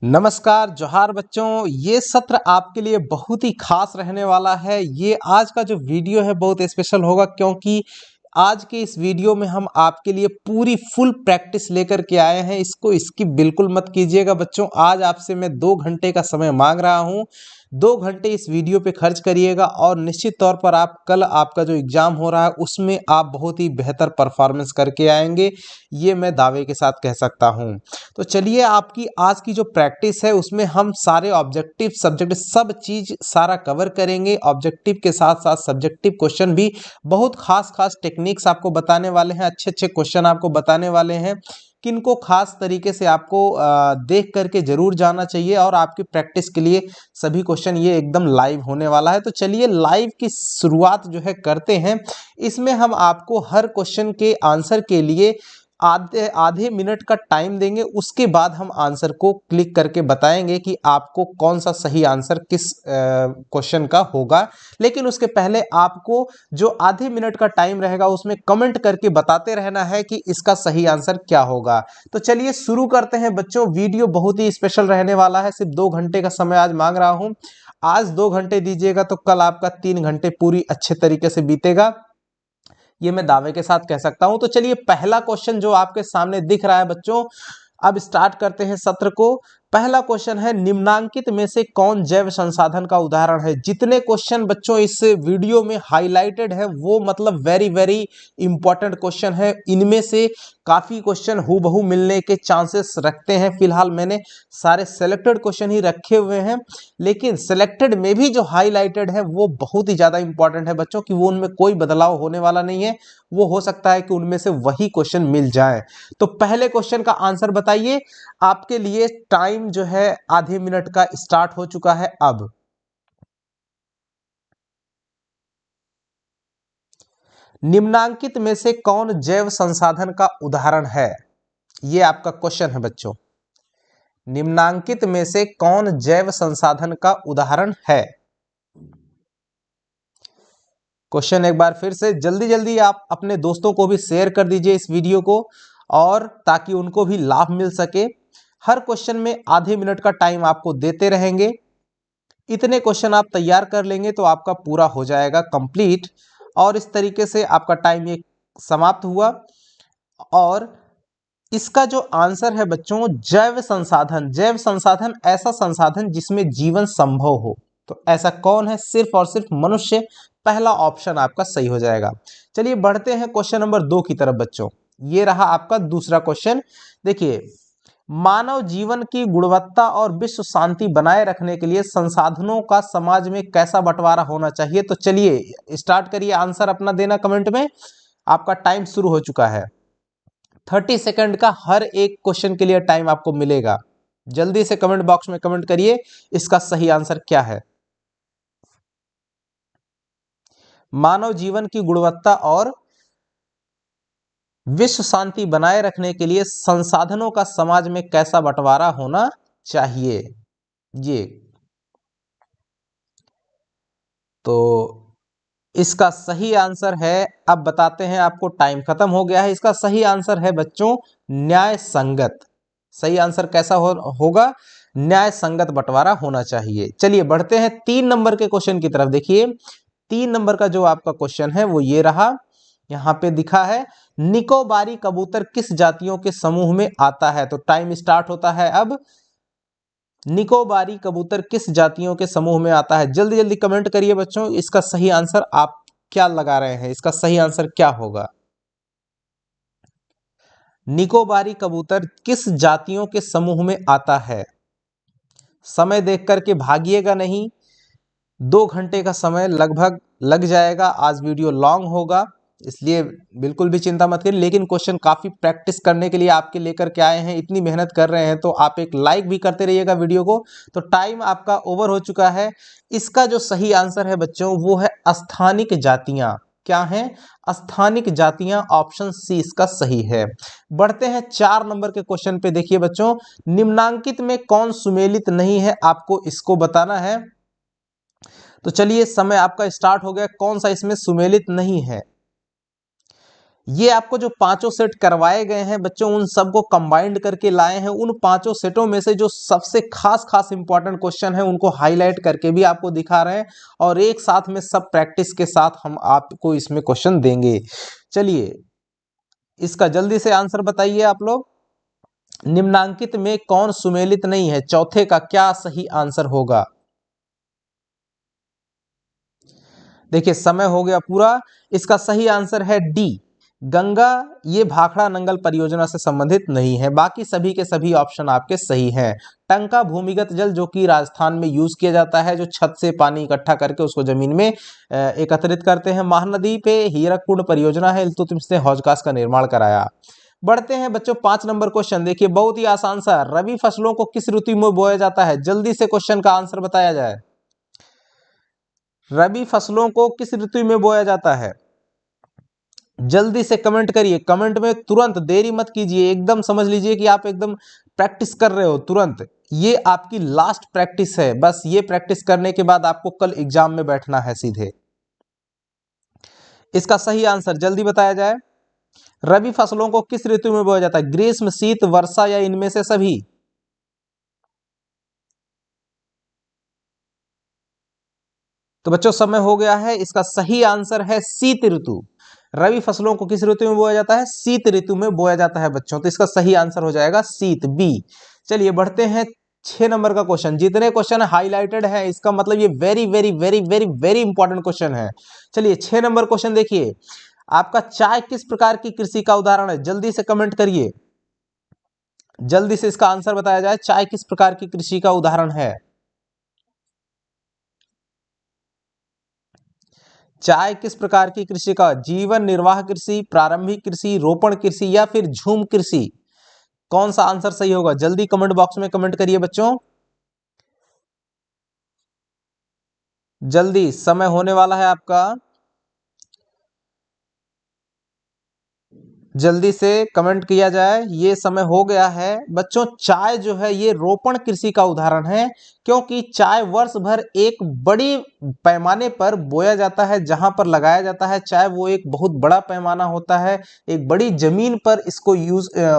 नमस्कार, जोहार बच्चों। ये सत्र आपके लिए बहुत ही खास रहने वाला है। ये आज का जो वीडियो है बहुत स्पेशल होगा क्योंकि आज के इस वीडियो में हम आपके लिए पूरी फुल प्रैक्टिस लेकर के आए हैं। इसको स्किप बिल्कुल मत कीजिएगा बच्चों। आज आपसे मैं 2 घंटे का समय मांग रहा हूँ। 2 घंटे इस वीडियो पे खर्च करिएगा और निश्चित तौर पर आप कल आपका जो एग्ज़ाम हो रहा है उसमें आप बहुत ही बेहतर परफॉर्मेंस करके आएंगे, ये मैं दावे के साथ कह सकता हूँ। तो चलिए, आपकी आज की जो प्रैक्टिस है उसमें हम सारे ऑब्जेक्टिव सब्जेक्ट सब चीज़ सारा कवर करेंगे। ऑब्जेक्टिव के साथ साथ सब्जेक्टिव क्वेश्चन भी बहुत खास खास टेक्निक्स आपको बताने वाले हैं, अच्छे अच्छे क्वेश्चन आपको बताने वाले हैं किनको खास तरीके से आपको देख करके जरूर जाना चाहिए और आपकी प्रैक्टिस के लिए सभी क्वेश्चन ये एकदम लाइव होने वाला है। तो चलिए लाइव की शुरुआत जो है करते हैं। इसमें हम आपको हर क्वेश्चन के आंसर के लिए आधे आधे मिनट का टाइम देंगे। उसके बाद हम आंसर को क्लिक करके बताएंगे कि आपको कौन सा सही आंसर किस क्वेश्चन का होगा। लेकिन उसके पहले आपको जो आधे मिनट का टाइम रहेगा उसमें कमेंट करके बताते रहना है कि इसका सही आंसर क्या होगा। तो चलिए शुरू करते हैं बच्चों। वीडियो बहुत ही स्पेशल रहने वाला है। सिर्फ 2 घंटे का समय आज मांग रहा हूं। आज 2 घंटे दीजिएगा तो कल आपका 3 घंटे पूरी अच्छे तरीके से बीतेगा, ये मैं दावे के साथ कह सकता हूं। तो चलिए पहला क्वेश्चन जो आपके सामने दिख रहा है बच्चों, अब स्टार्ट करते हैं सत्र को। पहला क्वेश्चन है, निम्नांकित में से कौन जैव संसाधन का उदाहरण है। जितने क्वेश्चन बच्चों इस वीडियो में हाईलाइटेड है वो मतलब वेरी वेरी इंपॉर्टेंट क्वेश्चन है। इनमें से काफी क्वेश्चन हूबहू मिलने के चांसेस रखते हैं। फिलहाल मैंने सारे सेलेक्टेड क्वेश्चन ही रखे हुए हैं, लेकिन सिलेक्टेड में भी जो हाईलाइटेड है वो बहुत ही ज्यादा इंपॉर्टेंट है बच्चों कि वो उनमें कोई बदलाव होने वाला नहीं है। वो हो सकता है कि उनमें से वही क्वेश्चन मिल जाए। तो पहले क्वेश्चन का आंसर बताइए। आपके लिए टाइम जो है आधे मिनट का स्टार्ट हो चुका है। अब निम्नांकित में से कौन जैव संसाधन का उदाहरण है, ये आपका क्वेश्चन है बच्चों। निम्नांकित में से कौन जैव संसाधन का उदाहरण है। क्वेश्चन एक बार फिर से जल्दी जल्दी आप अपने दोस्तों को भी शेयर कर दीजिए इस वीडियो को, और ताकि उनको भी लाभ मिल सके। हर क्वेश्चन में आधे मिनट का टाइम आपको देते रहेंगे। इतने क्वेश्चन आप तैयार कर लेंगे तो आपका पूरा हो जाएगा कंप्लीट, और इस तरीके से आपका टाइम ये समाप्त हुआ। और इसका जो आंसर है बच्चों, जैव संसाधन। जैव संसाधन ऐसा संसाधन जिसमें जीवन संभव हो। तो ऐसा कौन है, सिर्फ और सिर्फ मनुष्य। पहला ऑप्शन आपका सही हो जाएगा। चलिए बढ़ते हैं क्वेश्चन नंबर 2 की तरफ बच्चों। ये रहा आपका दूसरा क्वेश्चन। देखिए, मानव जीवन की गुणवत्ता और विश्व शांति बनाए रखने के लिए संसाधनों का समाज में कैसा बंटवारा होना चाहिए। तो चलिए स्टार्ट करिए आंसर अपना देना कमेंट में। आपका टाइम शुरू हो चुका है। 30 सेकंड का हर एक क्वेश्चन के लिए टाइम आपको मिलेगा। जल्दी से कमेंट बॉक्स में कमेंट करिए इसका सही आंसर क्या है। मानव जीवन की गुणवत्ता और विश्व शांति बनाए रखने के लिए संसाधनों का समाज में कैसा बंटवारा होना चाहिए। ये तो इसका सही आंसर है, अब बताते हैं आपको, टाइम खत्म हो गया है। इसका सही आंसर है बच्चों न्याय संगत। सही आंसर कैसा होगा, न्याय संगत बंटवारा होना चाहिए। चलिए बढ़ते हैं 3 नंबर के क्वेश्चन की तरफ। देखिए 3 नंबर का जो आपका क्वेश्चन है वो ये रहा, यहां पे दिखा है, निकोबारी कबूतर किस जातियों के समूह में आता है। तो टाइम स्टार्ट होता है अब। निकोबारी कबूतर किस जातियों के समूह में आता है। जल्दी जल्दी कमेंट करिए बच्चों, इसका सही आंसर आप क्या लगा रहे हैं, इसका सही आंसर क्या होगा। निकोबारी कबूतर किस जातियों के समूह में आता है। समय देख करके भागिएगा नहीं। 2 घंटे का समय लगभग लग जाएगा। आज वीडियो लॉन्ग होगा, इसलिए बिल्कुल भी चिंता मत करिए। लेकिन क्वेश्चन काफी प्रैक्टिस करने के लिए आपके लेकर के आए हैं, इतनी मेहनत कर रहे हैं तो आप एक लाइक भी करते रहिएगा वीडियो को। तो टाइम आपका ओवर हो चुका है। इसका जो सही आंसर है बच्चों वो है स्थानिक जातियां। क्या है, स्थानिक जातियां। ऑप्शन सी इसका सही है। बढ़ते हैं 4 नंबर के क्वेश्चन पे। देखिए बच्चों, निम्नांकित में कौन सुमेलित नहीं है, आपको इसको बताना है। तो चलिए समय आपका स्टार्ट हो गया। कौन सा इसमें सुमेलित नहीं है। ये आपको जो पांचों सेट करवाए गए हैं बच्चों, उन सबको कंबाइंड करके लाए हैं। उन पांचों सेटों में से जो सबसे खास खास इंपॉर्टेंट क्वेश्चन है उनको हाईलाइट करके भी आपको दिखा रहे हैं, और एक साथ में सब प्रैक्टिस के साथ हम आपको इसमें क्वेश्चन देंगे। चलिए इसका जल्दी से आंसर बताइए आप लोग। निम्नांकित में कौन सुमेलित नहीं है, चौथे का क्या सही आंसर होगा? देखिए समय हो गया पूरा। इसका सही आंसर है डी, गंगा। ये भाखड़ा नंगल परियोजना से संबंधित नहीं है। बाकी सभी के सभी ऑप्शन आपके सही हैं। टंका भूमिगत जल जो कि राजस्थान में यूज किया जाता है, जो छत से पानी इकट्ठा करके उसको जमीन में एकत्रित करते हैं। महानदी पे हीरककुंड परियोजना है, इल्तुतमिश ने हौजकास का निर्माण कराया। बढ़ते हैं बच्चों 5 नंबर क्वेश्चन। देखिए बहुत ही आसान सा, रबी फसलों को किस ऋतु में बोया जाता है? जल्दी से क्वेश्चन का आंसर बताया जाए। रबी फसलों को किस ऋतु में बोया जाता है? जल्दी से कमेंट करिए, कमेंट में तुरंत, देरी मत कीजिए, एकदम समझ लीजिए कि आप एकदम प्रैक्टिस कर रहे हो तुरंत। ये आपकी लास्ट प्रैक्टिस है, बस ये प्रैक्टिस करने के बाद आपको कल एग्जाम में बैठना है सीधे। इसका सही आंसर जल्दी बताया जाए। रबी फसलों को किस ऋतु में बोया जाता है? ग्रीष्म, शीत, वर्षा या इनमें से सभी? तो बच्चों समय हो गया है। इसका सही आंसर है शीत ऋतु। रबी फसलों को किस ऋतु में बोया जाता है? शीत ऋतु में बोया जाता है बच्चों। तो इसका सही आंसर हो जाएगा शीत, बी। चलिए बढ़ते हैं 6 नंबर का क्वेश्चन। जितने क्वेश्चन हाईलाइटेड है इसका मतलब ये very very very very very important question है। चलिए 6 नंबर क्वेश्चन देखिए, आपका चाय किस प्रकार की कृषि का उदाहरण है? जल्दी से कमेंट करिए, जल्दी से इसका आंसर बताया जाए। चाय किस प्रकार की कृषि का उदाहरण है? चाय किस प्रकार की कृषि का? जीवन निर्वाह कृषि, प्रारंभिक कृषि, रोपण कृषि या फिर झूम कृषि? कौन सा आंसर सही होगा? जल्दी कमेंट बॉक्स में कमेंट करिए बच्चों, जल्दी, समय होने वाला है आपका। जल्दी से कमेंट किया जाए, ये समय हो गया है बच्चों। चाय जो है ये रोपण कृषि का उदाहरण है, क्योंकि चाय वर्ष भर एक बड़ी पैमाने पर बोया जाता है, जहां पर लगाया जाता है चाय वो एक बहुत बड़ा पैमाना होता है। एक बड़ी जमीन पर इसको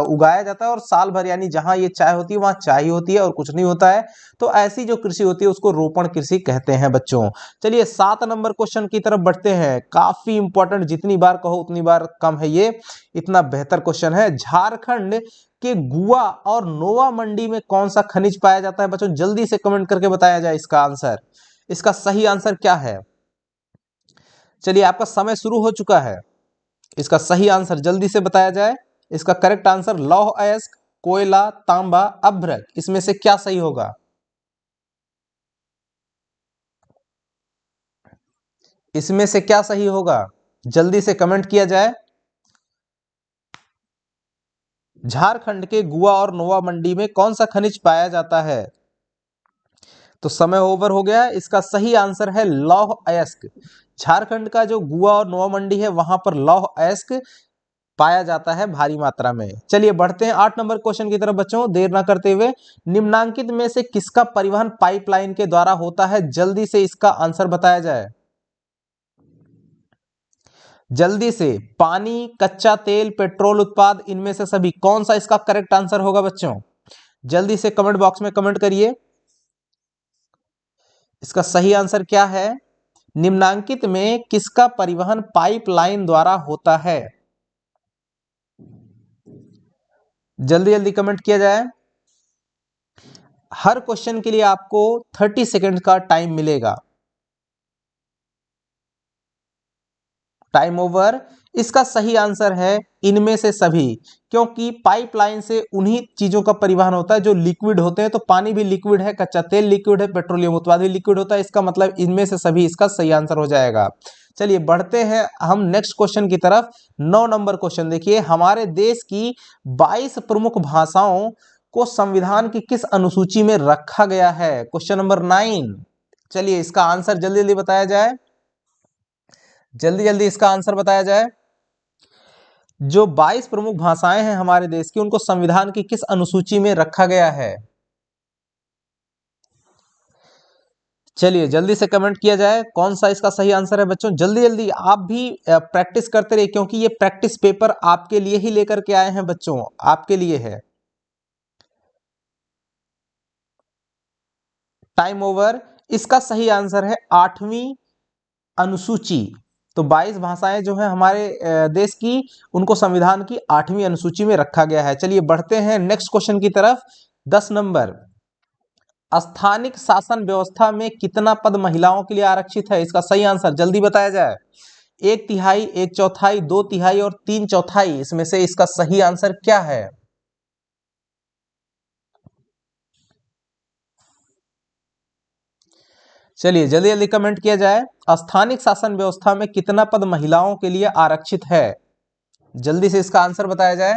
उगाया जाता है, और साल भर यानी जहां ये चाय होती है वहां चाय ही होती है और कुछ नहीं होता है। तो ऐसी जो कृषि होती है उसको रोपण कृषि कहते हैं बच्चों। चलिए 7 नंबर क्वेश्चन की तरफ बढ़ते हैं। काफी इंपॉर्टेंट, जितनी बार कहो उतनी बार कम है, ये इतना बेहतर क्वेश्चन है। झारखंड के गुआ और नोवा मंडी में कौन सा खनिज पाया जाता है बच्चों? जल्दी से कमेंट करके बताया जाए इसका आंसर। इसका सही आंसर क्या है? चलिए आपका समय शुरू हो चुका है। इसका सही आंसर जल्दी से बताया जाए। इसका करेक्ट आंसर लौह अयस्क, कोयला, तांबा, अभ्रक, इसमें से क्या सही होगा? इसमें से क्या सही होगा? जल्दी से कमेंट किया जाए। झारखंड के गुआ और नोवा मंडी में कौन सा खनिज पाया जाता है? तो समय ओवर हो गया। इसका सही आंसर है लौह अयस्क। झारखंड का जो गुआ और नोवा मंडी है वहां पर लौह अयस्क पाया जाता है भारी मात्रा में। चलिए बढ़ते हैं 8 नंबर क्वेश्चन की तरफ बच्चों, देर ना करते हुए। निम्नांकित में से किसका परिवहन पाइपलाइन के द्वारा होता है? जल्दी से इसका आंसर बताया जाए, जल्दी से। पानी, कच्चा तेल, पेट्रोल उत्पाद, इनमें से सभी? कौन सा इसका करेक्ट आंसर होगा बच्चों? जल्दी से कमेंट बॉक्स में कमेंट करिए। इसका सही आंसर क्या है? निम्नांकित में किसका परिवहन पाइपलाइन द्वारा होता है? जल्दी जल्दी कमेंट किया जाए। हर क्वेश्चन के लिए आपको 30 सेकंड का टाइम मिलेगा। Time over. इसका सही आंसर है इनमें से सभी, क्योंकि पाइपलाइन से उन्हीं चीजों का परिवहन होता है जो लिक्विड होते हैं। तो पानी भी लिक्विड है, कच्चा तेल लिक्विड है, पेट्रोलियम उत्पाद भी लिक्विड होता है। इसका मतलब इनमें से सभी इसका सही आंसर हो जाएगा। चलिए बढ़ते हैं हम नेक्स्ट क्वेश्चन की तरफ। 9 नंबर क्वेश्चन देखिए, हमारे देश की 22 प्रमुख भाषाओं को संविधान की किस अनुसूची में रखा गया है? Question number 9। चलिए इसका आंसर जल्दी जल्दी बताया जाए, जल्दी जल्दी इसका आंसर बताया जाए। जो 22 प्रमुख भाषाएं हैं हमारे देश की, उनको संविधान की किस अनुसूची में रखा गया है? चलिए जल्दी से कमेंट किया जाए कौन सा इसका सही आंसर है बच्चों। जल्दी जल्दी आप भी प्रैक्टिस करते रहिए, क्योंकि ये प्रैक्टिस पेपर आपके लिए ही लेकर के आए हैं बच्चों, आपके लिए है। Time over. इसका सही आंसर है 8वीं अनुसूची। तो 22 भाषाएं जो है हमारे देश की, उनको संविधान की 8वीं अनुसूची में रखा गया है। चलिए बढ़ते हैं नेक्स्ट क्वेश्चन की तरफ। 10 नंबर, स्थानिक शासन व्यवस्था में कितना पद महिलाओं के लिए आरक्षित है? इसका सही आंसर जल्दी बताया जाए। 1/3, 1/4, 2/3 और 3/4 इसमें से इसका सही आंसर क्या है? चलिए जल्दी जल्दी कमेंट किया जाए। स्थानिक शासन व्यवस्था में कितना पद महिलाओं के लिए आरक्षित है? जल्दी से इसका आंसर बताया जाए।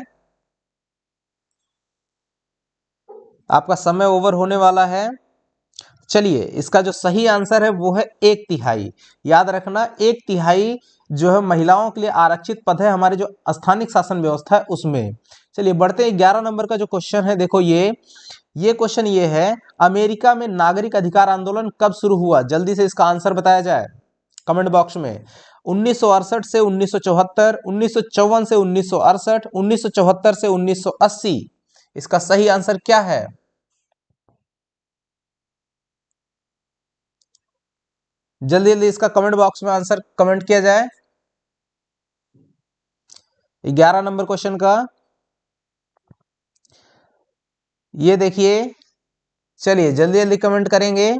आपका समय ओवर होने वाला है। चलिए इसका जो सही आंसर है वो है 1/3। याद रखना, 1/3 जो है महिलाओं के लिए आरक्षित पद है हमारे जो स्थानिक शासन व्यवस्था है उसमें। चलिए बढ़ते हैं 11 नंबर का जो क्वेश्चन है। देखो ये क्वेश्चन ये है, अमेरिका में नागरिक अधिकार आंदोलन कब शुरू हुआ? जल्दी से इसका आंसर बताया जाए कमेंट बॉक्स में। 1968 से 1974, 1954 से 1968, 1974 से 1980। इसका सही आंसर क्या है? जल्दी जल्दी इसका कमेंट बॉक्स में आंसर कमेंट किया जाए 11 नंबर क्वेश्चन का। ये देखिए, चलिए जल्दी जल्दी कमेंट करेंगे।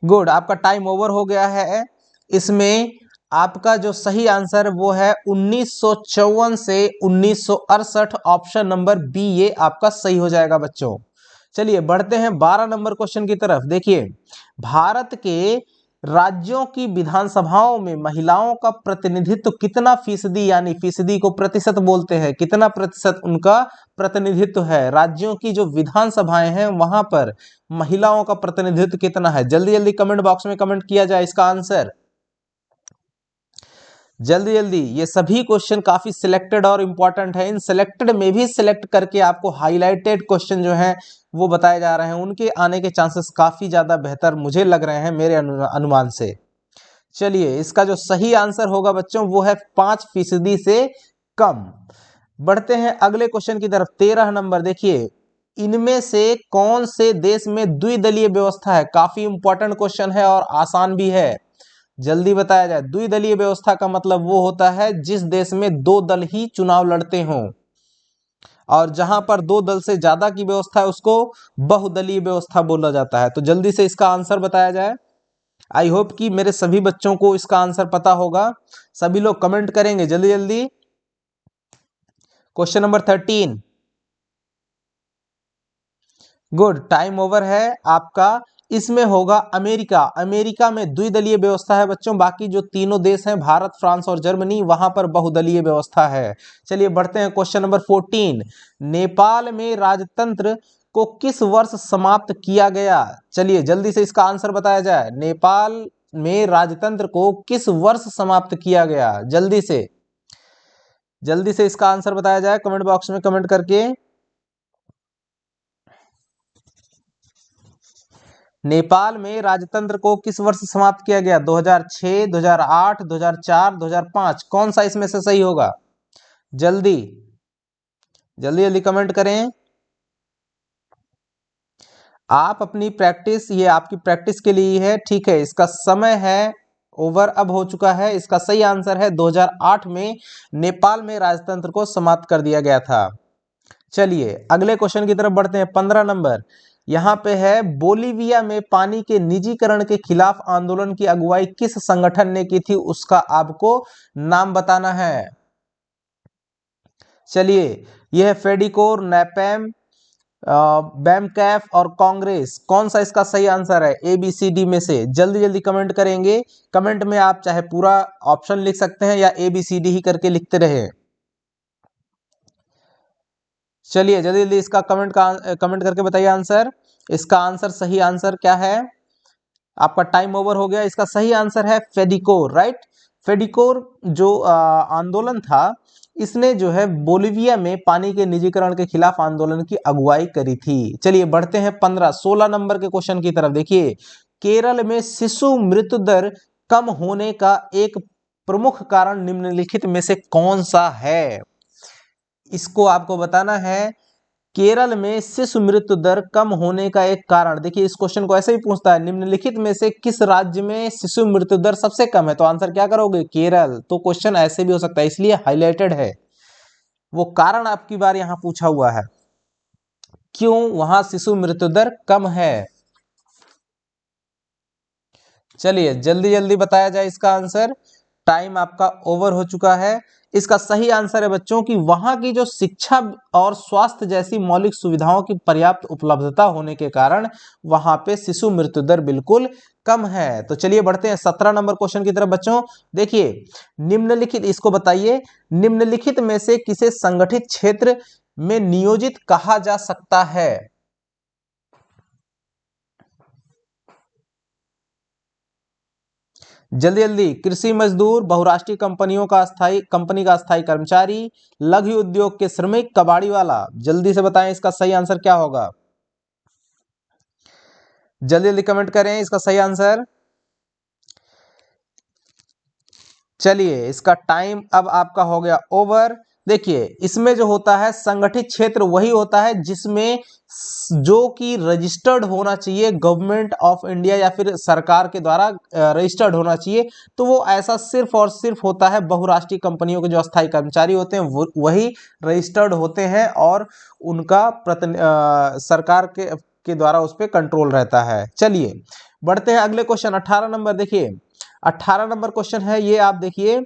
गुड, आपका टाइम ओवर हो गया है। इसमें आपका जो सही आंसर वो है 1954 से 1968, ऑप्शन नंबर बी ये आपका सही हो जाएगा बच्चों। चलिए बढ़ते हैं 12 नंबर क्वेश्चन की तरफ। देखिए, भारत के राज्यों की विधानसभाओं में महिलाओं का प्रतिनिधित्व कितना फीसदी, यानी फीसदी को प्रतिशत बोलते हैं, कितना प्रतिशत उनका प्रतिनिधित्व है? राज्यों की जो विधानसभाएं हैं वहां पर महिलाओं का प्रतिनिधित्व कितना है? जल्दी जल्दी कमेंट बॉक्स में कमेंट किया जाए इसका आंसर। जल्दी जल्दी, ये सभी क्वेश्चन काफी सिलेक्टेड और इंपॉर्टेंट है। इन सिलेक्टेड में भी सिलेक्ट करके आपको हाईलाइटेड क्वेश्चन जो है वो बताए जा रहे हैं, उनके आने के चांसेस काफी ज्यादा बेहतर मुझे लग रहे हैं मेरे अनुमान से। चलिए इसका जो सही आंसर होगा बच्चों वो है 5% से कम। बढ़ते हैं अगले क्वेश्चन की तरफ। 13 नंबर, देखिए, इनमें से कौन से देश में द्विदलीय व्यवस्था है? काफी इंपॉर्टेंट क्वेश्चन है और आसान भी है, जल्दी बताया जाए। द्विदलीय व्यवस्था का मतलब वो होता है जिस देश में 2 दल ही चुनाव लड़ते हों, और जहां पर 2 दल से ज्यादा की व्यवस्था है उसको बहुदलीय व्यवस्था बोला जाता है। तो जल्दी से इसका आंसर बताया जाए। आई होप कि मेरे सभी बच्चों को इसका आंसर पता होगा, सभी लोग कमेंट करेंगे जल्दी जल्दी। Question number 13। Good, time over है आपका। इसमें होगा अमेरिका। अमेरिका में द्विदलीय व्यवस्था है बच्चों, बाकी जो तीनों देश हैं भारत, फ्रांस और जर्मनी, वहां पर बहुदलीय व्यवस्था है। चलिए बढ़ते हैं क्वेश्चन नंबर 14। नेपाल में राजतंत्र को किस वर्ष समाप्त किया गया? चलिए जल्दी से इसका आंसर बताया जाए। नेपाल में राजतंत्र को किस वर्ष समाप्त किया गया? जल्दी से इसका आंसर बताया जाए कमेंट बॉक्स में कमेंट करके। नेपाल में राजतंत्र को किस वर्ष समाप्त किया गया? 2006, 2008, 2004, 2005। कौन सा इसमें से सही होगा? जल्दी जल्दी जल्दी कमेंट करें। आप अपनी प्रैक्टिस, ये आपकी प्रैक्टिस के लिए है, ठीक है। इसका समय है ओवर अब हो चुका है। इसका सही आंसर है 2008 में नेपाल में राजतंत्र को समाप्त कर दिया गया था। चलिए अगले क्वेश्चन की तरफ बढ़ते हैं। 15 नंबर, यहाँ पे है, बोलीविया में पानी के निजीकरण के खिलाफ आंदोलन की अगुवाई किस संगठन ने की थी? उसका आपको नाम बताना है। चलिए, यह है फेडिकोर, नैपेम, बैमकैफ और कांग्रेस। कौन सा इसका सही आंसर है ABCD में से? जल्दी जल्दी कमेंट करेंगे। कमेंट में आप चाहे पूरा ऑप्शन लिख सकते हैं या ABCD ही करके लिखते रहे। चलिए जल्दी जल्दी इसका कमेंट करके बताइए आंसर। इसका आंसर, सही आंसर क्या है? आपका टाइम ओवर हो गया। इसका सही आंसर है फेडिकोर, राइट। फेडिकोर जो आंदोलन था, इसने जो है बोलिविया में पानी के निजीकरण के खिलाफ आंदोलन की अगुवाई करी थी। चलिए बढ़ते हैं 16 नंबर के क्वेश्चन की तरफ। देखिए, केरल में शिशु मृत्यु दर कम होने का एक प्रमुख कारण निम्नलिखित में से कौन सा है? इसको आपको बताना है। केरल में शिशु मृत्यु दर कम होने का एक कारण, देखिए इस क्वेश्चन को ऐसे ही पूछता है, निम्नलिखित में से किस राज्य में शिशु मृत्यु दर सबसे कम है? तो आंसर क्या करोगे? केरल। तो क्वेश्चन ऐसे भी हो सकता है, इसलिए हाईलाइटेड है। वो कारण आपकी बार यहां पूछा हुआ है, क्यों वहां शिशु मृत्यु दर कम है। चलिए जल्दी जल्दी बताया जाए इसका आंसर, टाइम आपका ओवर हो चुका है। इसका सही आंसर है बच्चों कि वहां की जो शिक्षा और स्वास्थ्य जैसी मौलिक सुविधाओं की पर्याप्त उपलब्धता होने के कारण वहां पे शिशु मृत्यु दर बिल्कुल कम है। तो चलिए बढ़ते हैं 17 नंबर क्वेश्चन की तरफ बच्चों। देखिए निम्नलिखित, इसको बताइए, निम्नलिखित में से किसे संगठित क्षेत्र में नियोजित कहा जा सकता है? जल्दी जल्दी, कृषि मजदूर, बहुराष्ट्रीय कंपनी का स्थायी कर्मचारी, लघु उद्योग के श्रमिक, कबाड़ी वाला। जल्दी से बताएं इसका सही आंसर क्या होगा। जल्दी जल्दी कमेंट करें इसका सही आंसर। चलिए इसका टाइम अब आपका हो गया ओवर। देखिए इसमें जो होता है संगठित क्षेत्र वही होता है जिसमें जो कि रजिस्टर्ड होना चाहिए गवर्नमेंट ऑफ इंडिया या फिर सरकार के द्वारा रजिस्टर्ड होना चाहिए। तो वो ऐसा सिर्फ और सिर्फ होता है बहुराष्ट्रीय कंपनियों के जो अस्थायी कर्मचारी होते हैं वही रजिस्टर्ड होते हैं और उनका सरकार के द्वारा उस पर कंट्रोल रहता है। चलिए बढ़ते हैं अगले क्वेश्चन 18 नंबर। देखिए 18 नंबर क्वेश्चन है ये, आप देखिए,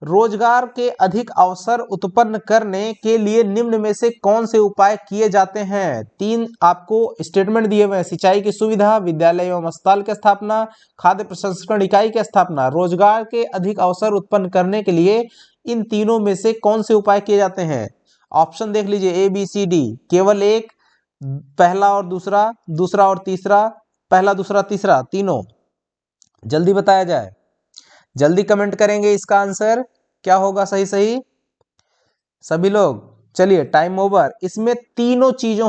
रोजगार के अधिक अवसर उत्पन्न करने के लिए निम्न में से कौन से उपाय किए जाते हैं? 3 आपको स्टेटमेंट दिए हुए हैं, सिंचाई की सुविधा, विद्यालय एवं अस्पताल की स्थापना, खाद्य प्रसंस्करण इकाई की स्थापना। रोजगार के अधिक अवसर उत्पन्न करने के लिए इन तीनों में से कौन से उपाय किए जाते हैं? ऑप्शन देख लीजिए ABCD, केवल एक, पहला और दूसरा, दूसरा और तीसरा, पहला दूसरा तीसरा, तीनों। जल्दी बताया जाए, जल्दी कमेंट करेंगे इसका आंसर क्या होगा सही सही सभी लोग। चलिए टाइम ओवर। इसमें तीनों चीजें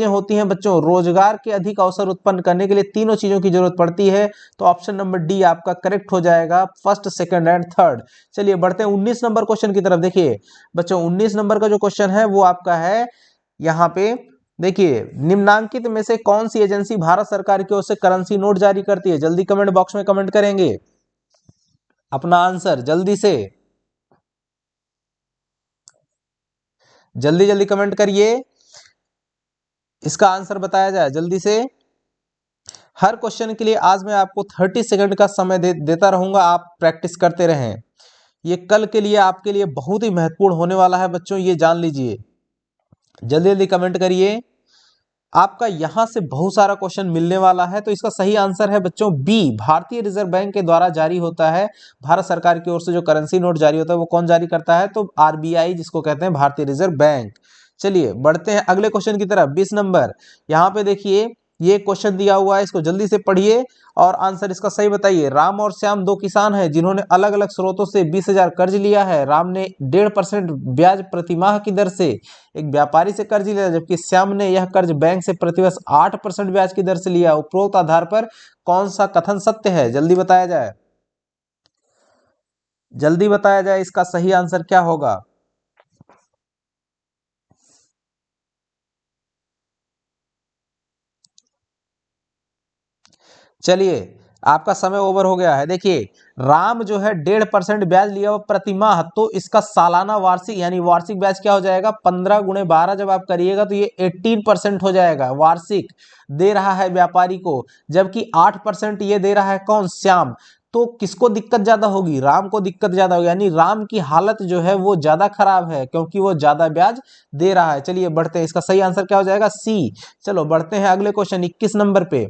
होती हैं बच्चों। रोजगार के अधिक अवसर उत्पन्न करने के लिए तीनों चीजों की जरूरत पड़ती है। तो ऑप्शन नंबर डी आपका करेक्ट हो जाएगा, फर्स्ट सेकंड एंड थर्ड। चलिए बढ़ते हैं 19 नंबर क्वेश्चन की तरफ। देखिए बच्चों 19 नंबर का जो क्वेश्चन है वो आपका है यहाँ पे, देखिए, निम्नांकित में से कौन सी एजेंसी भारत सरकार की ओर से करेंसी नोट जारी करती है? जल्दी कमेंट बॉक्स में कमेंट करेंगे अपना आंसर, जल्दी से, जल्दी जल्दी कमेंट करिए, इसका आंसर बताया जाए जल्दी से। हर क्वेश्चन के लिए आज मैं आपको 30 सेकंड का समय देता रहूंगा, आप प्रैक्टिस करते रहें। ये कल के लिए आपके लिए बहुत ही महत्वपूर्ण होने वाला है बच्चों, ये जान लीजिए। जल्दी जल्दी कमेंट करिए, आपका यहां से बहुत सारा क्वेश्चन मिलने वाला है। तो इसका सही आंसर है बच्चों बी, भारतीय रिजर्व बैंक के द्वारा जारी होता है। भारत सरकार की ओर से जो करेंसी नोट जारी होता है वो कौन जारी करता है? तो RBI, जिसको कहते हैं भारतीय रिजर्व बैंक। चलिए बढ़ते हैं अगले क्वेश्चन की तरफ। 20 नंबर, यहाँ पे देखिए ये क्वेश्चन दिया हुआ है, इसको जल्दी से पढ़िए और आंसर इसका सही बताइए। राम और श्याम 2 किसान हैं जिन्होंने अलग अलग स्रोतों से 20,000 कर्ज लिया है। राम ने 1.5% ब्याज प्रतिमाह की दर से एक व्यापारी से कर्ज लिया, जबकि श्याम ने यह कर्ज बैंक से प्रतिवर्ष 8% ब्याज की दर से लिया। उपरोक्त आधार पर कौन सा कथन सत्य है? जल्दी बताया जाए, जल्दी बताया जाए, इसका सही आंसर क्या होगा। चलिए आपका समय ओवर हो गया है। देखिए राम जो है 1.5% ब्याज लिया हुआ प्रतिमाह, तो इसका सालाना वार्षिक यानी वार्षिक ब्याज क्या हो जाएगा? 15 × 12 जब आप करिएगा तो ये 18% हो जाएगा, वार्षिक दे रहा है व्यापारी को। जबकि 8% ये दे रहा है कौन? श्याम। तो किसको दिक्कत ज्यादा होगी? राम को दिक्कत ज्यादा होगी, यानी राम की हालत जो है वो ज्यादा खराब है क्योंकि वो ज्यादा ब्याज दे रहा है। चलिए बढ़ते हैं, इसका सही आंसर क्या हो जाएगा? सी। चलो बढ़ते हैं अगले क्वेश्चन 21 नंबर पे।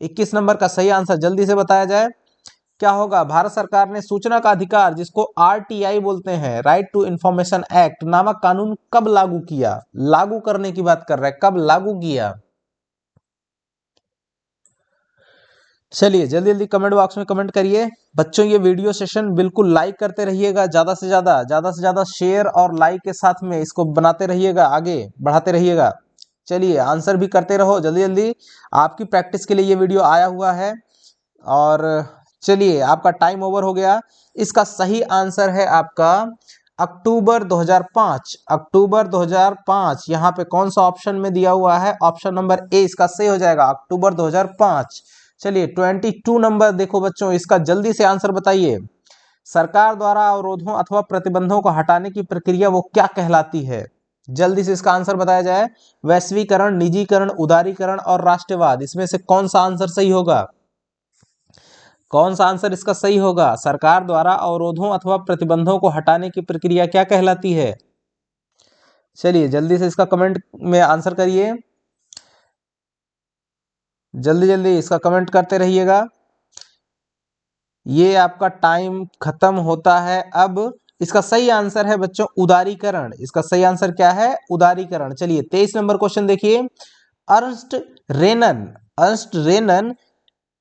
21 नंबर का सही आंसर जल्दी से बताया जाए क्या होगा। भारत सरकार ने सूचना का अधिकार, जिसको RTI बोलते हैं, राइट टू इंफॉर्मेशन एक्ट नामक कानून कब लागू किया? लागू करने की बात कर रहा है, कब लागू किया? चलिए जल्दी जल्दी कमेंट बॉक्स में कमेंट करिए बच्चों। ये वीडियो सेशन बिल्कुल लाइक करते रहिएगा, ज्यादा से ज्यादा शेयर और लाइक के साथ में इसको बनाते रहिएगा, आगे बढ़ाते रहिएगा। चलिए आंसर भी करते रहो जल्दी जल्दी, आपकी प्रैक्टिस के लिए ये वीडियो आया हुआ है। और चलिए आपका टाइम ओवर हो गया। इसका सही आंसर है आपका अक्टूबर 2005। अक्टूबर 2005 यहाँ पे कौन सा ऑप्शन में दिया हुआ है, ऑप्शन नंबर ए इसका सही हो जाएगा, अक्टूबर 2005। चलिए 22 नंबर देखो बच्चों, इसका जल्दी से आंसर बताइए। सरकार द्वारा अवरोधों अथवा प्रतिबंधों को हटाने की प्रक्रिया वो क्या कहलाती है? जल्दी से इसका आंसर बताया जाए। वैश्वीकरण, निजीकरण, उदारीकरण और राष्ट्रवाद, इसमें से कौन सा आंसर सही होगा? कौन सा आंसर इसका सही होगा? सरकार द्वारा अवरोधों अथवा प्रतिबंधों को हटाने की प्रक्रिया क्या कहलाती है? चलिए जल्दी से इसका कमेंट में आंसर करिए, जल्दी जल्दी इसका कमेंट करते रहिएगा। ये आपका टाइम खत्म होता है अब। इसका सही आंसर है बच्चों उदारीकरण। इसका सही आंसर क्या है? उदारीकरण। चलिए 23 नंबर क्वेश्चन देखिए। अर्नस्ट रेनन, अर्नस्ट रेनन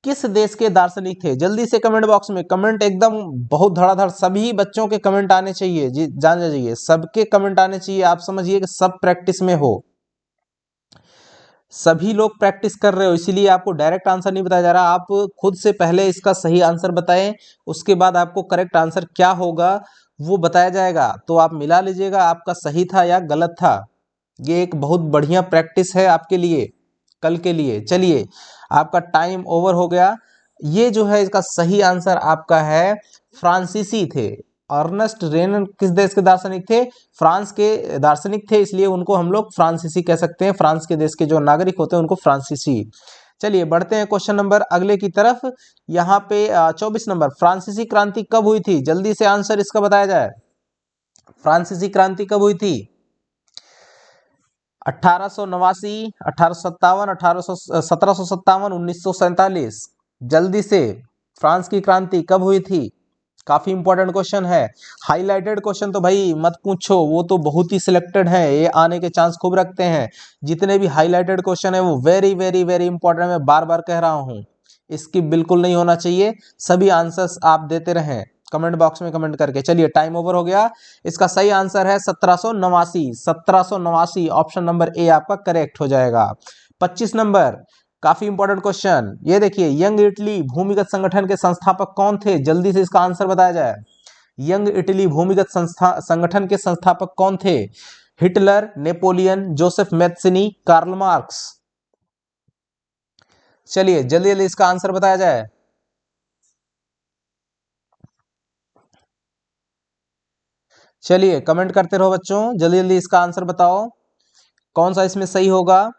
किस देश के दार्शनिक थे? जल्दी से कमेंट बॉक्स में कमेंट एकदम बहुत धड़ाधड़, सभी बच्चों के कमेंट आने चाहिए जी, जान जाइए सबके कमेंट आने चाहिए। आप समझिए कि सब प्रैक्टिस में हो, सभी लोग प्रैक्टिस कर रहे हो, इसीलिए आपको डायरेक्ट आंसर नहीं बताया जा रहा। आप खुद से पहले इसका सही आंसर बताएं, उसके बाद आपको करेक्ट आंसर क्या होगा वो बताया जाएगा, तो आप मिला लीजिएगा आपका सही था या गलत था। ये एक बहुत बढ़िया प्रैक्टिस है आपके लिए, कल के लिए। चलिए आपका टाइम ओवर हो गया। ये जो है इसका सही आंसर आपका है फ्रांसीसी थे। अर्नस्ट रेनन किस देश के दार्शनिक थे? फ्रांस के दार्शनिक थे, इसलिए उनको हम लोग फ्रांसीसी कह सकते हैं। फ्रांस के देश के जो नागरिक होते हैं उनको फ्रांसीसी। चलिए बढ़ते हैं क्वेश्चन नंबर अगले की तरफ। यहाँ पे 24 नंबर, फ्रांसीसी क्रांति कब हुई थी? जल्दी से आंसर इसका बताया जाए। फ्रांसीसी क्रांति कब हुई थी? 1889, 1857, 1757, 1947। जल्दी से, फ्रांस की क्रांति कब हुई थी? काफी इंपॉर्टेंट क्वेश्चन है। हाईलाइटेड क्वेश्चन तो भाई मत पूछो, वो तो बहुत ही सिलेक्टेड है, ये आने के चांस खूब रखते हैं। जितने भी हाईलाइटेड क्वेश्चन है वो वेरी वेरी वेरी इंपॉर्टेंट, मैं बार बार कह रहा हूँ, इसकी बिल्कुल नहीं होना चाहिए। सभी आंसर्स आप देते रहें कमेंट बॉक्स में कमेंट करके। चलिए टाइम ओवर हो गया। इसका सही आंसर है 1789। 1789 ऑप्शन नंबर ए आपका करेक्ट हो जाएगा। 25 नंबर, काफी इंपॉर्टेंट क्वेश्चन, ये देखिए, यंग इटली भूमिगत संगठन के संस्थापक कौन थे? जल्दी से इसका आंसर बताया जाए। यंग इटली भूमिगत संगठन के संस्थापक कौन थे? Hitler, Napoleon, Joseph Mazzini, Karl Marx. चलिए जल्दी जल्दी इसका आंसर बताया जाए। चलिए कमेंट करते रहो बच्चों, जल्दी जल्दी इसका आंसर बताओ कौन सा इसमें सही होगा,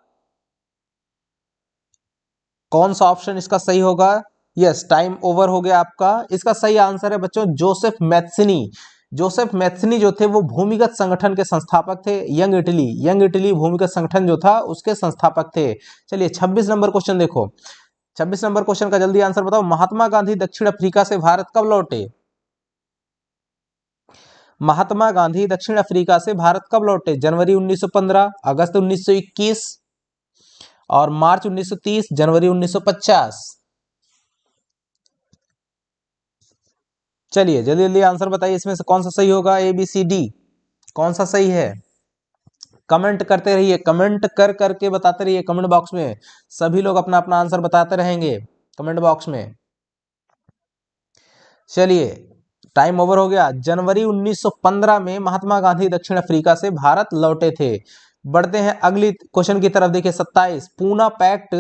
कौन सा ऑप्शन इसका सही होगा। यस, टाइम ओवर हो गया आपका। इसका सही आंसर है बच्चों जोसेफ मैत्सिनी। जोसेफ मैत्सिनी जो थे वो भूमिगत संगठन के संस्थापक थे। यंग इटली भूमिगत संगठन जो था उसके संस्थापक थे। चलिए 26 नंबर क्वेश्चन देखो। 26 नंबर क्वेश्चन का जल्दी आंसर बताओ। महात्मा गांधी दक्षिण अफ्रीका से भारत कब लौटे? महात्मा गांधी दक्षिण अफ्रीका से भारत कब लौटे? जनवरी 1915, अगस्त 1921 और मार्च 1930, जनवरी 1950। चलिए जल्दी जल्दी आंसर बताइए, इसमें से कौन सा सही होगा? ए बी सी डी, कौन सा सही है? कमेंट करते रहिए, कमेंट कर करके बताते रहिए कमेंट बॉक्स में, सभी लोग अपना अपना आंसर बताते रहेंगे कमेंट बॉक्स में। चलिए टाइम ओवर हो गया। जनवरी 1915 में महात्मा गांधी दक्षिण अफ्रीका से भारत लौटे थे। बढ़ते हैं अगली क्वेश्चन की तरफ। देखिए 27, पूना पैक्ट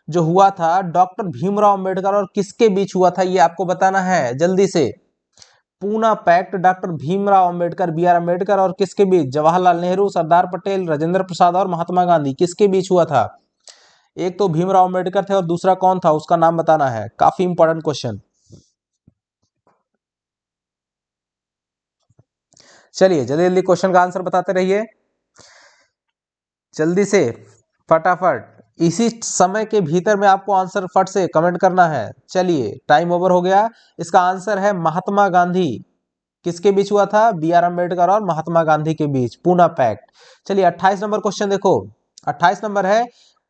जो हुआ था डॉक्टर भीमराव अंबेडकर और किसके बीच हुआ था, ये आपको बताना है जल्दी से। Poona pact doctor Bhimrao Ambedkar, B R Ambedkar और किसके बीच? जवाहरलाल नेहरू, सरदार पटेल, राजेंद्र प्रसाद और महात्मा गांधी, किसके बीच हुआ था? एक तो भीमराव अंबेडकर थे और दूसरा कौन था उसका नाम बताना है। काफी इंपॉर्टेंट क्वेश्चन। चलिए जल्दी जल्दी क्वेश्चन का आंसर बताते रहिए, जल्दी से फटाफट, इसी समय के भीतर में आपको आंसर फट से कमेंट करना है। चलिए टाइम ओवर हो गया। इसका आंसर है महात्मा गांधी। किसके बीच हुआ था? बी आर अम्बेडकर और महात्मा गांधी के बीच, पूना पैक्ट। चलिए 28 नंबर क्वेश्चन देखो। 28 नंबर है,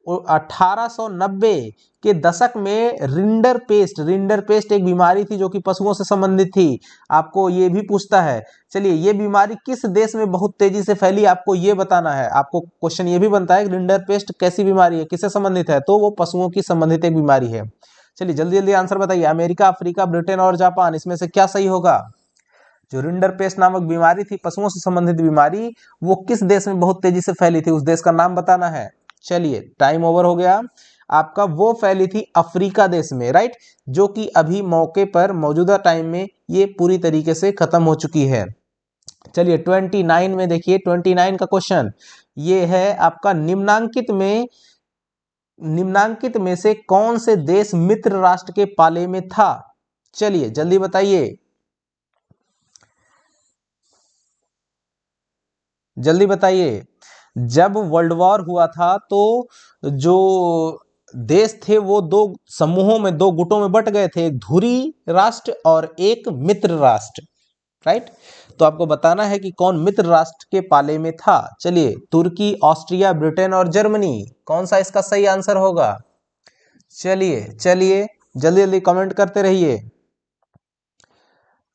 1890 के दशक में रिंडरपेस्ट एक बीमारी थी जो कि पशुओं से संबंधित थी। आपको ये भी पूछता है। चलिए, ये बीमारी किस देश में बहुत तेजी से फैली, आपको ये बताना है। आपको क्वेश्चन ये भी बनता है कि रिंडरपेस्ट कैसी बीमारी है, किससे संबंधित है, तो वो पशुओं की संबंधित एक बीमारी है। चलिए जल्दी जल्दी आंसर बताइए। अमेरिका, अफ्रीका, ब्रिटेन और जापान, इसमें से क्या सही होगा? जो रिंडरपेस्ट नामक बीमारी थी, पशुओं से संबंधित बीमारी, वो किस देश में बहुत तेजी से फैली थी, उस देश का नाम बताना है। चलिए टाइम ओवर हो गया आपका। वो फैली थी अफ्रीका देश में, राइट, जो कि अभी मौके पर मौजूदा टाइम में ये पूरी तरीके से खत्म हो चुकी है। चलिए 29 में देखिए, 29 का क्वेश्चन ये है आपका, निम्नांकित में से कौन से देश मित्र राष्ट्र के पाले में था? चलिए जल्दी बताइए, जल्दी बताइए। जब वर्ल्ड वॉर हुआ था तो जो देश थे वो दो समूहों में, दो गुटों में बट गए थे, एक धुरी राष्ट्र और एक मित्र राष्ट्र, राइट। तो आपको बताना है कि कौन मित्र राष्ट्र के पाले में था। चलिए, तुर्की, ऑस्ट्रिया, ब्रिटेन और जर्मनी, कौन सा इसका सही आंसर होगा? चलिए चलिए जल्दी जल्दी कमेंट करते रहिए।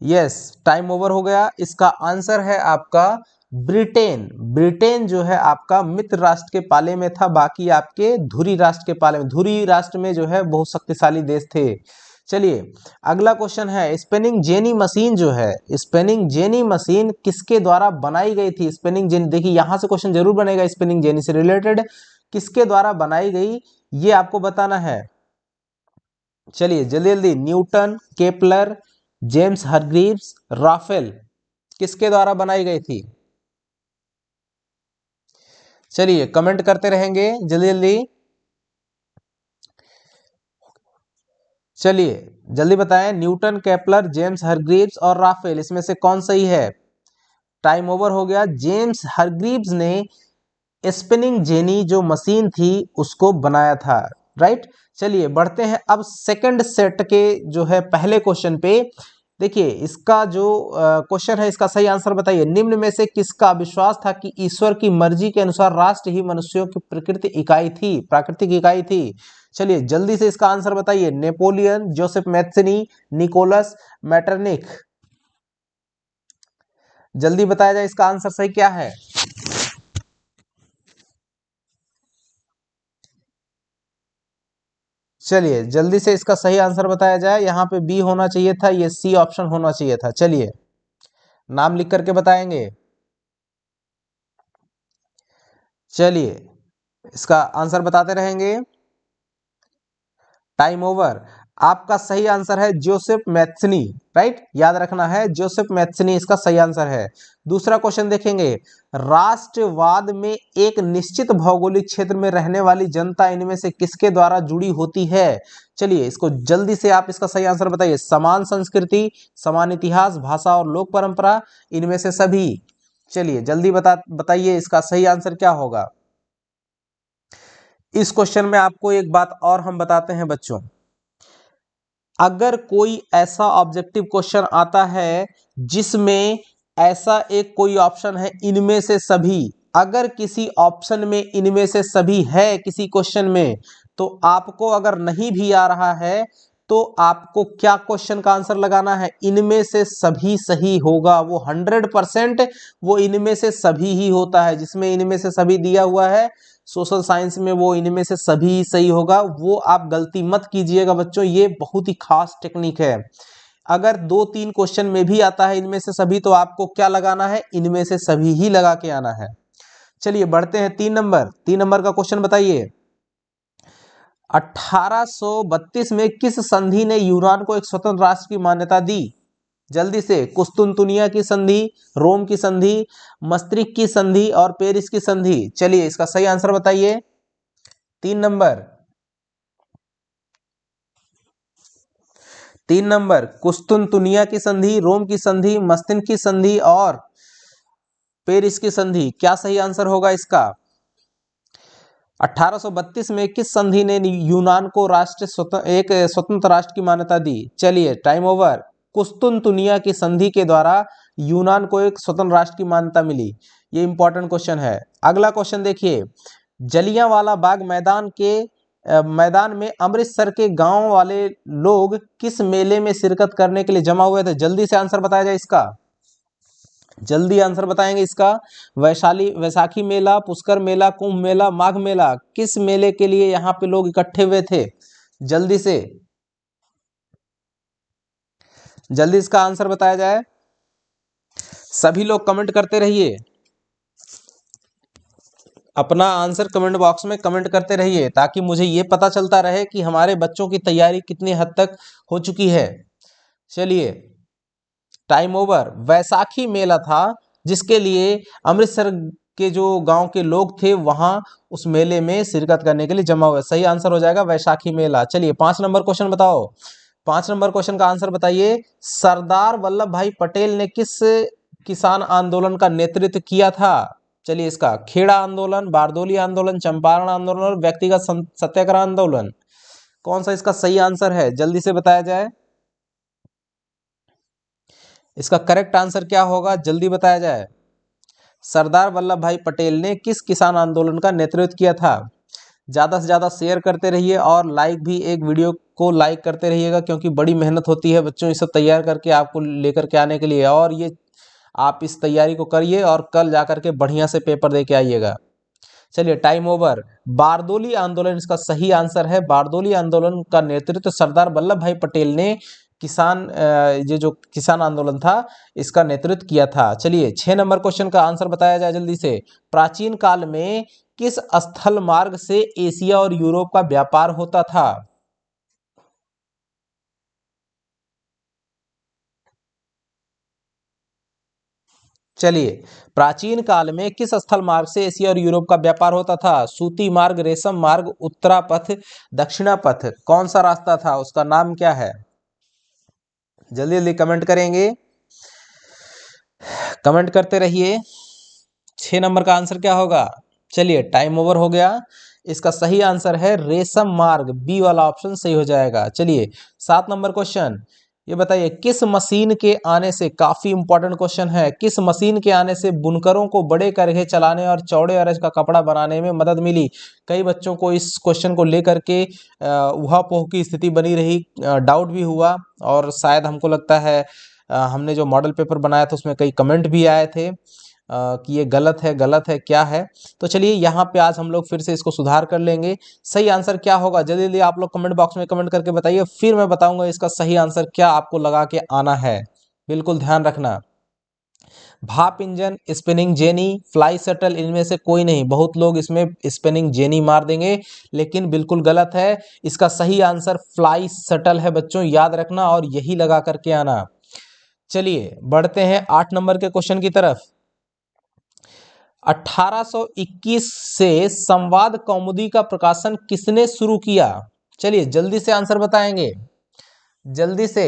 यस, टाइम ओवर हो गया। इसका आंसर है आपका ब्रिटेन। ब्रिटेन जो है आपका मित्र राष्ट्र के पाले में था, बाकी आपके धुरी राष्ट्र के पाले में। धुरी राष्ट्र में जो है बहुत शक्तिशाली देश थे। चलिए अगला क्वेश्चन है, स्पिनिंग जेनी मशीन जो है, स्पिनिंग जेनी मशीन किसके द्वारा बनाई गई थी? स्पिनिंग जेनी, देखिए यहां से क्वेश्चन जरूर बनेगा स्पिनिंग जेनी से रिलेटेड, किसके द्वारा बनाई गई ये आपको बताना है। चलिए जल्दी जल्दी, Newton, Kepler, James Hargreaves, Raphael, किसके द्वारा बनाई गई थी? चलिए कमेंट करते रहेंगे जल्दी जल्दी। चलिए जल्दी बताएं, न्यूटन, केपलर, जेम्स हरग्रीव्स और राफेल, इसमें से कौन सही है? टाइम ओवर हो गया। जेम्स हरग्रीव्स ने स्पिनिंग जेनी जो मशीन थी उसको बनाया था, राइट। चलिए बढ़ते हैं अब सेकंड सेट के जो है पहले क्वेश्चन पे। देखिए इसका जो क्वेश्चन है, इसका सही आंसर बताइए। निम्न में से किसका विश्वास था कि ईश्वर की मर्जी के अनुसार राष्ट्र ही मनुष्यों की प्राकृतिक इकाई थी? चलिए जल्दी से इसका आंसर बताइए। नेपोलियन, जोसेफ मैथ्सनी, निकोलस मैटरनिख, जल्दी बताया जाए इसका आंसर सही क्या है। चलिए जल्दी से इसका सही आंसर बताया जाए। यहाँ पे बी होना चाहिए था, ये सी ऑप्शन होना चाहिए था। चलिए नाम लिख करके बताएंगे। चलिए इसका आंसर बताते रहेंगे। Time over. आपका सही आंसर है जोसेफ मैथ्सनी, राइट, याद रखना है, जोसेफ मैथ्सनी इसका सही आंसर है। दूसरा क्वेश्चन देखेंगे, राष्ट्रवाद में एक निश्चित भौगोलिक क्षेत्र में रहने वाली जनता इनमें से किसके द्वारा जुड़ी होती है? चलिए इसको जल्दी से आप इसका सही आंसर बताइए। समान संस्कृति, समान इतिहास, भाषा और लोक परंपरा, इनमें से सभी। चलिए जल्दी बताइए इसका सही आंसर क्या होगा। इस क्वेश्चन में आपको एक बात और हम बताते हैं बच्चों, अगर कोई ऐसा ऑब्जेक्टिव क्वेश्चन आता है जिसमें ऐसा एक कोई ऑप्शन है इनमें से सभी, अगर किसी ऑप्शन में इनमें से सभी है किसी क्वेश्चन में, तो आपको अगर नहीं भी आ रहा है तो आपको क्या क्वेश्चन का आंसर लगाना है? इनमें से सभी सही होगा। वो 100% वो इनमें से सभी ही होता है। जिसमें इनमें से सभी दिया हुआ है सोशल साइंस में, वो इनमें से सभी सही होगा। वो आप गलती मत कीजिएगा बच्चों, ये बहुत ही खास टेक्निक है। अगर 2-3 क्वेश्चन में भी आता है इनमें से सभी, तो आपको क्या लगाना है? इनमें से सभी ही लगा के आना है। चलिए बढ़ते हैं 3 नंबर का क्वेश्चन बताइए। 1832 में किस संधि ने यूनान को एक स्वतंत्र राष्ट्र की मान्यता दी? जल्दी से, कुस्तुनतुनिया की संधि, रोम की संधि, मस्त्रिक की संधि और पेरिस की संधि। चलिए इसका सही आंसर बताइए। 3 नंबर, कुस्तुनतुनिया की संधि, रोम की संधि, मस्तिन की संधि और पेरिस की संधि, क्या सही आंसर होगा इसका? 1832 में किस संधि ने यूनान को एक स्वतंत्र राष्ट्र की मान्यता दी? चलिए टाइम ओवर। कुस्तुनतुनिया की संधि के द्वारा यूनान को एक स्वतंत्र राष्ट्र की मान्यता मिली। ये इंपॉर्टेंट क्वेश्चन है। अगला क्वेश्चन देखिए, जलियांवाला बाग मैदान में अमृतसर के गांव वाले लोग किस मेले में शिरकत करने के लिए जमा हुए थे? जल्दी से आंसर बताया जाए इसका, जल्दी आंसर बताएंगे इसका। वैशाखी मेला, पुष्कर मेला, कुंभ मेला, माघ मेला, किस मेले के लिए यहाँ पे लोग इकट्ठे हुए थे? जल्दी से, जल्दी इसका आंसर बताया जाए। सभी लोग कमेंट करते रहिए, अपना आंसर कमेंट बॉक्स में कमेंट करते रहिए ताकि मुझे ये पता चलता रहे कि हमारे बच्चों की तैयारी कितनी हद तक हो चुकी है। चलिए, टाइम ओवर। वैसाखी मेला था जिसके लिए अमृतसर के जो गांव के लोग थे वहां उस मेले में शिरकत करने के लिए जमा हुए। सही आंसर हो जाएगा वैशाखी मेला। चलिए 5 नंबर क्वेश्चन बताओ, 5 नंबर क्वेश्चन का आंसर बताइए। सरदार वल्लभ भाई पटेल ने किस किसान आंदोलन का नेतृत्व किया था? चलिए इसका, खेड़ा आंदोलन, बारदोली आंदोलन, चंपारण आंदोलन और व्यक्तिगत सत्याग्रह आंदोलन, कौन सा इसका सही आंसर है? जल्दी से बताया जाए। इसका करेक्ट आंसर क्या होगा? जल्दी बताया जाए। सरदार वल्लभ भाई पटेल ने किस किसान आंदोलन का नेतृत्व किया था? ज़्यादा से ज़्यादा शेयर करते रहिए और लाइक भी, एक वीडियो को लाइक करते रहिएगा क्योंकि बड़ी मेहनत होती है बच्चों इसे तैयार करके आपको लेकर के आने के लिए। और ये आप इस तैयारी को करिए और कल जाकर के बढ़िया से पेपर दे के आइएगा। चलिए टाइम ओवर। बारदोली आंदोलन इसका सही आंसर है। बारदोली आंदोलन का नेतृत्व सरदार वल्लभ भाई पटेल ने ये जो किसान आंदोलन था इसका नेतृत्व किया था। चलिए 6 नंबर क्वेश्चन का आंसर बताया जाए जल्दी से। प्राचीन काल में किस स्थल मार्ग से एशिया और यूरोप का व्यापार होता था? चलिए, प्राचीन काल में किस स्थल मार्ग से एशिया और यूरोप का व्यापार होता था? सूती मार्ग, रेशम मार्ग, उत्तरा पथ, दक्षिणा पथ, कौन सा रास्ता था? उसका नाम क्या है? जल्दी जल्दी कमेंट करेंगे, कमेंट करते रहिए। 6 नंबर का आंसर क्या होगा? चलिए टाइम ओवर हो गया। इसका सही आंसर है रेशम मार्ग, बी वाला ऑप्शन सही हो जाएगा। चलिए 7 नंबर क्वेश्चन, ये बताइए किस मशीन के आने से, काफी इंपॉर्टेंट क्वेश्चन है, किस मशीन के आने से बुनकरों को बड़े करघे चलाने और चौड़े अरज का कपड़ा बनाने में मदद मिली? कई बच्चों को इस क्वेश्चन को लेकर के उहापोह की स्थिति बनी रही, डाउट भी हुआ और शायद हमको लगता है हमने जो मॉडल पेपर बनाया था उसमें कई कमेंट भी आए थे कि ये गलत है क्या है। तो चलिए यहाँ पे आज हम लोग फिर से इसको सुधार कर लेंगे। सही आंसर क्या होगा? जल्दी जल्दी आप लोग कमेंट बॉक्स में कमेंट करके बताइए, फिर मैं बताऊंगा इसका सही आंसर क्या आपको लगा के आना है। बिल्कुल ध्यान रखना। भाप engine, spinning jenny, fly shuttle, इनमें से कोई नहीं। बहुत लोग इसमें स्पिनिंग जेनी मार देंगे लेकिन बिल्कुल गलत है। इसका सही आंसर फ्लाई शटल है बच्चों, याद रखना और यही लगा करके आना। चलिए बढ़ते हैं 8 नंबर के क्वेश्चन की तरफ। 1821 से संवाद कौमुदी का प्रकाशन किसने शुरू किया? चलिए जल्दी से आंसर बताएंगे, जल्दी से।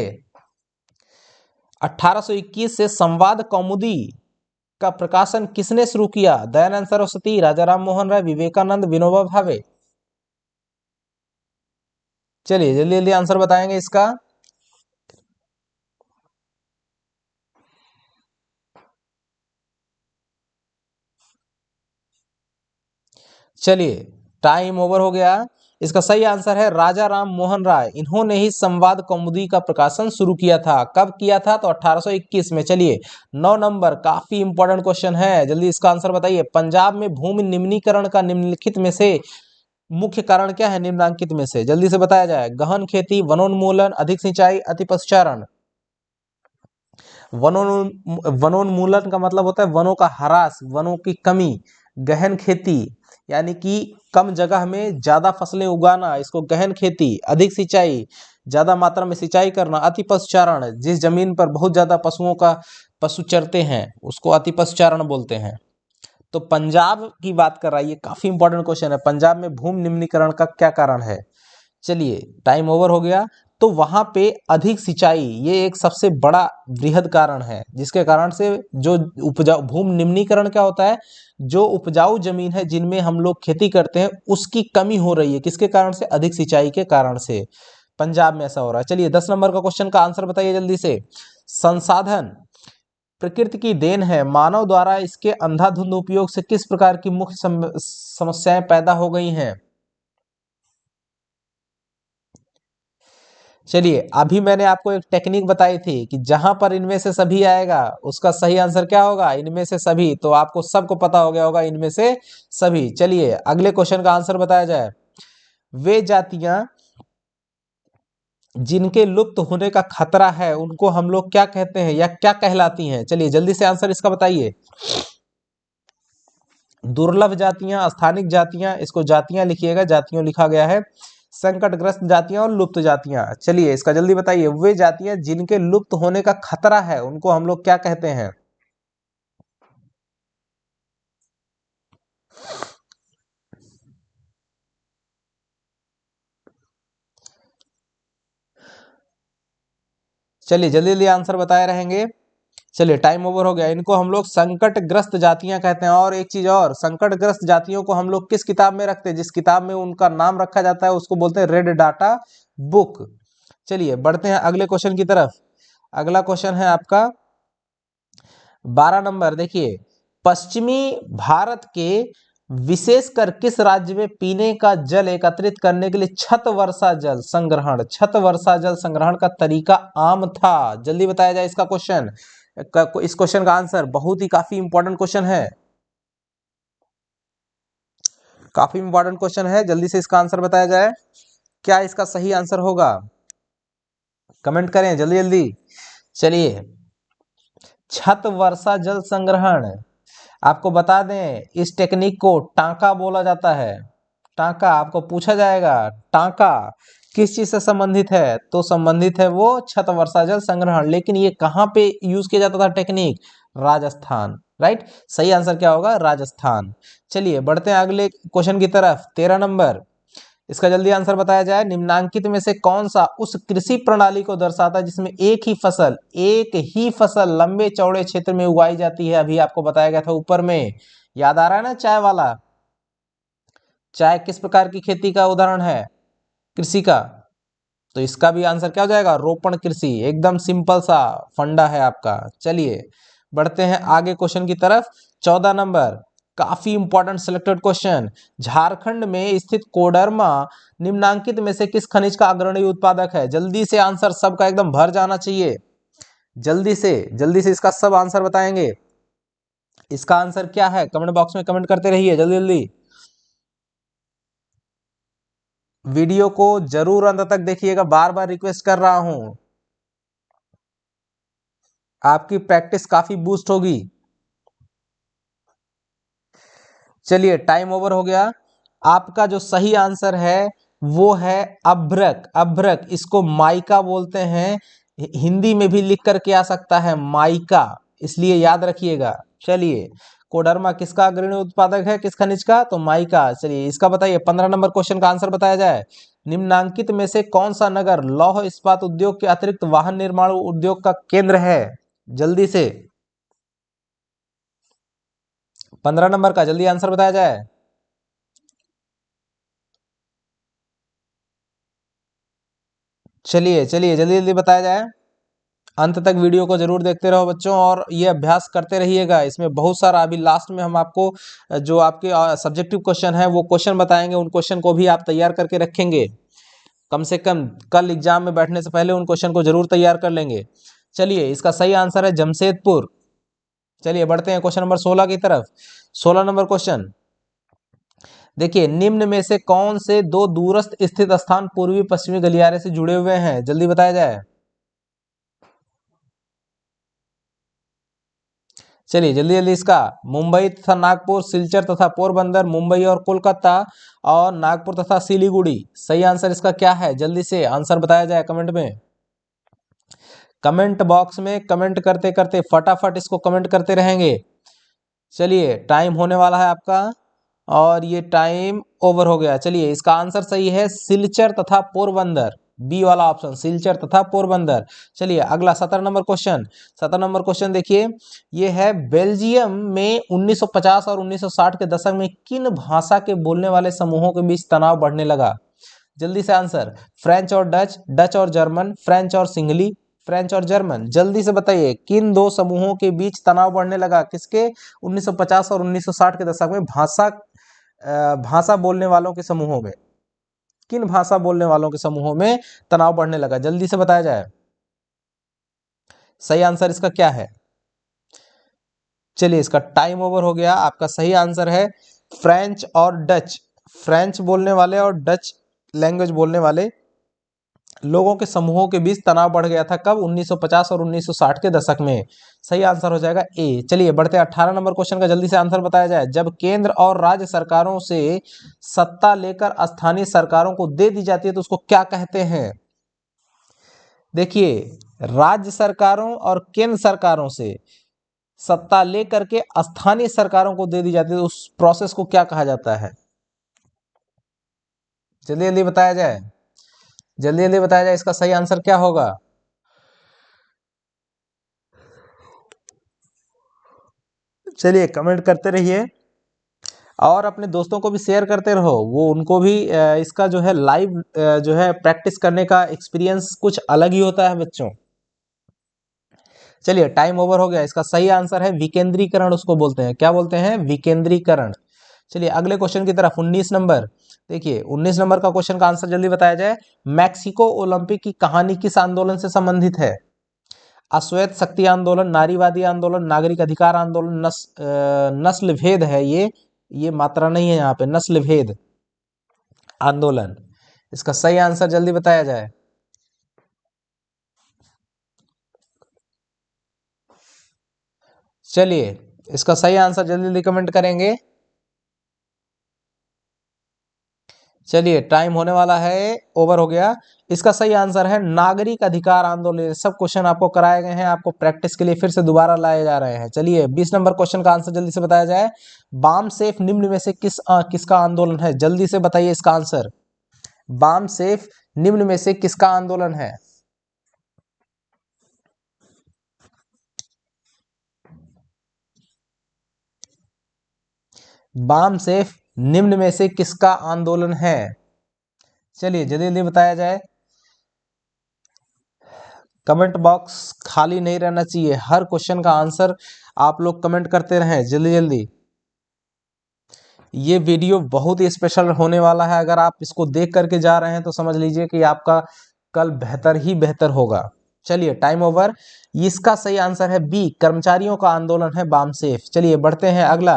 1821 से संवाद कौमुदी का प्रकाशन किसने शुरू किया? दयानंद सरस्वती, राजा राम मोहन राय, विवेकानंद, विनोबा भावे? चलिए जल्दी जल्दी आंसर बताएंगे इसका। चलिए टाइम ओवर हो गया। इसका सही आंसर है राजा राम मोहन राय। इन्होंने ही संवाद कौमुदी का प्रकाशन शुरू किया था। कब किया था? तो 1821 में। चलिए 9 नंबर, काफी इंपॉर्टेंट क्वेश्चन है, जल्दी इसका आंसर बताइए। पंजाब में भूमि निम्नीकरण का निम्नलिखित में से मुख्य कारण क्या है? निम्नांकित में से जल्दी से बताया जाए। गहन खेती, वनोन्मूलन, अधिक सिंचाई, अति पशुचारण। वनोन्मूलन का मतलब होता है वनों का ह्रास, वनों की कमी। गहन खेती यानी कि कम जगह में ज्यादा फसलें उगाना, इसको गहन खेती। अधिक सिंचाई, ज्यादा मात्रा में सिंचाई करना। अति पशुचारण, जिस जमीन पर बहुत ज्यादा पशु चरते हैं उसको अति पशुचारण बोलते हैं। तो पंजाब की बात कर रहा है, ये काफी इंपॉर्टेंट क्वेश्चन है। पंजाब में भूमि निम्नीकरण का क्या कारण है? चलिए टाइम ओवर हो गया। तो वहां पे अधिक सिंचाई ये एक सबसे बड़ा बृहद कारण है जिसके कारण से जो उपजाऊ, भूमि निम्नीकरण क्या होता है? जो उपजाऊ जमीन है जिनमें हम लोग खेती करते हैं उसकी कमी हो रही है। किसके कारण से? अधिक सिंचाई के कारण से पंजाब में ऐसा हो रहा है। चलिए 10 नंबर का क्वेश्चन का आंसर बताइए जल्दी से। संसाधन प्रकृति की देन है, मानव द्वारा इसके अंधाधुंध उपयोग से किस प्रकार की मुख्य समस्याएं पैदा हो गई हैं? चलिए, अभी मैंने आपको एक टेक्निक बताई थी कि जहां पर इनमें से सभी आएगा उसका सही आंसर क्या होगा, इनमें से सभी। तो आपको सबको पता हो गया होगा इनमें से सभी। चलिए अगले क्वेश्चन का आंसर बताया जाए। वे जातियां जिनके लुप्त होने का खतरा है उनको हम लोग क्या कहते हैं या क्या कहलाती हैं? चलिए जल्दी से आंसर इसका बताइए। दुर्लभ जातियां, स्थानिक जातियां, इसको जातियां लिखिएगा, जातियों लिखा गया है, संकटग्रस्त जातियां और लुप्त जातियां। चलिए इसका जल्दी बताइए। वे जातियां जिनके लुप्त होने का खतरा है उनको हम लोग क्या कहते हैं? चलिए जल्दी जल्दी आंसर बताए रहेंगे। चलिए टाइम ओवर हो गया। इनको हम लोग संकटग्रस्त जातियां कहते हैं। और एक चीज और, संकटग्रस्त जातियों को हम लोग किस किताब में रखते हैं? जिस किताब में उनका नाम रखा जाता है उसको बोलते हैं रेड डाटा बुक। चलिए बढ़ते हैं अगले क्वेश्चन की तरफ। अगला क्वेश्चन है आपका 12 नंबर। देखिए, पश्चिमी भारत के विशेषकर किस राज्य में पीने का जल एकत्रित करने के लिए छत वर्षा जल संग्रहण, छत वर्षा जल संग्रहण का तरीका आम था? जल्दी बताया जाए इसका क्वेश्चन। इस क्वेश्चन का आंसर बहुत ही काफी इंपॉर्टेंट क्वेश्चन है, काफी इंपॉर्टेंट क्वेश्चन है। जल्दी से इसका आंसर बताया जाए, क्या इसका सही आंसर होगा? कमेंट करें जल्दी जल्दी। चलिए, छत वर्षा जल संग्रहण, आपको बता दें इस टेक्निक को टांका बोला जाता है। टांका, आपको पूछा जाएगा टांका किस चीज से संबंधित है, तो संबंधित है वो छत वर्षा जल संग्रहण। लेकिन ये कहाँ पे यूज किया जाता था टेक्निक? राजस्थान। राइट, सही आंसर क्या होगा? राजस्थान। चलिए बढ़ते हैं अगले क्वेश्चन की तरफ। 13 नंबर, इसका जल्दी आंसर बताया जाए। निम्नांकित में से कौन सा उस कृषि प्रणाली को दर्शाता है जिसमें एक ही फसल लंबे चौड़े क्षेत्र में उगाई जाती है? अभी आपको बताया गया था ऊपर में, याद आ रहा है ना? चाय वाला, चाय किस प्रकार की खेती का उदाहरण है? कृषि का। तो इसका भी आंसर क्या हो जाएगा? रोपण कृषि। एकदम सिंपल सा फंडा है आपका। चलिए बढ़ते हैं आगे क्वेश्चन की तरफ। 14 नंबर, काफी इंपॉर्टेंट सिलेक्टेड क्वेश्चन। झारखंड में स्थित कोडरमा निम्नांकित में से किस खनिज का अग्रणी उत्पादक है? जल्दी से आंसर सबका एकदम भर जाना चाहिए। जल्दी से इसका सब आंसर बताएंगे। इसका आंसर क्या है? कमेंट बॉक्स में कमेंट करते रहिए जल्दी जल्दी। वीडियो को जरूर अंत तक देखिएगा, बार बार रिक्वेस्ट कर रहा हूं, आपकी प्रैक्टिस काफी बूस्ट होगी। चलिए टाइम ओवर हो गया। आपका जो सही आंसर है वो है अभ्रक। अभ्रक, इसको माइका बोलते हैं, हिंदी में भी लिख करके आ सकता है माइका, इसलिए याद रखिएगा। चलिए, कोडरमा किसका अग्रणी उत्पादक है, किस खनिज का? तो माइका। चलिए इसका बताइए। 15 नंबर क्वेश्चन का आंसर बताया जाए। निम्नांकित में से कौन सा नगर लौह इस्पात उद्योग के अतिरिक्त वाहन निर्माण उद्योग का केंद्र है? जल्दी से 15 नंबर का जल्दी आंसर बताया जाए। चलिए जल्दी जल्दी बताया जाए। अंत तक वीडियो को जरूर देखते रहो बच्चों, और ये अभ्यास करते रहिएगा। इसमें बहुत सारा, अभी लास्ट में हम आपको जो आपके सब्जेक्टिव क्वेश्चन है वो क्वेश्चन बताएंगे, उन क्वेश्चन को भी आप तैयार करके रखेंगे। कम से कम कल एग्जाम में बैठने से पहले उन क्वेश्चन को जरूर तैयार कर लेंगे। चलिए इसका सही आंसर है जमशेदपुर। चलिए बढ़ते हैं क्वेश्चन नंबर 16 की तरफ। 16 नंबर क्वेश्चन देखिए, निम्न में से कौन से दो दूरस्थ स्थित स्थान पूर्वी पश्चिमी गलियारे से जुड़े हुए हैं? जल्दी बताया जाए। चलिए जल्दी जल्दी इसका, मुंबई तथा नागपुर, सिलचर तथा पोरबंदर, मुंबई और कोलकाता, और नागपुर तथा सिलीगुड़ी। सही आंसर इसका क्या है? जल्दी से आंसर बताया जाए कमेंट में। कमेंट बॉक्स में कमेंट करते करते फटाफट इसको कमेंट करते रहेंगे। चलिए टाइम होने वाला है आपका, और ये टाइम ओवर हो गया। चलिए इसका आंसर सही है सिलचर तथा पोरबंदर, बी वाला ऑप्शन, सिलचर तथा पोरबंदर। चलिए अगला 17 नंबर क्वेश्चन। 17 नंबर क्वेश्चन देखिए, ये है बेल्जियम में 1950 और 1960 के दशक में किन भाषा के बोलने वाले समूहों के बीच तनाव बढ़ने लगा? जल्दी से आंसर। फ्रेंच और डच, डच और जर्मन, फ्रेंच और सिंगली, फ्रेंच और जर्मन। जल्दी से बताइए किन दो समूहों के बीच तनाव बढ़ने लगा, किसके? 1950 और 1960 के दशक में भाषा बोलने वालों के समूहों में, किन भाषा बोलने वालों के समूहों में तनाव बढ़ने लगा? जल्दी से बताया जाए। सही आंसर इसका क्या है? चलिए इसका टाइम ओवर हो गया। आपका सही आंसर है फ्रेंच और डच। फ्रेंच बोलने वाले और डच लैंग्वेज बोलने वाले लोगों के समूहों के बीच तनाव बढ़ गया था। कब? 1950 और 1960 के दशक में। सही आंसर हो जाएगा ए। चलिए बढ़ते हैं 18 नंबर क्वेश्चन का, जल्दी से आंसर बताया जाए। जब केंद्र और राज्य सरकारों से सत्ता लेकर स्थानीय सरकारों को दे दी जाती है तो उसको क्या कहते हैं? देखिए, राज्य सरकारों और केंद्र सरकारों से सत्ता लेकर के स्थानीय सरकारों को दे दी जाती है तो उस प्रोसेस को क्या कहा जाता है? जल्दी जल्दी बताया जाए, जल्दी जल्दी बताया जाए, इसका सही आंसर क्या होगा? चलिए कमेंट करते रहिए और अपने दोस्तों को भी शेयर करते रहो, वो उनको भी इसका जो है लाइव जो है प्रैक्टिस करने का एक्सपीरियंस कुछ अलग ही होता है बच्चों। चलिए टाइम ओवर हो गया। इसका सही आंसर है विकेंद्रीकरण, उसको बोलते हैं। क्या बोलते हैं? विकेंद्रीकरण। चलिए अगले क्वेश्चन की तरफ, 19 नंबर। देखिए 19 नंबर का क्वेश्चन का आंसर जल्दी बताया जाए। मैक्सिको ओलंपिक की कहानी किस आंदोलन से संबंधित है? अश्वेत शक्ति आंदोलन, नारीवादी आंदोलन, नागरिक अधिकार आंदोलन, नस्ल भेद है ये मात्रा नहीं है यहाँ पे, नस्ल भेद आंदोलन। इसका सही आंसर जल्दी बताया जाए। चलिए इसका सही आंसर जल्दी जल्दी कमेंट करेंगे। चलिए टाइम होने वाला है, ओवर हो गया। इसका सही आंसर है नागरिक अधिकार आंदोलन। सब क्वेश्चन आपको कराए गए हैं, आपको प्रैक्टिस के लिए फिर से दोबारा लाए जा रहे हैं। चलिए 20 नंबर क्वेश्चन का आंसर जल्दी से बताया जाए। बाम सेफ निम्न में से किसका आंदोलन है? जल्दी से बताइए इसका आंसर। बाम सेफ निम्न में से किसका आंदोलन है? बाम सेफ निम्न में से किसका आंदोलन है? चलिए जल्दी जल्दी बताया जाए। कमेंट बॉक्स खाली नहीं रहना चाहिए, हर क्वेश्चन का आंसर आप लोग कमेंट करते रहें जल्दी जल्दी। ये वीडियो बहुत ही स्पेशल होने वाला है, अगर आप इसको देख करके जा रहे हैं तो समझ लीजिए कि आपका कल बेहतर ही बेहतर होगा। चलिए टाइम ओवर। इसका सही आंसर है बी, कर्मचारियों का आंदोलन है बाम सेफ। चलिए बढ़ते हैं अगला।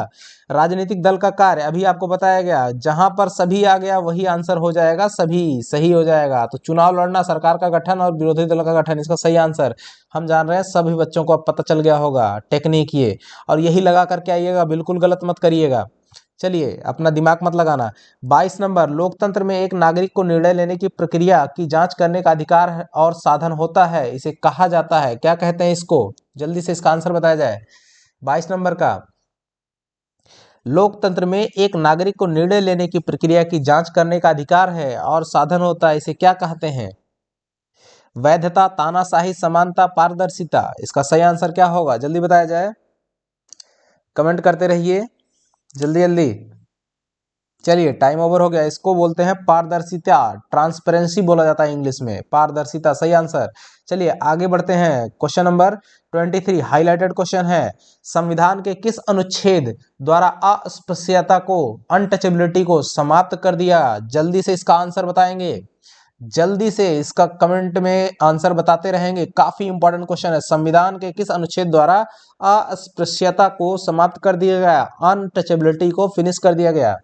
राजनीतिक दल का कार्य अभी आपको बताया गया, जहां पर सभी आ गया वही आंसर हो जाएगा, सभी सही हो जाएगा। तो चुनाव लड़ना, सरकार का गठन और विरोधी दल का गठन, इसका सही आंसर हम जान रहे हैं, सभी बच्चों को अब पता चल गया होगा टेक्निक ये, और यही लगा करके आइएगा, बिल्कुल गलत मत करिएगा। चलिए अपना दिमाग मत लगाना। 22 नंबर, लोकतंत्र में एक नागरिक को निर्णय लेने की प्रक्रिया की जांच करने का अधिकार और साधन होता है, इसे कहा जाता है, क्या कहते हैं इसको? जल्दी से इसका आंसर बताया जाए। 22 नंबर का, लोकतंत्र में एक नागरिक को निर्णय लेने की प्रक्रिया की जांच करने का अधिकार है और साधन होता है, इसे क्या कहते हैं? वैधता, तानाशाही, समानता, पारदर्शिता, इसका सही आंसर क्या होगा? जल्दी बताया जाए, कमेंट करते रहिए जल्दी जल्दी। चलिए टाइम ओवर हो गया। इसको बोलते हैं पारदर्शिता, ट्रांसपेरेंसी बोला जाता है इंग्लिश में, पारदर्शिता सही आंसर। चलिए आगे बढ़ते हैं। क्वेश्चन नंबर 23 हाईलाइटेड क्वेश्चन है। संविधान के किस अनुच्छेद द्वारा अस्पृश्यता को, अनटचेबिलिटी को समाप्त कर दिया? जल्दी से इसका आंसर बताएंगे, जल्दी से इसका कमेंट में आंसर बताते रहेंगे, काफी इंपॉर्टेंट क्वेश्चन है। संविधान के किस अनुच्छेद द्वारा अस्पृश्यता को समाप्त कर दिया गया, अनटचेबिलिटी को फिनिश कर दिया गया?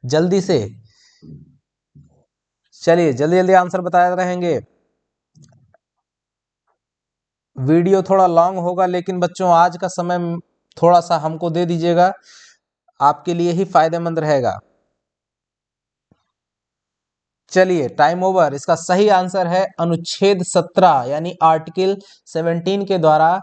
जल्दी से, चलिए जल्दी जल्दी आंसर बताते रहेंगे। वीडियो थोड़ा लॉन्ग होगा लेकिन बच्चों आज का समय थोड़ा सा हमको दे दीजिएगा, आपके लिए ही फायदेमंद रहेगा। चलिए टाइम ओवर। इसका सही आंसर है अनुच्छेद 17 यानी आर्टिकल 17 के द्वारा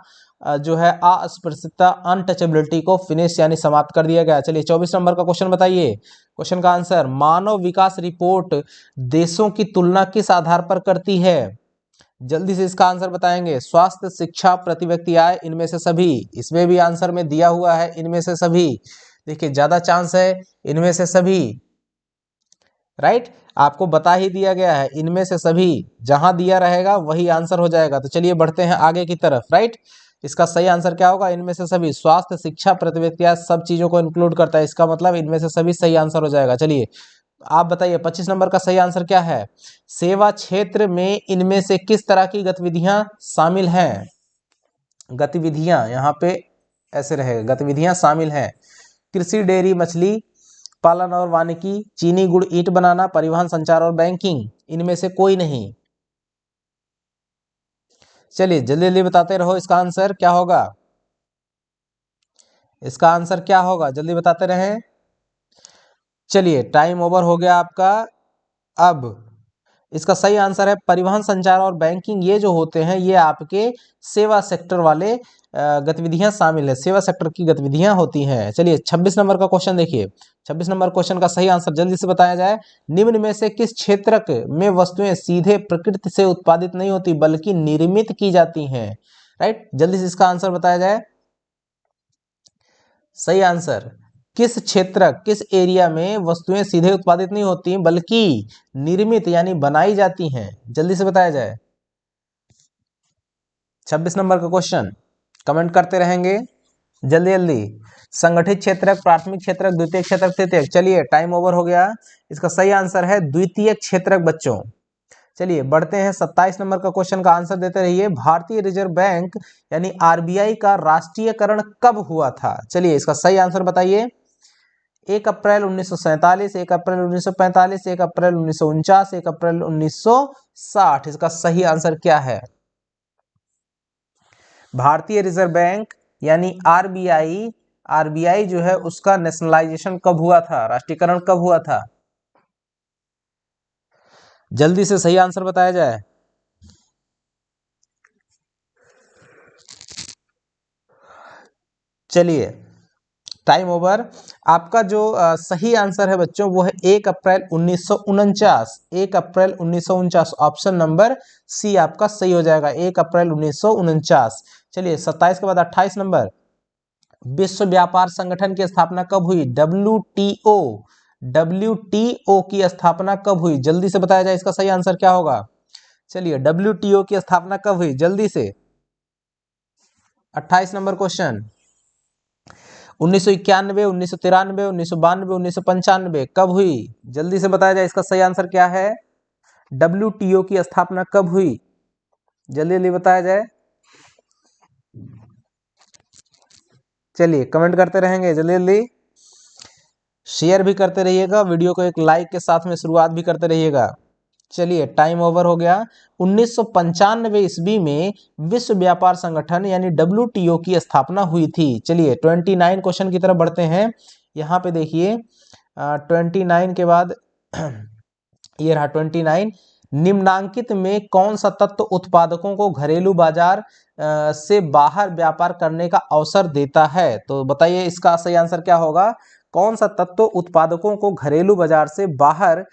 जो है अस्पृश्यता, अनटचेबिलिटी को फिनिश यानी समाप्त कर दिया गया। चलिए 24 नंबर का क्वेश्चन बताइए। क्वेश्चन का आंसर, मानव विकास रिपोर्ट देशों की तुलना किस आधार पर करती है? जल्दी से इसका आंसर बताएंगे। स्वास्थ्य, शिक्षा, प्रति व्यक्ति आय, इनमें से सभी। इसमें भी आंसर में दिया हुआ है इनमें से सभी। देखिए ज्यादा चांस है इनमें से सभी, राइट। आपको बता ही दिया गया है, इनमें से सभी जहां दिया रहेगा वही आंसर हो जाएगा। तो चलिए बढ़ते हैं आगे की तरफ। राइट, इसका सही आंसर क्या होगा? इनमें से सभी, स्वास्थ्य, शिक्षा, प्रतिविधियां, सब चीजों को इंक्लूड करता है, इसका मतलब इनमें से सभी सही आंसर हो जाएगा। चलिए आप बताइए 25 नंबर का सही आंसर क्या है? सेवा क्षेत्र में इनमें से किस तरह की गतिविधियां शामिल हैं? गतिविधियां यहाँ पे ऐसे रहेगा, गतिविधियां शामिल हैं कृषि, डेयरी, मछली पालन और वानिकी, चीनी, गुड़, ईंट बनाना, परिवहन, संचार और बैंकिंग। इनमें से कोई नहीं। चलिए जल्दी जल्दी बताते रहो, इसका आंसर क्या होगा? इसका आंसर क्या होगा? जल्दी बताते रहें। चलिए टाइम ओवर हो गया आपका। अब इसका सही आंसर है परिवहन, संचार और बैंकिंग। ये जो होते हैं ये आपके सेवा सेक्टर वाले गतिविधियां शामिल है, सेवा सेक्टर की गतिविधियां होती हैं। चलिए 26 नंबर का क्वेश्चन देखिए। 26 नंबर क्वेश्चन का सही आंसर जल्दी से बताया जाए। निम्न में से किस क्षेत्र में वस्तुएं सीधे प्रकृति से उत्पादित नहीं होती बल्कि निर्मित की जाती हैं? राइट, जल्दी से इसका आंसर बताया जाए। सही आंसर, किस क्षेत्र, किस एरिया में वस्तुएं सीधे उत्पादित नहीं होती बल्कि निर्मित यानी बनाई जाती हैं? जल्दी से बताया जाए। 26 नंबर का क्वेश्चन कमेंट करते रहेंगे जल्दी जल्दी। संगठित क्षेत्रक, प्राथमिक क्षेत्रक, द्वितीय क्षेत्रक, तृतीयक। चलिए टाइम ओवर हो गया। इसका सही आंसर है द्वितीय क्षेत्रक बच्चों। चलिए बढ़ते हैं 27 नंबर का क्वेश्चन का आंसर देते रहिए। भारतीय रिजर्व बैंक यानी आरबीआई का राष्ट्रीयकरण कब हुआ था? चलिए इसका सही आंसर बताइए। 1 अप्रैल 1947, 1 अप्रैल 1945, 1 अप्रैल 1949, 1 अप्रैल 1960। इसका सही आंसर क्या है? भारतीय रिजर्व बैंक यानी आरबीआई, आरबीआई जो है उसका नेशनलाइजेशन कब हुआ था, राष्ट्रीयकरण कब हुआ था? जल्दी से सही आंसर बताया जाए। चलिए टाइम ओवर। आपका जो सही आंसर है बच्चों वो है 1 अप्रैल 1949। 1 अप्रैल 1949, ऑप्शन नंबर सी आपका सही हो जाएगा, 1 अप्रैल 1949। चलिए 27 के बाद 28 नंबर। विश्व व्यापार संगठन की स्थापना कब हुई? डब्ल्यूटीओ, डब्ल्यूटीओ की स्थापना कब हुई? जल्दी से बताया जाए, इसका सही आंसर क्या होगा? चलिए डब्ल्यूटीओ की स्थापना कब हुई? जल्दी से। 28 नंबर क्वेश्चन। 1991, 1993, 1992, 1995 कब हुई? जल्दी से बताया जाए, इसका सही आंसर क्या है? डब्ल्यूटीओ की स्थापना कब हुई? जल्दी जल्दी बताया जाए। चलिए कमेंट करते रहेंगे जल्दी जल्दी, शेयर भी करते रहिएगा, वीडियो को एक लाइक के साथ में शुरुआत भी करते रहिएगा। चलिए टाइम ओवर हो गया। 1995 ईस्वी में विश्व व्यापार संगठन यानी डब्ल्यूटीओ की स्थापना हुई थी। चलिए 29 क्वेश्चन की तरफ बढ़ते हैं। यहाँ पे देखिए 29 के बाद ये रहा 29। निम्नांकित में कौन सा तत्व उत्पादकों को घरेलू बाजार से बाहर व्यापार करने का अवसर देता है? तो बताइए इसका सही आंसर क्या होगा? कौन सा तत्व उत्पादकों को घरेलू बाजार से बाहर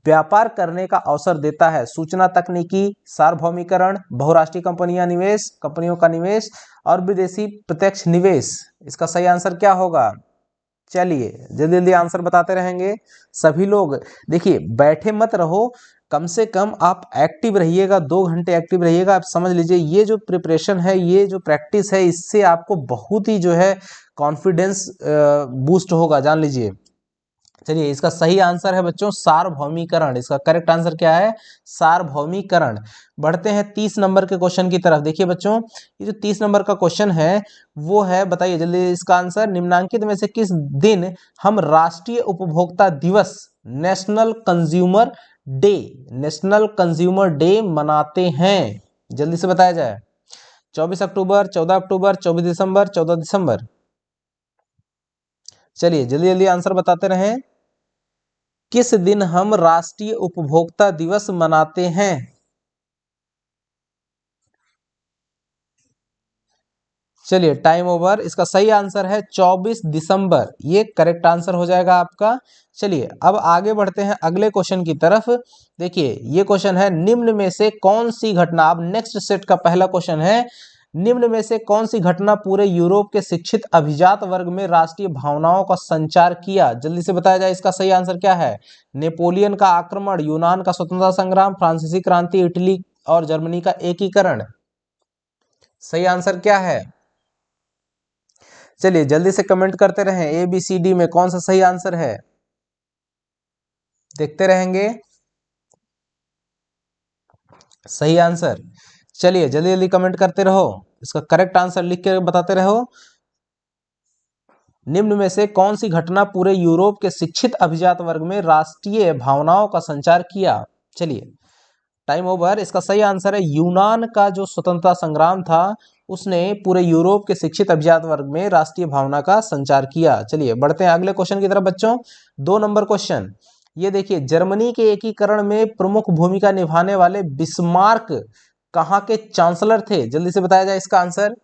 व्यापार करने का अवसर देता है? सूचना तकनीकी, सार्वभौमिकरण, बहुराष्ट्रीय कंपनियों का निवेश और विदेशी प्रत्यक्ष निवेश। इसका सही आंसर क्या होगा? चलिए जल्दी जल्दी आंसर बताते रहेंगे सभी लोग। देखिए बैठे मत रहो, कम से कम आप एक्टिव रहिएगा, 2 घंटे एक्टिव रहिएगा। आप समझ लीजिए ये जो प्रिपरेशन है, ये जो प्रैक्टिस है, इससे आपको बहुत ही जो है कॉन्फिडेंस बूस्ट होगा, जान लीजिए। चलिए इसका सही आंसर है बच्चों सार्वभौमिकरण। इसका करेक्ट आंसर क्या है? सार्वभौमिकरण। बढ़ते हैं 30 नंबर के क्वेश्चन की तरफ। देखिए बच्चों ये जो 30 नंबर का क्वेश्चन है वो है, बताइए जल्दी इसका आंसर। निम्नांकित में से किस दिन हम राष्ट्रीय उपभोक्ता दिवस, national consumer day, national consumer day मनाते हैं? जल्दी से बताया जाए। 24 अक्टूबर, 14 अक्टूबर, 24 दिसंबर, 14 दिसंबर। चलिए जल्दी जल्दी आंसर बताते रहें। किस दिन हम राष्ट्रीय उपभोक्ता दिवस मनाते हैं? चलिए टाइम ओवर। इसका सही आंसर है 24 दिसंबर, ये करेक्ट आंसर हो जाएगा आपका। चलिए अब आगे बढ़ते हैं अगले क्वेश्चन की तरफ। देखिए ये क्वेश्चन है, निम्न में से कौन सी घटना, अब नेक्स्ट सेट का पहला क्वेश्चन है, निम्न में से कौन सी घटना पूरे यूरोप के शिक्षित अभिजात वर्ग में राष्ट्रीय भावनाओं का संचार किया? जल्दी से बताया जाए, इसका सही आंसर क्या है? नेपोलियन का आक्रमण, यूनान का स्वतंत्रता संग्राम, फ्रांसीसी क्रांति, इटली और जर्मनी का एकीकरण। सही आंसर क्या है? चलिए जल्दी से कमेंट करते रहें, ए बी सी डी में कौन सा सही आंसर है, देखते रहेंगे सही आंसर। चलिए जल्दी जल्दी कमेंट करते रहो, इसका करेक्ट आंसर लिख के बताते रहो। निम्न में से कौन सी घटना पूरे यूरोप के शिक्षित अभिजात वर्ग में राष्ट्रीय भावनाओं का संचार किया? चलिए टाइम ओवर। इसका सही आंसर है यूनान का जो स्वतंत्रता संग्राम था उसने पूरे यूरोप के शिक्षित अभिजात वर्ग में राष्ट्रीय भावना का संचार किया। चलिए बढ़ते हैं अगले क्वेश्चन की तरफ बच्चों। 2 नंबर क्वेश्चन ये देखिए, जर्मनी के एकीकरण में प्रमुख भूमिका निभाने वाले बिस्मार्क कहाँ के चांसलर थे? जल्दी से बताया जाए इसका आंसर,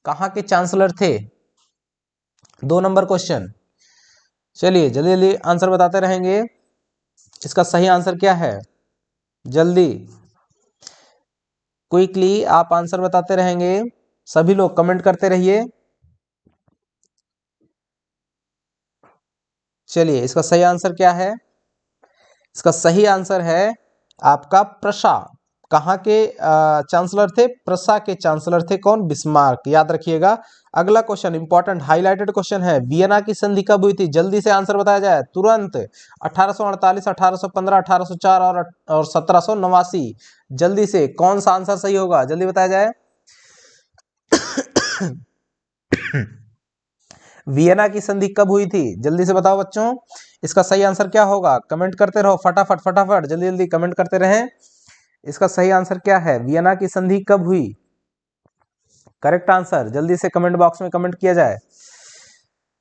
कहाँ के चांसलर थे? 2 नंबर क्वेश्चन। चलिए जल्दी जल्दी आंसर बताते रहेंगे, इसका सही आंसर क्या है? जल्दी क्विकली आप आंसर बताते रहेंगे, सभी लोग कमेंट करते रहिए। चलिए इसका सही आंसर क्या है? इसका सही आंसर है आपका प्रशा। कहाँ के चांसलर थे? प्रशा के चांसलर थे कौन? बिस्मार्क, याद रखिएगा। अगला क्वेश्चन इंपॉर्टेंट हाईलाइटेड क्वेश्चन है, वियना की संधि कब हुई थी? जल्दी से आंसर बताया जाए तुरंत। 1848, 1815, 1804 और 1789। जल्दी से कौन सा आंसर सही होगा, जल्दी बताया जाए। वियना की संधि कब हुई थी? जल्दी से बताओ बच्चों, इसका सही आंसर क्या होगा? कमेंट करते रहो फटाफट फटाफट, जल्दी जल्दी कमेंट करते रहें। इसका सही आंसर क्या है? वियना की संधि कब हुई? करेक्ट आंसर जल्दी से कमेंट बॉक्स में कमेंट किया जाए।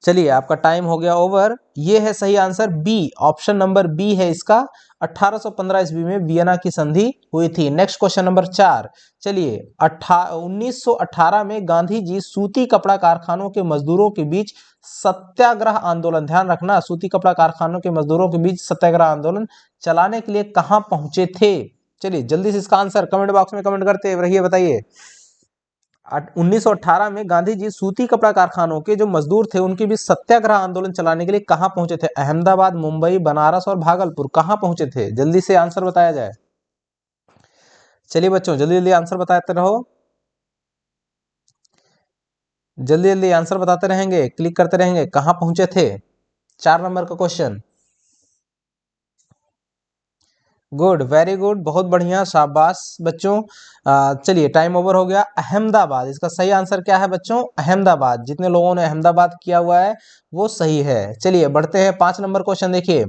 चलिए आपका टाइम हो गया ओवर। ये है सही answer B, option number B है इसका। 1815 ईस्वी में वियना की संधि हुई थी। Next question number 4। चलिए 1918 में गांधी जी सूती कपड़ा कारखानों के मजदूरों के बीच सत्याग्रह आंदोलन, ध्यान रखना, सूती कपड़ा कारखानों के मजदूरों के बीच सत्याग्रह आंदोलन चलाने के लिए कहां पहुंचे थे? चलिए जल्दी से इसका आंसर कमेंट बॉक्स में कमेंट करते रहिए, बताइए। 1918 में गांधी जी सूती कपड़ा कारखानों के जो मजदूर थे उनके बीच सत्याग्रह आंदोलन चलाने के लिए कहां पहुंचे थे? अहमदाबाद, मुंबई, बनारस और भागलपुर, कहां पहुंचे थे? जल्दी से आंसर बताया जाए। चलिए बच्चों जल्दी जल्दी आंसर बताते रहो, जल्दी जल्दी आंसर बताते रहेंगे, क्लिक करते रहेंगे, कहां पहुंचे थे? 4 नंबर का क्वेश्चन। गुड, वेरी गुड, बहुत बढ़िया, शाबाश बच्चों। चलिए टाइम ओवर हो गया। अहमदाबाद, इसका सही आंसर क्या है बच्चों? अहमदाबाद। जितने लोगों ने अहमदाबाद किया हुआ है वो सही है। चलिए बढ़ते हैं 5 नंबर क्वेश्चन। देखिए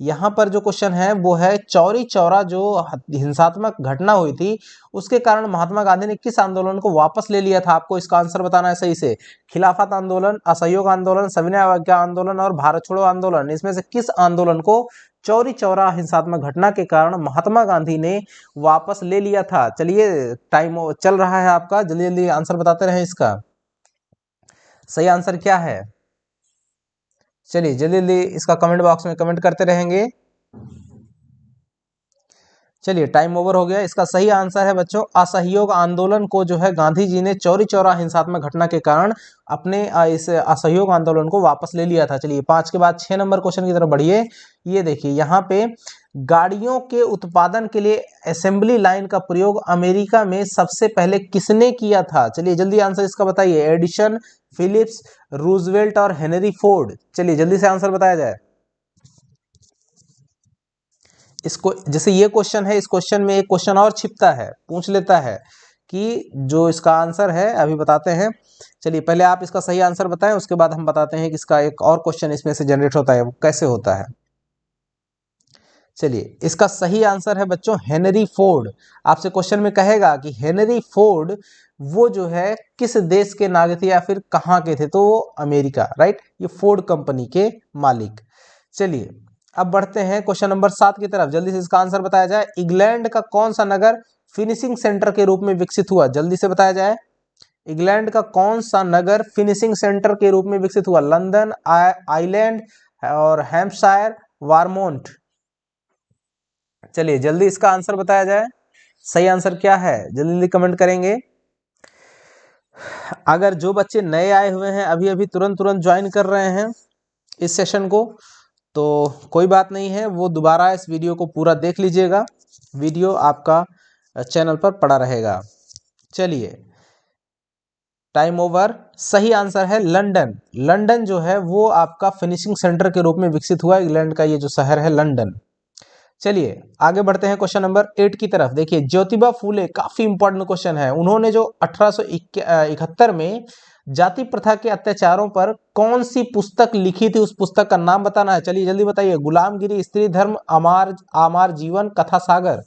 यहाँ पर जो क्वेश्चन है वो है, चौरी चौरा जो हिंसात्मक घटना हुई थी उसके कारण महात्मा गांधी ने किस आंदोलन को वापस ले लिया था? आपको इसका आंसर बताना है सही से। खिलाफत आंदोलन, असहयोग आंदोलन, सविनय अवज्ञा आंदोलन और भारत छोड़ो आंदोलन, इसमें से किस आंदोलन को चौरी चौरा हिंसात्मक घटना के कारण महात्मा गांधी ने वापस ले लिया था? चलिए टाइम चल रहा है आपका, जल्दी जल्दी आंसर बताते रहे, इसका सही आंसर क्या है? चलिए जल्दी जल्दी इसका कमेंट बॉक्स में कमेंट करते रहेंगे। चलिए टाइम ओवर हो गया। इसका सही आंसर है बच्चों असहयोग आंदोलन को जो है गांधी जी ने चौरी चौरा हिंसात्मक घटना के कारण अपने इस असहयोग आंदोलन को वापस ले लिया था। चलिए 5 के बाद 6 नंबर क्वेश्चन की तरफ बढ़िए। ये देखिए यहाँ पे गाड़ियों के उत्पादन के लिए असेंबली लाइन का प्रयोग अमेरिका में सबसे पहले किसने किया था? चलिए जल्दी आंसर इसका बताइए। एडिसन, फिलिप्स, रूजवेल्ट और हेनरी फोर्ड। चलिए जल्दी से आंसर बताया जाए। इसको जैसे ये क्वेश्चन है, इस क्वेश्चन में एक क्वेश्चन और छिपता है, पूछ लेता है कि जो इसका आंसर है अभी बताते हैं। चलिए पहले आप इसका सही आंसर बताएं, उसके बाद हम बताते हैं कि इसका एक और क्वेश्चन इसमें से जनरेट होता है, वो कैसे होता है। चलिए इसका सही आंसर है बच्चों हेनरी फोर्ड। आपसे क्वेश्चन में कहेगा कि हेनरी फोर्ड वो जो है किस देश के नागरिक थे या फिर कहाँ के थे, तो वो अमेरिका, राइट, ये फोर्ड कंपनी के मालिक। चलिए अब बढ़ते हैं क्वेश्चन नंबर 7 की तरफ, जल्दी से इसका आंसर बताया जाए। इंग्लैंड का कौन सा नगर फिनिशिंग सेंटर के रूप में विकसित हुआ? जल्दी से बताया जाए। इंग्लैंड का कौन सा नगर फिनिशिंग सेंटर के रूप में विकसित हुआ? लंदन, आइलैंड और हैम्पशायर, वारमोंट। चलिए जल्दी इसका आंसर बताया जाए, सही आंसर क्या है? जल्दी जल्दी कमेंट करेंगे। अगर जो बच्चे नए आए हुए हैं, अभी अभी तुरंत तुरंत ज्वाइन कर रहे हैं इस सेशन को, तो कोई बात नहीं है, वो दोबारा इस वीडियो को पूरा देख लीजिएगा। वीडियो आपका चैनल पर पड़ा रहेगा। चलिए, टाइम ओवर। सही आंसर है लंदन। लंदन जो है वो आपका फिनिशिंग सेंटर के रूप में विकसित हुआ, इंग्लैंड का ये जो शहर है लंदन। चलिए आगे बढ़ते हैं क्वेश्चन नंबर 8 की तरफ। देखिए, ज्योतिबा फूले काफी इंपॉर्टेंट क्वेश्चन है। उन्होंने जो 1871 में जाति प्रथा के अत्याचारों पर कौन सी पुस्तक लिखी थी, उस पुस्तक का नाम बताना है। चलिए जल्दी बताइए। गुलामगिरी, स्त्री धर्म, आमार जीवन, कथा सागर।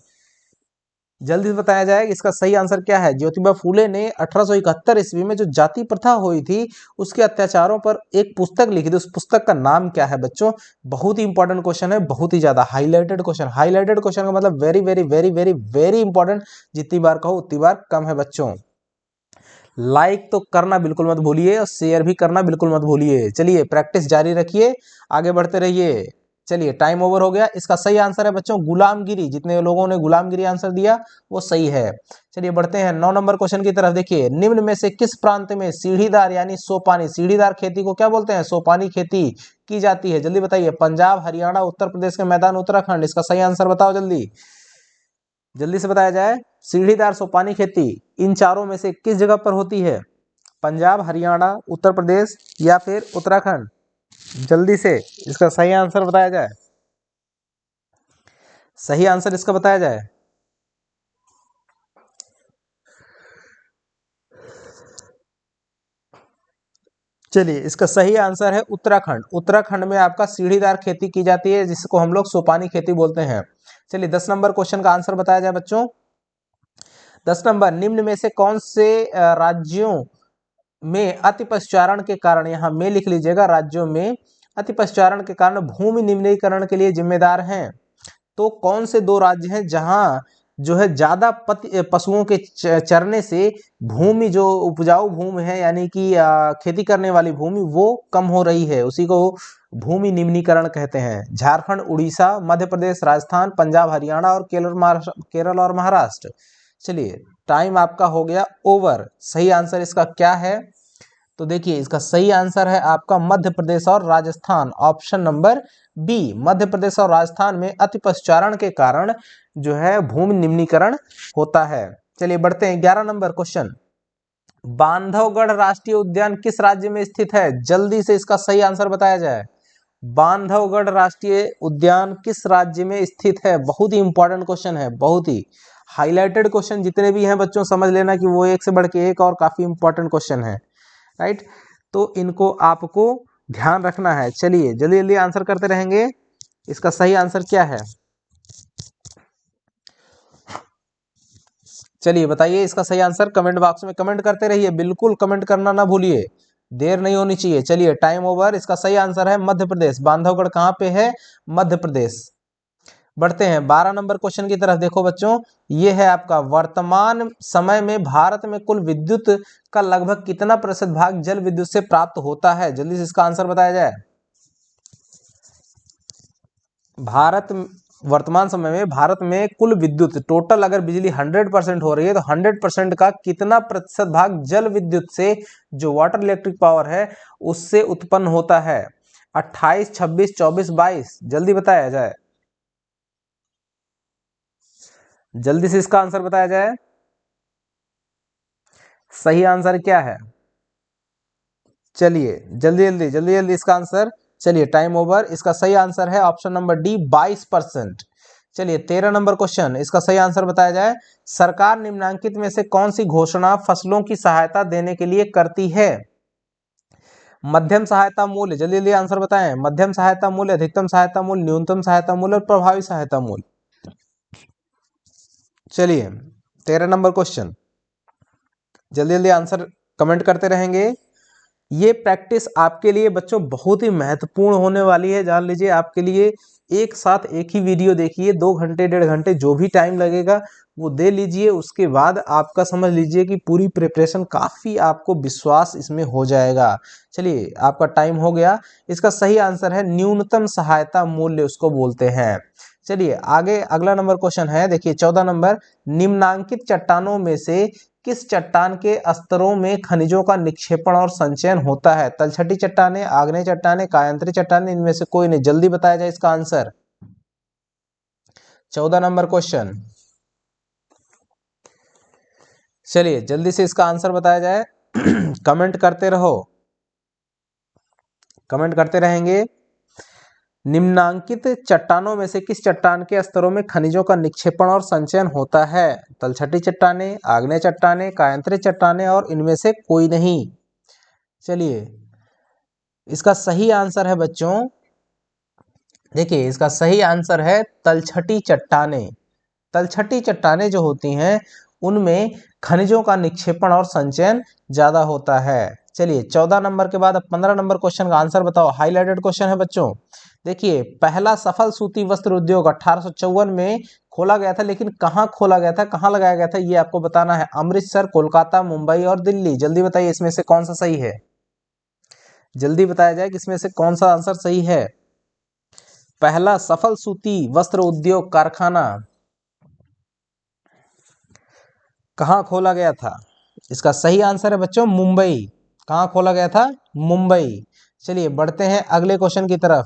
जल्दी से बताया जाए इसका सही आंसर क्या है। ज्योतिबा फूले ने 1871 ईस्वी में जो जाति प्रथा हुई थी उसके अत्याचारों पर एक पुस्तक लिखी थी। उस पुस्तक का नाम क्या है बच्चों? बहुत ही इंपॉर्टेंट क्वेश्चन है, बहुत ही ज्यादा हाईलाइटेड क्वेश्चन। हाईलाइटेड क्वेश्चन का मतलब very very very very very important. जितनी बार कहो उतनी बार कम है बच्चों। लाइक तो करना बिल्कुल मत भूलिए और शेयर भी करना बिल्कुल मत भूलिए। चलिए प्रैक्टिस जारी रखिए, आगे बढ़ते रहिए। चलिए टाइम ओवर हो गया। इसका सही आंसर है बच्चों गुलामगिरी। जितने लोगों ने गुलामगिरी आंसर दिया वो सही है। चलिए बढ़ते हैं 9 नंबर क्वेश्चन की तरफ। देखिए, निम्न में से किस प्रांत में सीढ़ीदार यानी सोपानी, सीढ़ीदार खेती को क्या बोलते हैं? सोपानी खेती की जाती है। जल्दी बताइए। पंजाब, हरियाणा, उत्तर प्रदेश के मैदान, उत्तराखंड। इसका सही आंसर बताओ जल्दी, जल्दी से बताया जाए। सीढ़ीदार सोपानी खेती इन चारों में से किस जगह पर होती है? पंजाब, हरियाणा, उत्तर प्रदेश या फिर उत्तराखंड। जल्दी से इसका सही आंसर बताया जाए। सही आंसर इसका बताया जाए। चलिए इसका सही आंसर है उत्तराखंड। उत्तराखंड में आपका सीढ़ीदार खेती की जाती है जिसको हम लोग सोपानी खेती बोलते हैं। चलिए 10 नंबर क्वेश्चन का आंसर बताया जाए बच्चों। 10 नंबर, निम्न में से कौन से राज्यों में अतिपश्चारण के कारण, यहाँ में लिख लीजिएगा, राज्यों में अतिपश्चारण के कारण भूमि निम्नीकरण के लिए जिम्मेदार हैं? तो कौन से दो राज्य हैं जहां जो है ज्यादा पशुओं के चरने से भूमि, जो उपजाऊ भूमि है यानी कि खेती करने वाली भूमि, वो कम हो रही है, उसी को भूमि निम्नीकरण कहते हैं। झारखंड, उड़ीसा, मध्य प्रदेश, राजस्थान, पंजाब, हरियाणा और केरल और महाराष्ट्र। चलिए टाइम आपका हो गया ओवर। सही आंसर इसका क्या है? तो देखिए इसका सही आंसर है आपका मध्य प्रदेश और Rajasthan, option number B. Madhya Pradesh और राजस्थान में अतिपश्चारण के कारण जो है भूमि निम्नीकरण होता है। चलिए बढ़ते हैं 11 नंबर क्वेश्चन। बांधवगढ़ राष्ट्रीय उद्यान किस राज्य में स्थित है? जल्दी से इसका सही आंसर बताया जाए। बांधवगढ़ राष्ट्रीय उद्यान किस राज्य में स्थित है? बहुत ही इंपॉर्टेंट क्वेश्चन है, बहुत ही हाईलाइटेड क्वेश्चन जितने भी हैं बच्चों समझ लेना कि वो एक से बढ़ के एक और काफी इंपॉर्टेंट क्वेश्चन है, राइट? तो इनको आपको ध्यान रखना है। चलिए जल्दी जल्दी आंसर करते रहेंगे। इसका सही आंसर क्या है? चलिए बताइए इसका सही आंसर। कमेंट बॉक्स में कमेंट करते रहिए, बिल्कुल कमेंट करना ना भूलिए, देर नहीं होनी चाहिए। चलिए टाइम ओवर। इसका सही आंसर है मध्य प्रदेश। बांधवगढ़ कहाँ पे है? मध्य प्रदेश। बढ़ते हैं 12 नंबर क्वेश्चन की तरफ। देखो बच्चों, ये है आपका, वर्तमान समय में भारत में कुल विद्युत का लगभग कितना प्रतिशत भाग जल विद्युत से प्राप्त होता है? जल्दी से इसका आंसर बताया जाए। वर्तमान समय में भारत में कुल विद्युत, टोटल अगर बिजली 100% हो रही है तो 100% का कितना प्रतिशत भाग जल विद्युत से, जो वाटर इलेक्ट्रिक पावर है, उससे उत्पन्न होता है? 28, 26, 24, 22। जल्दी बताया जाए, जल्दी से इसका आंसर बताया जाए। सही आंसर क्या है? चलिए जल्दी जल्दी जल्दी जल्दी इसका आंसर। चलिए टाइम ओवर। इसका सही आंसर है ऑप्शन नंबर डी, 22%। चलिए 13 नंबर क्वेश्चन, इसका सही आंसर बताया जाए। सरकार निम्नलिखित में से कौन सी घोषणा फसलों की सहायता देने के लिए करती है? मध्यम सहायता मूल्य, जल्दी जल्दी आंसर बताएं। मध्यम सहायता मूल्य, अधिकतम सहायता मूल्य, न्यूनतम सहायता मूल्य और प्रभावी सहायता मूल्य। चलिए 13 नंबर क्वेश्चन, जल्दी जल्दी आंसर कमेंट करते रहेंगे। ये प्रैक्टिस आपके लिए बच्चों बहुत ही महत्वपूर्ण होने वाली है, जान लीजिए। आपके लिए एक साथ एक ही वीडियो देखिए, 2 घंटे 1.5 घंटे जो भी टाइम लगेगा वो दे लीजिए। उसके बाद आपका समझ लीजिए कि पूरी प्रिपरेशन, काफ़ी आपको विश्वास इसमें हो जाएगा। चलिए आपका टाइम हो गया। इसका सही आंसर है न्यूनतम सहायता मूल्य, उसको बोलते हैं। चलिए आगे अगला नंबर क्वेश्चन है। देखिए 14 नंबर, निम्नांकित चट्टानों में से किस चट्टान के स्तरों में खनिजों का निक्षेपण और संचयन होता है? तलछटी चट्टानें, आग्नेय चट्टानें, कायांतरी चट्टानें, इनमें से कोई नहीं। जल्दी बताया जाए इसका आंसर। 14 number question. चलिए जल्दी से इसका आंसर बताया जाए। कमेंट करते रहो, कमेंट करते रहेंगे। निम्नांकित चट्टानों में से किस चट्टान के स्तरों में खनिजों का निक्षेपण और संचयन होता है? तलछटी चट्टानें, आग्नेय चट्टानें, कायांतरी चट्टानें और इनमें से कोई नहीं। चलिए इसका सही आंसर है बच्चों, देखिए इसका सही आंसर है तलछटी चट्टानें। तलछटी चट्टानें जो होती हैं उनमें खनिजों का निक्षेपण और संचयन ज्यादा होता है। चलिए 14 नंबर के बाद अब 15 नंबर क्वेश्चन का आंसर बताओ। हाईलाइटेड क्वेश्चन है बच्चों। देखिए पहला सफल सूती वस्त्र उद्योग 1854 में खोला गया था, लेकिन कहाँ खोला गया था, कहाँ लगाया गया था, ये आपको बताना है। अमृतसर, कोलकाता, मुंबई और दिल्ली। जल्दी बताइए इसमें से कौन सा सही है। जल्दी बताया जाए कि इसमें से कौन सा आंसर सही है। पहला सफल सूती वस्त्र उद्योग कारखाना कहाँ खोला गया था? इसका सही आंसर है बच्चों मुंबई। कहाँ खोला गया था? मुंबई। चलिए बढ़ते हैं अगले क्वेश्चन की तरफ।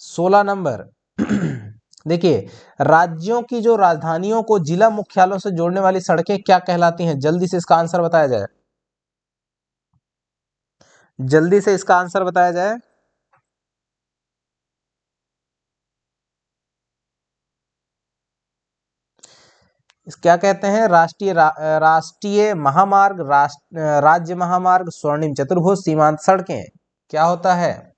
16 नंबर। देखिए राज्यों की जो राजधानियों को जिला मुख्यालयों से जोड़ने वाली सड़कें क्या कहलाती हैं? जल्दी से इसका आंसर बताया जाए। जल्दी से इसका आंसर बताया जाए। क्या कहते हैं? राष्ट्रीय महामार्ग, राज्य महामार्ग, स्वर्णिम चतुर्भुज, सीमांत सड़कें। क्या होता है?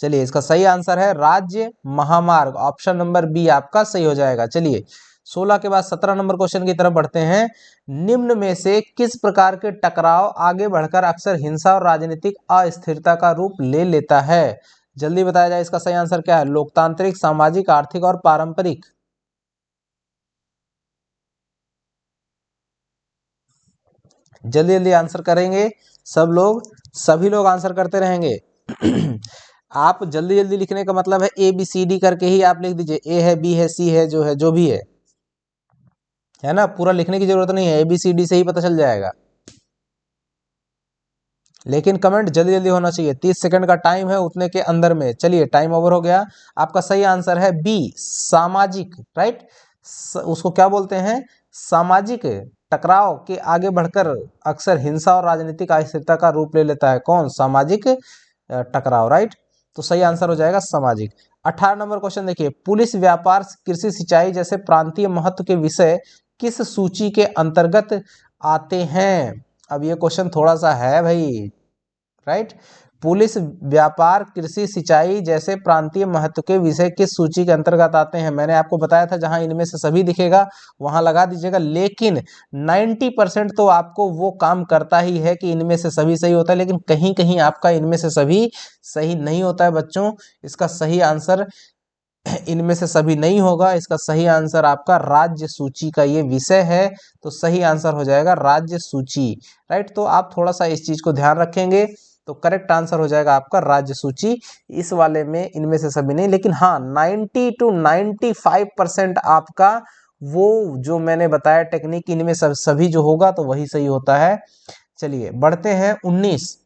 चलिए इसका सही आंसर है राज्य महामार्ग। ऑप्शन नंबर बी आपका सही हो जाएगा। चलिए 16 के बाद 17 नंबर क्वेश्चन की तरफ बढ़ते हैं। निम्न में से किस प्रकार के टकराव आगे बढ़कर अक्सर हिंसा और राजनीतिक अस्थिरता का रूप ले लेता है? जल्दी बताया जाए इसका सही आंसर क्या है। लोकतांत्रिक, सामाजिक, आर्थिक और पारंपरिक। जल्दी जल्दी आंसर करेंगे सब लोग, सभी लोग आंसर करते रहेंगे। आप जल्दी जल्दी लिखने का मतलब है ए बी सी डी करके ही आप लिख दीजिए। ए है, बी है, सी है, जो है जो भी है ना। पूरा लिखने की जरूरत नहीं है, ए बी सी डी से ही पता चल जाएगा। लेकिन कमेंट जल्दी जल्दी होना चाहिए। 30 सेकंड का टाइम है, उतने के अंदर में। चलिए टाइम ओवर हो गया। आपका सही आंसर है बी, सामाजिक। राइट, उसको क्या बोलते हैं? सामाजिक टकराव के आगे बढ़कर अक्सर हिंसा और राजनीतिक अस्थिरता का रूप ले लेता है। कौन? सामाजिक टकराव। राइट, तो सही आंसर हो जाएगा सामाजिक। 18 नंबर क्वेश्चन देखिए। पुलिस, व्यापार, कृषि, सिंचाई जैसे प्रांतीय महत्व के विषय किस सूची के अंतर्गत आते हैं? अब ये क्वेश्चन थोड़ा सा है भाई। राइट, पुलिस, व्यापार, कृषि, सिंचाई जैसे प्रांतीय महत्व के विषय किस सूची के अंतर्गत आते हैं? मैंने आपको बताया था जहां इनमें से सभी दिखेगा वहां लगा दीजिएगा। लेकिन 90% तो आपको वो काम करता ही है कि इनमें से सभी सही होता है, लेकिन कहीं कहीं आपका इनमें से सभी सही नहीं होता है बच्चों। इसका सही आंसर इनमें से सभी नहीं होगा। इसका सही आंसर आपका राज्य सूची का ये विषय है, तो सही आंसर हो जाएगा राज्य सूची। राइट, तो आप थोड़ा सा इस चीज को ध्यान रखेंगे तो करेक्ट आंसर हो जाएगा आपका राज्य सूची। इस वाले में इनमें से सभी नहीं, लेकिन हाँ 90 to 95% आपका वो जो मैंने बताया टेक्निक, इनमें सभी जो होगा तो वही सही होता है। चलिए बढ़ते हैं 19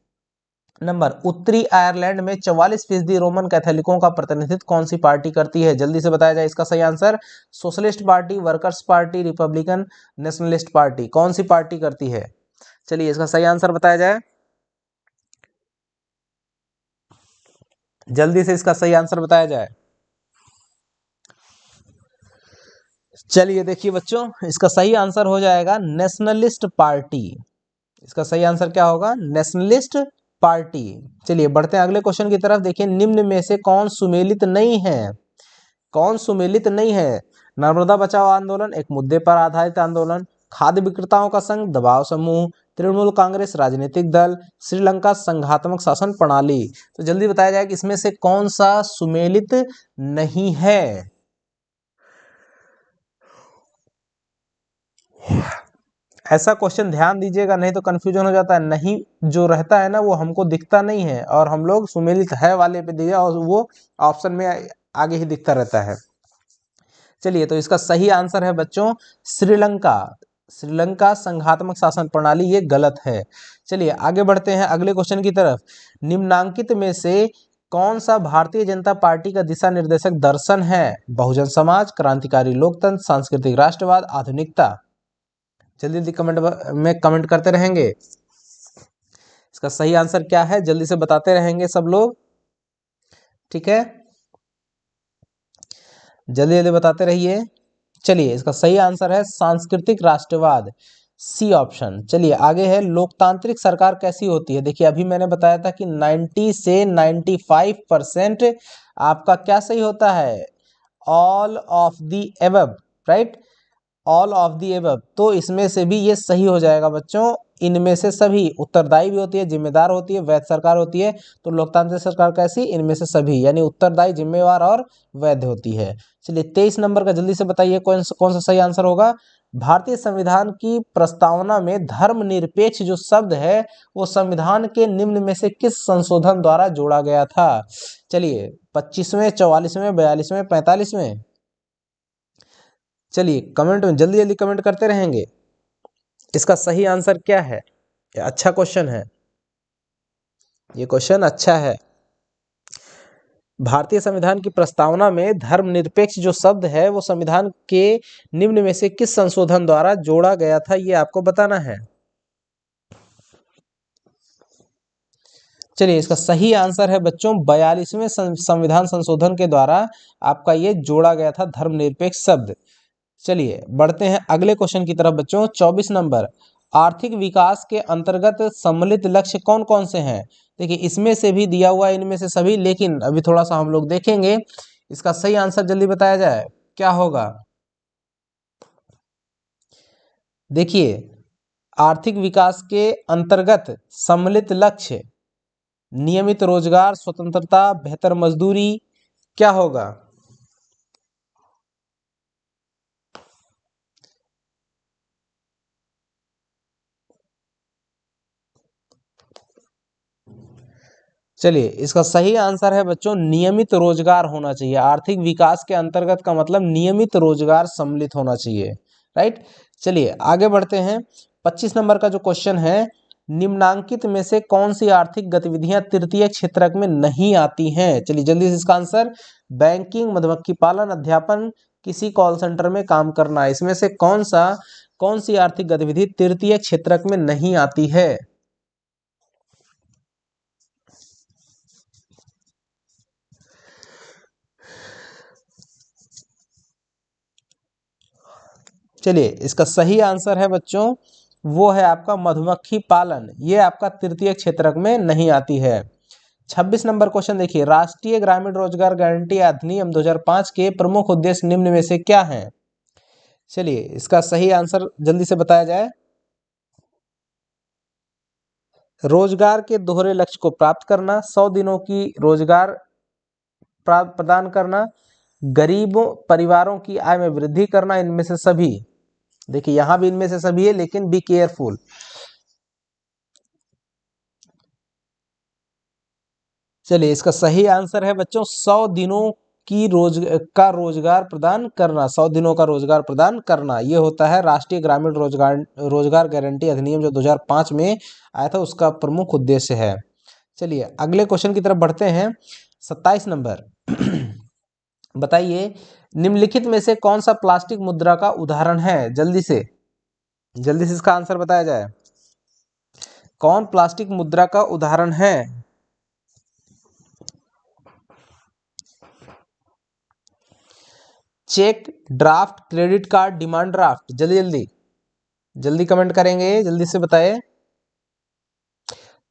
नंबर। उत्तरी आयरलैंड में 44% रोमन कैथोलिकों का प्रतिनिधित्व कौन सी पार्टी करती है? जल्दी से बताया जाए इसका सही answer. Socialist party, workers party, Republican, nationalist party. कौन सी पार्टी करती है? चलिए इसका सही आंसर बताया जाए। जल्दी से इसका सही आंसर बताया जाए। चलिए देखिए बच्चों, इसका सही आंसर हो जाएगा नेशनलिस्ट पार्टी। इसका सही आंसर क्या होगा? Nationalist party. चलिए बढ़ते हैं अगले क्वेश्चन की तरफ। देखिए निम्न में से कौन सुमेलित नहीं है? कौन सुमेलित नहीं है? नर्मदा बचाओ आंदोलन, एक मुद्दे पर आधारित आंदोलन, खाद्य विक्रेताओं का संघ, दबाव समूह, तृणमूल कांग्रेस, राजनीतिक दल, श्रीलंका संघात्मक शासन प्रणाली। तो जल्दी बताया जाए कि इसमें से कौन सा सुमेलित नहीं है? ऐसा क्वेश्चन ध्यान दीजिएगा, नहीं तो कंफ्यूजन हो जाता है। नहीं जो रहता है ना वो हमको दिखता नहीं है, और हम लोग सुमेलित है वाले पे दिया और वो ऑप्शन में आगे ही दिखता रहता है। चलिए तो इसका सही आंसर है बच्चों श्रीलंका। श्रीलंका संघात्मक शासन प्रणाली, ये गलत है। चलिए आगे बढ़ते हैं अगले क्वेश्चन की तरफ। निम्नांकित में से कौन सा भारतीय जनता पार्टी का दिशा निर्देशक दर्शन है? बहुजन समाज, क्रांतिकारी लोकतंत्र, सांस्कृतिक राष्ट्रवाद, आधुनिकता। जल्दी जल्दी कमेंट में कमेंट करते रहेंगे। इसका सही आंसर क्या है जल्दी से बताते रहेंगे सब लोग, ठीक है, जल्दी जल्दी बताते रहिए। चलिए इसका सही आंसर है सांस्कृतिक राष्ट्रवाद, सी ऑप्शन। चलिए आगे है, लोकतांत्रिक सरकार कैसी होती है? देखिए अभी मैंने बताया था कि 90 से 95% आपका क्या सही होता है? All of the above, right, all of the above. तो इसमें से भी ये सही हो जाएगा बच्चों, इनमें से सभी। उत्तरदायी भी होती है, जिम्मेदार होती है, वैध सरकार होती है। तो लोकतांत्रिक सरकार कैसी? इनमें से सभी, यानी उत्तरदायी, जिम्मेवार और वैध होती है। चलिए 23 नंबर का जल्दी से बताइए कौन सा सही आंसर होगा? भारतीय संविधान की प्रस्तावना में धर्मनिरपेक्ष जो शब्द है वो संविधान के निम्न में से किस संशोधन द्वारा जोड़ा गया था? चलिए 25वें, 44वें, 42वें, 45वें। चलिए कमेंट में जल्दी जल्दी कमेंट करते रहेंगे। इसका सही आंसर क्या है? ये अच्छा क्वेश्चन है, ये क्वेश्चन अच्छा है। भारतीय संविधान की प्रस्तावना में धर्मनिरपेक्ष जो शब्द है वो संविधान के निम्न में से किस संशोधन द्वारा जोड़ा गया था, ये आपको बताना है। चलिए इसका सही आंसर है बच्चों 42वें संविधान संशोधन के द्वारा आपका ये जोड़ा गया था धर्मनिरपेक्ष शब्द। चलिए बढ़ते हैं अगले क्वेश्चन की तरफ बच्चों। 24 नंबर, आर्थिक विकास के अंतर्गत सम्मिलित लक्ष्य कौन कौन से हैं? देखिए इसमें से भी दिया हुआ है इनमें से सभी, लेकिन अभी थोड़ा सा हम लोग देखेंगे। इसका सही आंसर जल्दी बताया जाए क्या होगा? देखिए आर्थिक विकास के अंतर्गत सम्मिलित लक्ष्य, नियमित रोजगार, स्वतंत्रता, बेहतर मजदूरी, क्या होगा? चलिए इसका सही आंसर है बच्चों नियमित रोजगार होना चाहिए। आर्थिक विकास के अंतर्गत का मतलब नियमित रोजगार सम्मिलित होना चाहिए, राइट। चलिए आगे बढ़ते हैं। 25 नंबर का जो क्वेश्चन है, निम्नांकित में से कौन सी आर्थिक गतिविधियां तृतीय क्षेत्रक में नहीं आती हैं? चलिए जल्दी से इसका आंसर, बैंकिंग, मधुमक्खी पालन, अध्यापन, किसी कॉल सेंटर में काम करना। इसमें से कौन सी आर्थिक गतिविधि तृतीय क्षेत्रक में नहीं आती है? चलिए इसका सही आंसर है बच्चों, वो है आपका मधुमक्खी पालन। ये आपका तृतीय क्षेत्रक में नहीं आती है। 26 नंबर क्वेश्चन देखिए, राष्ट्रीय ग्रामीण रोजगार गारंटी अधिनियम 2005 के प्रमुख उद्देश्य निम्न में से क्या हैं? चलिए इसका सही आंसर जल्दी से बताया जाए। रोजगार के दोहरे लक्ष्य को प्राप्त करना, 100 दिनों की रोजगार प्रदान करना, गरीबों परिवारों की आय में वृद्धि करना, इनमें से सभी। देखिए यहां भी इनमें से सभी है, लेकिन बी केयरफुल। चलिए इसका सही आंसर है बच्चों 100 दिनों की रोजगार प्रदान करना। 100 दिनों का रोजगार प्रदान करना, ये होता है राष्ट्रीय ग्रामीण रोजगार गारंटी अधिनियम जो 2005 में आया था, उसका प्रमुख उद्देश्य है। चलिए अगले क्वेश्चन की तरफ बढ़ते हैं। 27 नंबर बताइए, निम्नलिखित में से कौन सा प्लास्टिक मुद्रा का उदाहरण है? जल्दी से इसका आंसर बताया जाए। कौन प्लास्टिक मुद्रा का उदाहरण है? Cheque, draft, credit card, demand draft. जल्दी जल्दी जल्दी कमेंट करेंगे, जल्दी से बताएं।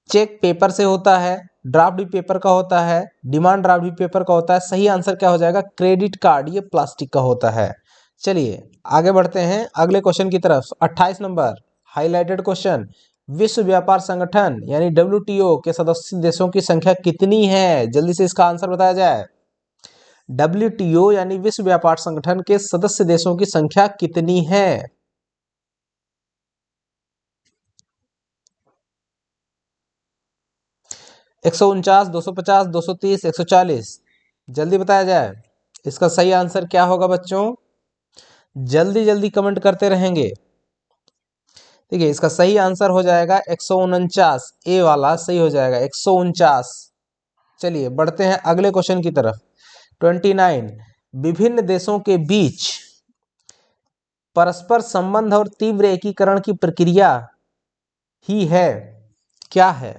चेक पेपर से होता है, ड्राफ्ट भी पेपर का होता है, डिमांड ड्राफ्ट भी पेपर का होता है। सही आंसर क्या हो जाएगा? क्रेडिट कार्ड, ये प्लास्टिक का होता है। चलिए आगे बढ़ते हैं अगले क्वेश्चन की तरफ। 28 नंबर हाईलाइटेड क्वेश्चन, विश्व व्यापार संगठन यानी WTO के सदस्य देशों की संख्या कितनी है? जल्दी से इसका आंसर बताया जाए। WTO यानी विश्व व्यापार संगठन के सदस्य देशों की संख्या कितनी है? 149, 250, 230, 140। जल्दी बताया जाए। इसका सही आंसर क्या होगा बच्चों? जल्दी जल्दी कमेंट करते रहेंगे। ठीक है, इसका सही आंसर हो जाएगा 149, ए वाला सही हो जाएगा 149। चलिए बढ़ते हैं अगले क्वेश्चन की तरफ। 29, विभिन्न देशों के बीच परस्पर संबंध और तीव्र एकीकरण की प्रक्रिया ही है, क्या है?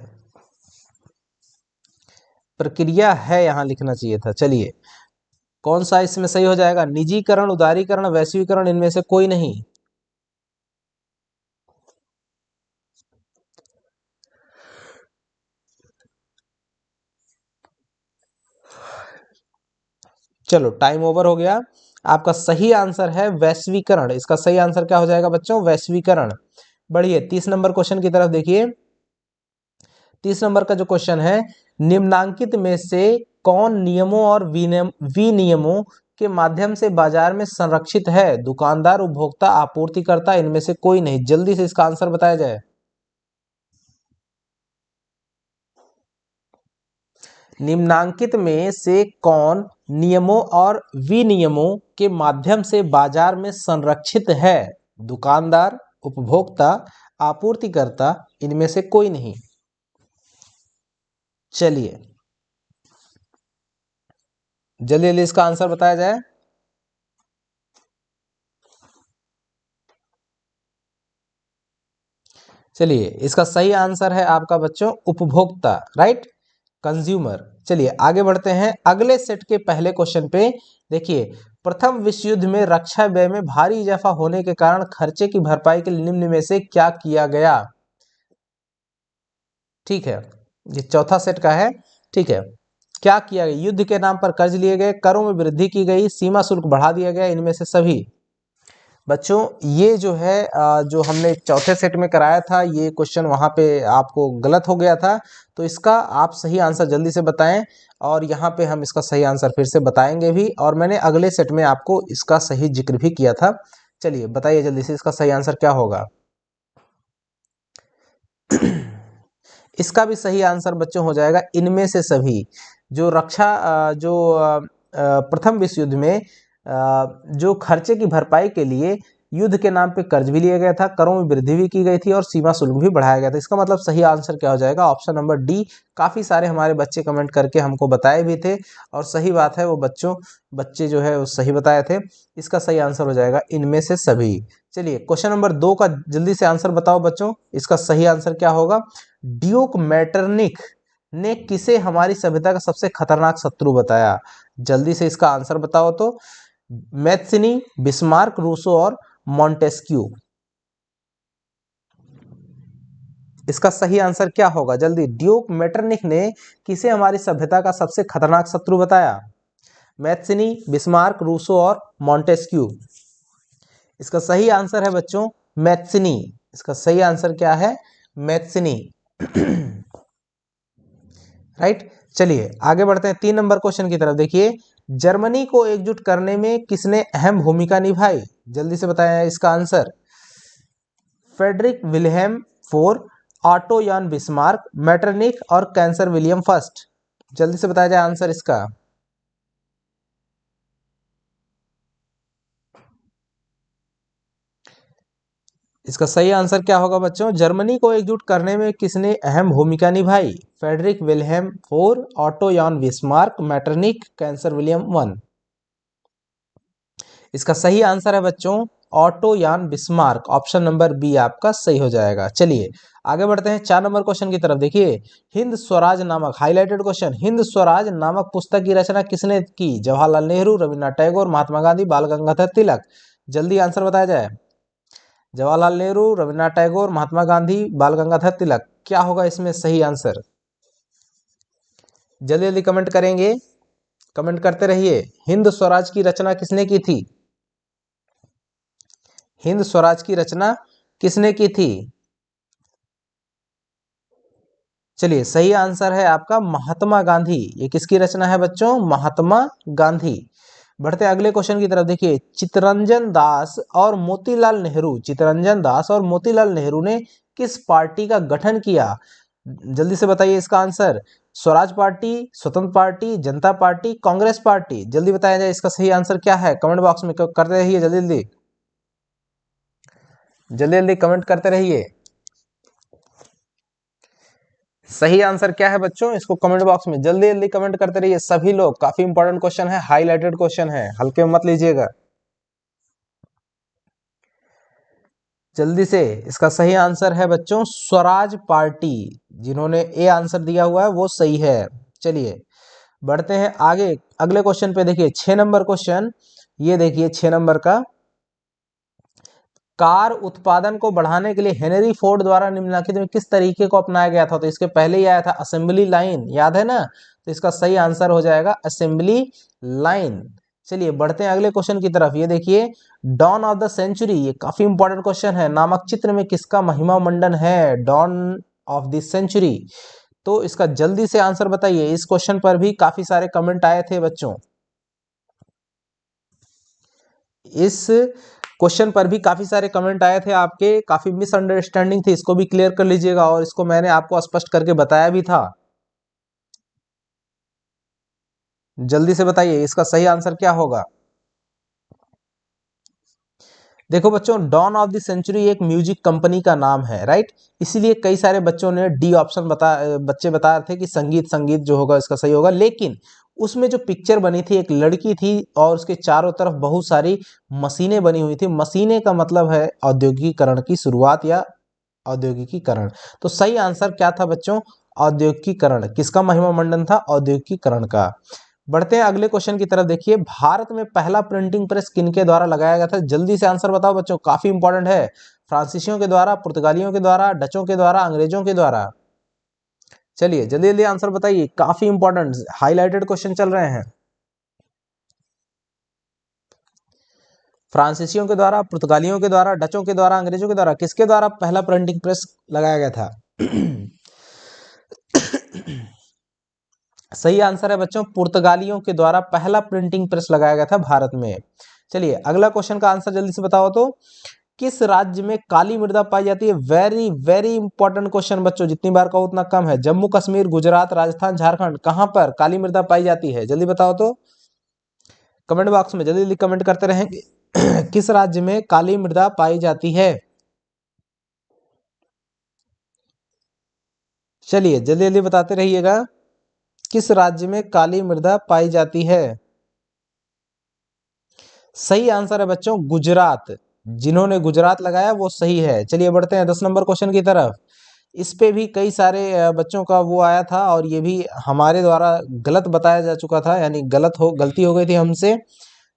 प्रक्रिया है यहां लिखना चाहिए था। चलिए कौन सा इसमें सही हो जाएगा? निजीकरण, उदारीकरण, वैश्वीकरण, इनमें से कोई नहीं। चलो टाइम ओवर हो गया। आपका सही आंसर है वैश्वीकरण। इसका सही आंसर क्या हो जाएगा बच्चों? वैश्वीकरण। बढ़िए 30 नंबर क्वेश्चन की तरफ देखिए। 30 नंबर का जो क्वेश्चन है, निम्नांकित में से कौन नियमों और विनियमों के माध्यम से बाजार में संरक्षित है? दुकानदार, उपभोक्ता, आपूर्तिकर्ता, इनमें से कोई नहीं। जल्दी से इसका आंसर बताया जाए। निम्नांकित में से कौन नियमों और विनियमों के माध्यम से बाजार में संरक्षित है? दुकानदार, उपभोक्ता, आपूर्तिकर्ता, इनमें से कोई नहीं। चलिए जल्दी जल्दी इसका आंसर बताया जाए। चलिए इसका सही आंसर है आपका बच्चों उपभोक्ता, राइट, कंज्यूमर। चलिए आगे बढ़ते हैं अगले सेट के पहले क्वेश्चन पे। देखिए, प्रथम विश्व युद्ध में रक्षा व्यय में भारी इजाफा होने के कारण खर्चे की भरपाई के लिए निम्न में से क्या किया गया? ठीक है, ये चौथा सेट का है। ठीक है, क्या किया गया? युद्ध के नाम पर कर्ज लिए गए, करों में वृद्धि की गई, सीमा शुल्क बढ़ा दिया गया, इनमें से सभी। बच्चों ये जो है जो हमने चौथे सेट में कराया था, ये क्वेश्चन वहां पे आपको गलत हो गया था, तो इसका आप सही आंसर जल्दी से बताएं। और यहाँ पे हम इसका सही आंसर फिर से बताएंगे भी, और मैंने अगले सेट में आपको इसका सही जिक्र भी किया था। चलिए बताइए जल्दी से इसका सही आंसर क्या होगा? इसका भी सही आंसर बच्चों हो जाएगा इनमें से सभी। जो रक्षा प्रथम विश्व युद्ध में जो खर्चे की भरपाई के लिए युद्ध के नाम पे कर्ज भी लिया गया था, करों में वृद्धि भी की गई थी और सीमा शुल्क भी बढ़ाया गया था। इसका मतलब सही आंसर क्या हो जाएगा? Option number D. काफी सारे हमारे बच्चे कमेंट करके हमको बताए भी थे, और सही बात है, वो बच्चे जो है वो सही बताए थे। इसका सही आंसर हो जाएगा इनमें से सभी। चलिए क्वेश्चन नंबर 2 का जल्दी से आंसर बताओ बच्चों, इसका सही आंसर क्या होगा? ड्यूक मैटरनिक ने किसे हमारी सभ्यता का सबसे खतरनाक शत्रु बताया? जल्दी से इसका आंसर बताओ तो। मैथ्सिनी, बिस्मार्क, रूसो और मॉन्टेस्क्यू। इसका सही आंसर क्या होगा? जल्दी। ड्यूक मैटरनिक ने किसे हमारी सभ्यता का सबसे खतरनाक शत्रु बताया? मैथ्सिनी, बिस्मार्क, रूसो और मॉन्टेस्क्यू। इसका सही आंसर है बच्चों मैथ्सिनी। इसका सही आंसर क्या है? मैथ्सिनी। राइट। चलिए आगे बढ़ते हैं 3 नंबर क्वेश्चन की तरफ। देखिए, जर्मनी को एकजुट करने में किसने अहम भूमिका निभाई? जल्दी से बताया इसका answer. Frederick Wilhelm four, Otto von Bismarck, Metternich और कैंसर विलियम फर्स्ट। जल्दी से बताया जाए आंसर इसका। इसका सही आंसर क्या होगा बच्चों? जर्मनी को एकजुट करने में किसने अहम भूमिका निभाई? Frederick Wilhelm four, Otto von Bismarck, Metternich, cancer William one. इसका सही आंसर है बच्चों auto von Bismarck. Option number B आपका सही हो जाएगा। चलिए आगे बढ़ते हैं 4 नंबर क्वेश्चन की तरफ। देखिए, हिंद स्वराज नामक हाईलाइटेड क्वेश्चन, हिंद स्वराज नामक पुस्तक की रचना किसने की? जवाहरलाल नेहरू, रविन्द्रनाथ टैगोर, महात्मा गांधी, बाल गंगाधर तिलक। जल्दी आंसर बताया जाए। जवाहरलाल नेहरू, रविन्द्रनाथ टैगोर, महात्मा गांधी, बाल गंगाधर तिलक। क्या होगा इसमें सही आंसर? जल्दी जल्दी कमेंट करेंगे, कमेंट करते रहिए। हिंद स्वराज की रचना किसने की थी? हिंद स्वराज की रचना किसने की थी? चलिए सही आंसर है आपका महात्मा गांधी। ये किसकी रचना है बच्चों? महात्मा गांधी। बढ़ते अगले क्वेश्चन की तरफ। देखिए, चित्तरंजन दास और मोतीलाल नेहरू, चित्तरंजन दास और मोतीलाल नेहरू ने किस पार्टी का गठन किया? जल्दी से बताइए इसका आंसर। स्वराज पार्टी, स्वतंत्र पार्टी, जनता पार्टी, कांग्रेस पार्टी। जल्दी बताया जाए इसका सही आंसर क्या है? कमेंट बॉक्स में करते रहिए जल्दी जल्दी। जल्दी जल्दी कमेंट करते रहिए। सही आंसर क्या है बच्चों, इसको कमेंट बॉक्स में जल्दी जल्दी कमेंट करते रहिए सभी लोग। काफी इंपॉर्टेंट क्वेश्चन है, हाईलाइटेड क्वेश्चन है, हल्के में मत लीजिएगा। जल्दी से, इसका सही आंसर है बच्चों स्वराज पार्टी। जिन्होंने ए आंसर दिया हुआ है वो सही है। चलिए बढ़ते हैं आगे अगले क्वेश्चन पे। देखिए 6 नंबर क्वेश्चन, ये देखिए 6 नंबर का। कार उत्पादन को बढ़ाने के लिए हेनरी फोर्ड द्वारा निम्नलिखित में किस तरीके को अपनाया गया था? तो इसके पहले ही आया था असेंबली लाइन, याद है ना? तो इसका सही आंसर हो जाएगा असेंबली लाइन। चलिए बढ़ते हैं अगले क्वेश्चन की तरफ। ये देखिए डॉन ऑफ द सेंचुरी, ये काफी इंपॉर्टेंट क्वेश्चन है, नामक चित्र में किसका महिमा मंडन है? Dawn of the century. तो इसका जल्दी से आंसर बताइए। इस क्वेश्चन पर भी काफी सारे कमेंट आए थे बच्चों। इस क्वेश्चन पर भी काफी सारे कमेंट आए थे आपके, काफी मिसअंडरस्टैंडिंग थी, इसको भी क्लियर कर लीजिएगा। और इसको मैंने आपको स्पष्ट करके बताया भी था। जल्दी से बताइए इसका सही आंसर क्या होगा। देखो बच्चों, डॉन ऑफ द सेंचुरी एक म्यूजिक कंपनी का नाम है, राइट? इसीलिए कई सारे बच्चों ने डी ऑप्शन बच्चे बता रहे थे कि संगीत संगीत जो होगा इसका सही होगा। लेकिन उसमें जो पिक्चर बनी थी, एक लड़की थी और उसके चारों तरफ बहुत सारी मशीनें बनी हुई थी। मशीनें का मतलब है औद्योगिकीकरण की शुरुआत या औद्योगिकीकरण। तो सही आंसर क्या था बच्चों? औद्योगिकीकरण। किसका महिमा मंडन था? औद्योगिकीकरण का। बढ़ते हैं अगले क्वेश्चन की तरफ। देखिए भारत में पहला प्रिंटिंग प्रेस किनके द्वारा लगाया गया था? जल्दी से आंसर बताओ बच्चों, काफी इंपॉर्टेंट है। फ्रांसीसियों के द्वारा, पुर्तगालियों के द्वारा, डचों के द्वारा, अंग्रेजों के द्वारा? चलिए जल्दी जल्दी आंसर बताइए, काफी इंपॉर्टेंट हाईलाइटेड क्वेश्चन चल रहे हैं। फ्रांसीसियों के द्वारा, पुर्तगालियों के द्वारा, डचों के द्वारा, अंग्रेजों के द्वारा? किसके द्वारा पहला प्रिंटिंग प्रेस लगाया गया था? सही आंसर है बच्चों पुर्तगालियों के द्वारा पहला प्रिंटिंग प्रेस लगाया गया था भारत में। चलिए अगला क्वेश्चन का आंसर जल्दी से बताओ तो। किस राज्य में काली मृदा पाई जाती है? वेरी वेरी इंपॉर्टेंट क्वेश्चन बच्चों, जितनी बार कहो उतना कम है। जम्मू कश्मीर, गुजरात, राजस्थान, झारखंड, कहां पर काली मृदा पाई जाती है? जल्दी बताओ तो, कमेंट बॉक्स में जल्दी जल्दी कमेंट करते रहेंगे। किस राज्य में काली मृदा पाई जाती है? चलिए जल्दी जल्दी बताते रहिएगा, किस राज्य में काली मृदा पाई जाती है? सही आंसर है बच्चों गुजरात। जिन्होंने गुजरात लगाया वो सही है। चलिए बढ़ते हैं 10 नंबर क्वेश्चन की तरफ। इस पे भी कई सारे बच्चों का वो आया था और ये भी हमारे द्वारा गलत बताया जा चुका था, यानी गलती हो गई थी हमसे।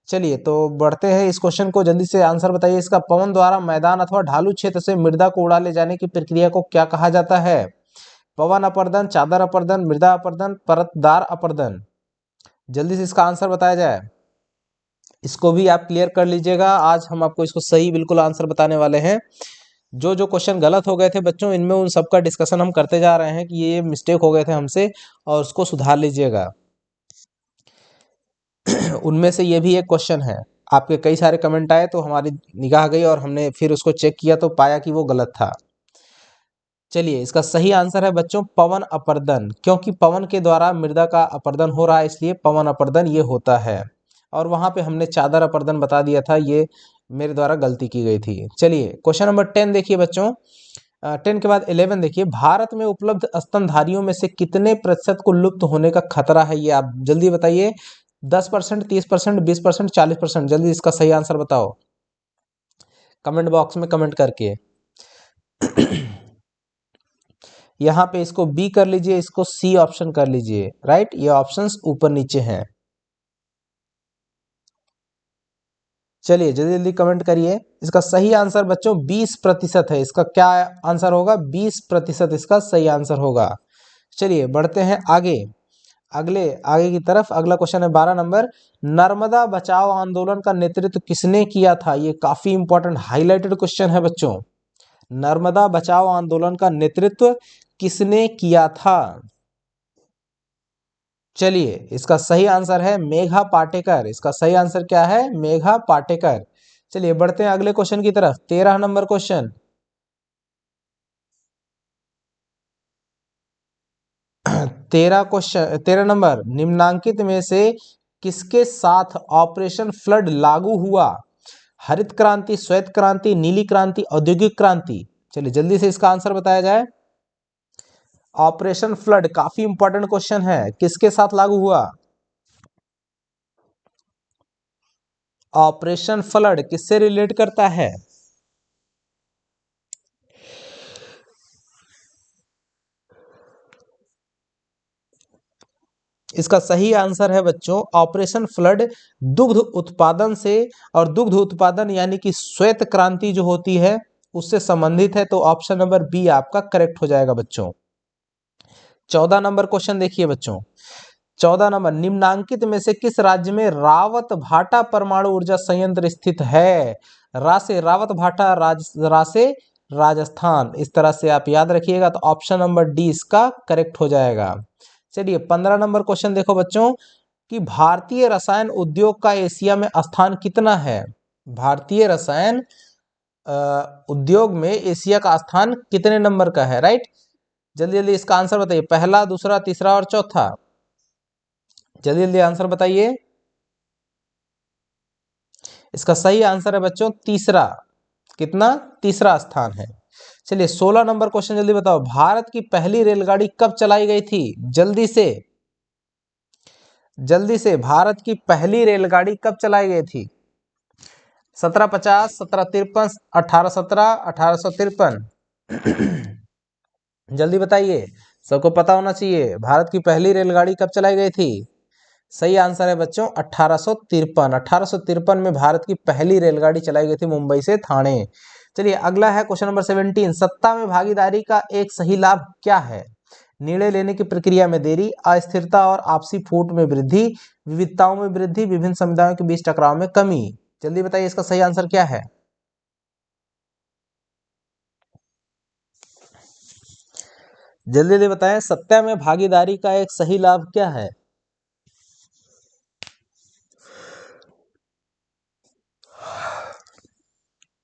चलिए तो बढ़ते हैं इस क्वेश्चन को, जल्दी से आंसर बताइए इसका। पवन द्वारा मैदान अथवा ढालू क्षेत्र से मृदा को उड़ा ले जाने की प्रक्रिया को क्या कहा जाता है? पवन अपर्दन, चादर अपर्दन, मृदा अपर्दन, परतदार अपर्दन? जल्दी से इसका आंसर बताया जाए। इसको भी आप क्लियर कर लीजिएगा, आज हम आपको इसको सही बिल्कुल आंसर बताने वाले हैं। जो जो क्वेश्चन गलत हो गए थे बच्चों, इनमें उन सब का डिस्कशन हम करते जा रहे हैं कि ये मिस्टेक हो गए थे हमसे और उसको सुधार लीजिएगा। उनमें से ये भी एक क्वेश्चन है। आपके कई सारे कमेंट आए तो हमारी निगाह गई और हमने फिर उसको चेक किया तो पाया कि वो गलत था। चलिए इसका सही आंसर है बच्चों पवन अपर्दन, क्योंकि पवन के द्वारा मृदा का अपर्दन हो रहा है इसलिए पवन अपर्दन ये होता है। और वहां पे हमने चादर अपर्दन बता दिया था, ये मेरे द्वारा गलती की गई थी। चलिए क्वेश्चन नंबर 10 देखिए बच्चों। 10 के बाद 11 देखिए। भारत में उपलब्ध स्तनधारियों में से कितने प्रतिशत को लुप्त होने का खतरा है? ये आप जल्दी बताइए। 10%, 30%, 20%, 40%? जल्दी इसका सही आंसर बताओ कमेंट बॉक्स में कमेंट करके। यहाँ पे इसको बी कर लीजिए, इसको सी ऑप्शन कर लीजिए, राइट? ये ऑप्शंस ऊपर नीचे हैं। चलिए जल्दी जल्दी कमेंट करिए। इसका सही आंसर बच्चों 20% है। इसका क्या आंसर होगा? 20% इसका सही आंसर होगा। चलिए बढ़ते हैं आगे आगे की तरफ। अगला क्वेश्चन है 12 नंबर। नर्मदा बचाओ आंदोलन का नेतृत्व किसने किया था? ये काफी इंपॉर्टेंट हाईलाइटेड क्वेश्चन है बच्चों। नर्मदा बचाओ आंदोलन का नेतृत्व किसने किया था? चलिए इसका सही आंसर है मेघा पाटेकर। इसका सही आंसर क्या है? मेघा पाटेकर। चलिए बढ़ते हैं अगले क्वेश्चन की तरफ। 13 नंबर क्वेश्चन। 13 नंबर। निम्नांकित में से किसके साथ ऑपरेशन फ्लड लागू हुआ? हरित क्रांति, श्वेत क्रांति, नीली क्रांति, औद्योगिक क्रांति? चलिए जल्दी से इसका आंसर बताया जाए। ऑपरेशन फ्लड काफी इंपॉर्टेंट क्वेश्चन है, किसके साथ लागू हुआ? ऑपरेशन फ्लड किससे रिलेट करता है? इसका सही आंसर है बच्चों ऑपरेशन फ्लड दुग्ध उत्पादन से, और दुग्ध उत्पादन यानी कि श्वेत क्रांति जो होती है उससे संबंधित है, तो ऑप्शन नंबर बी आपका करेक्ट हो जाएगा बच्चों। 14 नंबर क्वेश्चन देखिए बच्चों। 14 नंबर, निम्नांकित में से किस राज्य में रावत भाटा परमाणु ऊर्जा संयंत्र स्थित है? रा से रावत भाटा, रा से राजस्थान, इस तरह से आप याद रखिएगा, तो ऑप्शन नंबर डी इसका करेक्ट हो जाएगा। चलिए 15 नंबर क्वेश्चन देखो बच्चों कि भारतीय रसायन उद्योग का एशिया में स्थान कितना है? भारतीय रसायन उद्योग में एशिया का स्थान कितने नंबर का है? राइट, जल्दी जल्दी इसका आंसर बताइए, पहला, दूसरा, तीसरा और चौथा। जल्दी जल्दी आंसर बताइए। इसका सही आंसर है बच्चों तीसरा। कितना? तीसरा स्थान है। चलिए 16 नंबर क्वेश्चन जल्दी बताओ, भारत की पहली रेलगाड़ी कब चलाई गई थी? जल्दी से, जल्दी से, भारत की पहली रेलगाड़ी कब चलाई गई थी? 1750, 1753, 1817, 1853? जल्दी बताइए, सबको पता होना चाहिए भारत की पहली रेलगाड़ी कब चलाई गई थी। सही आंसर है बच्चों 1853। 1853 में भारत की पहली रेलगाड़ी चलाई गई थी मुंबई से ठाणे। चलिए अगला है क्वेश्चन नंबर 17, सत्ता में भागीदारी का एक सही लाभ क्या है? निर्णय लेने की प्रक्रिया में देरी, अस्थिरता और आपसी फूट में वृद्धि, विविधताओं में वृद्धि, विभिन्न समुदायों के बीच टकराव में कमी। जल्दी बताइए इसका सही आंसर क्या है? जल्दी जल्दी बताएं, सत्ता में भागीदारी का एक सही लाभ क्या है?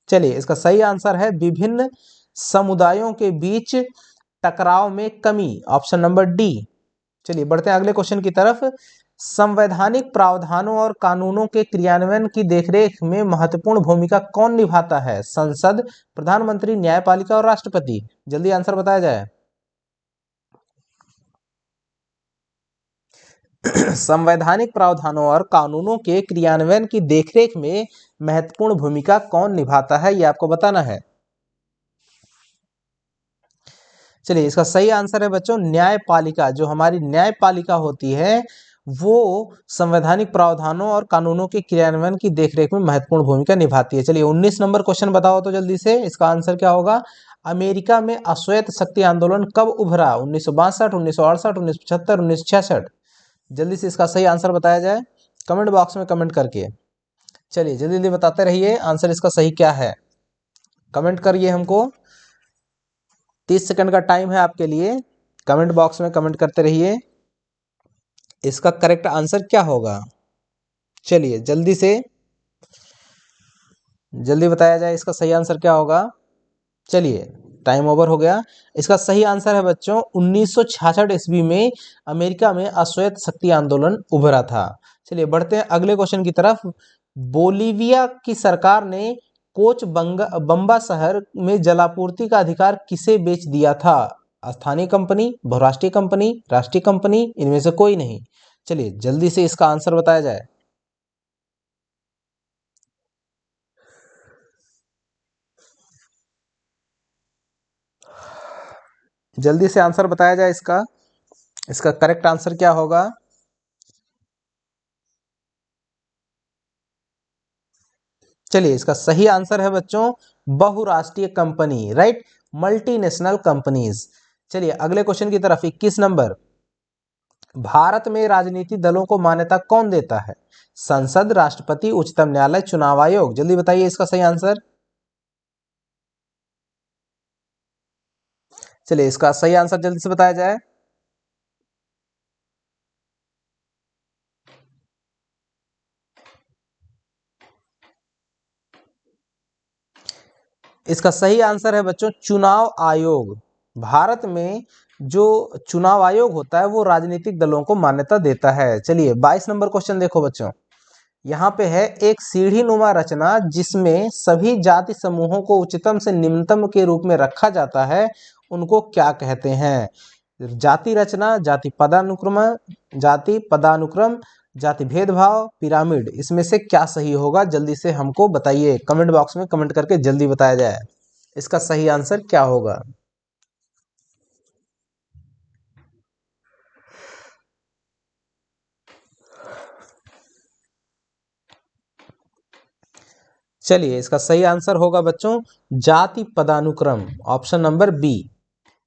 चलिए इसका सही आंसर है विभिन्न समुदायों के बीच टकराव में कमी, ऑप्शन नंबर डी। चलिए बढ़ते हैं अगले क्वेश्चन की तरफ। संवैधानिक प्रावधानों और कानूनों के क्रियान्वयन की देखरेख में महत्वपूर्ण भूमिका कौन निभाता है? संसद, प्रधानमंत्री, न्यायपालिका और राष्ट्रपति? जल्दी आंसर बताया जाए। संवैधानिक प्रावधानों और कानूनों के क्रियान्वयन की देखरेख में महत्वपूर्ण भूमिका कौन निभाता है, ये आपको बताना है। चलिए इसका सही आंसर है बच्चों न्यायपालिका। जो हमारी न्यायपालिका होती है वो संवैधानिक प्रावधानों और कानूनों के क्रियान्वयन की देखरेख में महत्वपूर्ण भूमिका निभाती है। चलिए 19 नंबर क्वेश्चन बताओ तो जल्दी से, इसका आंसर क्या होगा? अमेरिका में अश्वेत शक्ति आंदोलन कब उभरा? 1962, 1968, 1975, 1966? जल्दी से इसका सही आंसर बताया जाए कमेंट बॉक्स में कमेंट करके। चलिए जल्दी जल्दी बताते रहिए आंसर इसका सही क्या है, कमेंट करिए हमको। 30 सेकंड का टाइम है आपके लिए, कमेंट बॉक्स में कमेंट करते रहिए इसका करेक्ट आंसर क्या होगा। चलिए जल्दी से जल्दी बताया जाए इसका सही आंसर क्या होगा। चलिए टाइम ओवर हो गया। इसका सही आंसर है बच्चों 1966 ईस्वी में अमेरिका में अश्वेत शक्ति आंदोलन उभरा था। चलिए बढ़ते हैं अगले क्वेश्चन की तरफ। बोलीविया की सरकार ने कोच बम्बा शहर में जलापूर्ति का अधिकार किसे बेच दिया था? स्थानीय कंपनी, बहुराष्ट्रीय कंपनी, राष्ट्रीय कंपनी, इनमें से कोई नहीं। चलिए जल्दी से इसका आंसर बताया जाए। जल्दी से आंसर बताया जाए इसका, इसका करेक्ट आंसर क्या होगा? चलिए इसका सही आंसर है बच्चों बहुराष्ट्रीय कंपनी, राइट, मल्टीनेशनल कंपनीज। चलिए अगले क्वेश्चन की तरफ 21 नंबर, भारत में राजनीतिक दलों को मान्यता कौन देता है? संसद, राष्ट्रपति, उच्चतम न्यायालय, चुनाव आयोग? जल्दी बताइए इसका सही आंसर। चलिए इसका सही आंसर जल्दी से बताया जाए। इसका सही आंसर है बच्चों चुनाव आयोग। भारत में जो चुनाव आयोग होता है वो राजनीतिक दलों को मान्यता देता है। चलिए 22 नंबर क्वेश्चन देखो बच्चों, यहाँ पे है एक सीढ़ी नुमा रचना जिसमें सभी जाति समूहों को उच्चतम से निम्नतम के रूप में रखा जाता है, उनको क्या कहते हैं? जाति रचना, जाति पदानुक्रम, जाति पदानुक्रम, जाति भेदभाव, पिरामिड, इसमें से क्या सही होगा? जल्दी से हमको बताइए, कमेंट बॉक्स में कमेंट करके जल्दी बताया जाए इसका सही आंसर क्या होगा। चलिए, इसका सही आंसर होगा बच्चों जाति पदानुक्रम, ऑप्शन नंबर बी।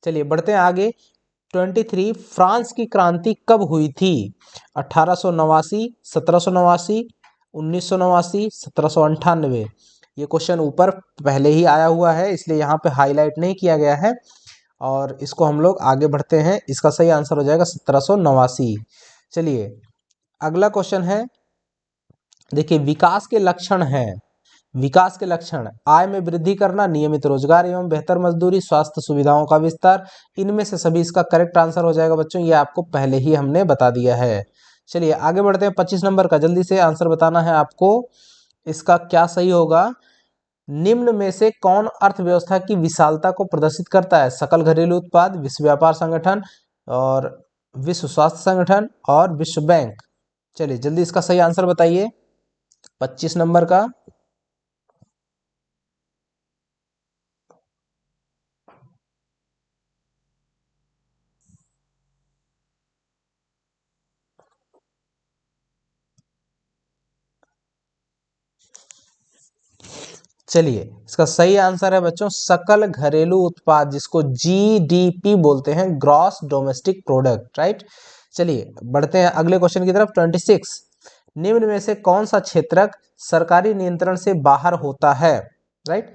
चलिए बढ़ते हैं आगे। 23 फ्रांस की क्रांति कब हुई थी? 1889, 1789, 1989, 1798। ये क्वेश्चन ऊपर पहले ही आया हुआ है, इसलिए यहाँ पे हाईलाइट नहीं किया गया है और इसको हम लोग आगे बढ़ते हैं। इसका सही आंसर हो जाएगा 1789। चलिए अगला क्वेश्चन है, देखिए विकास के लक्षण हैं। विकास के लक्षण, आय में वृद्धि करना, नियमित रोजगार एवं बेहतर मजदूरी, स्वास्थ्य सुविधाओं का विस्तार, इनमें से सभी इसका करेक्ट आंसर हो जाएगा बच्चों, ये आपको पहले ही हमने बता दिया है। चलिए आगे बढ़ते हैं 25 नंबर का, जल्दी से आंसर बताना है आपको, इसका क्या सही होगा। निम्न में से कौन अर्थव्यवस्था की विशालता को प्रदर्शित करता है? सकल घरेलू उत्पाद, विश्व व्यापार संगठन और विश्व स्वास्थ्य संगठन और विश्व बैंक। चलिए जल्दी इसका सही आंसर बताइए 25 नंबर का। चलिए इसका सही आंसर है बच्चों सकल घरेलू उत्पाद, जिसको जीडीपी बोलते हैं, ग्रॉस डोमेस्टिक प्रोडक्ट, राइट। चलिए बढ़ते हैं अगले क्वेश्चन की तरफ। 26 निम्न में से कौन सा क्षेत्रक सरकारी नियंत्रण से बाहर होता है? राइट,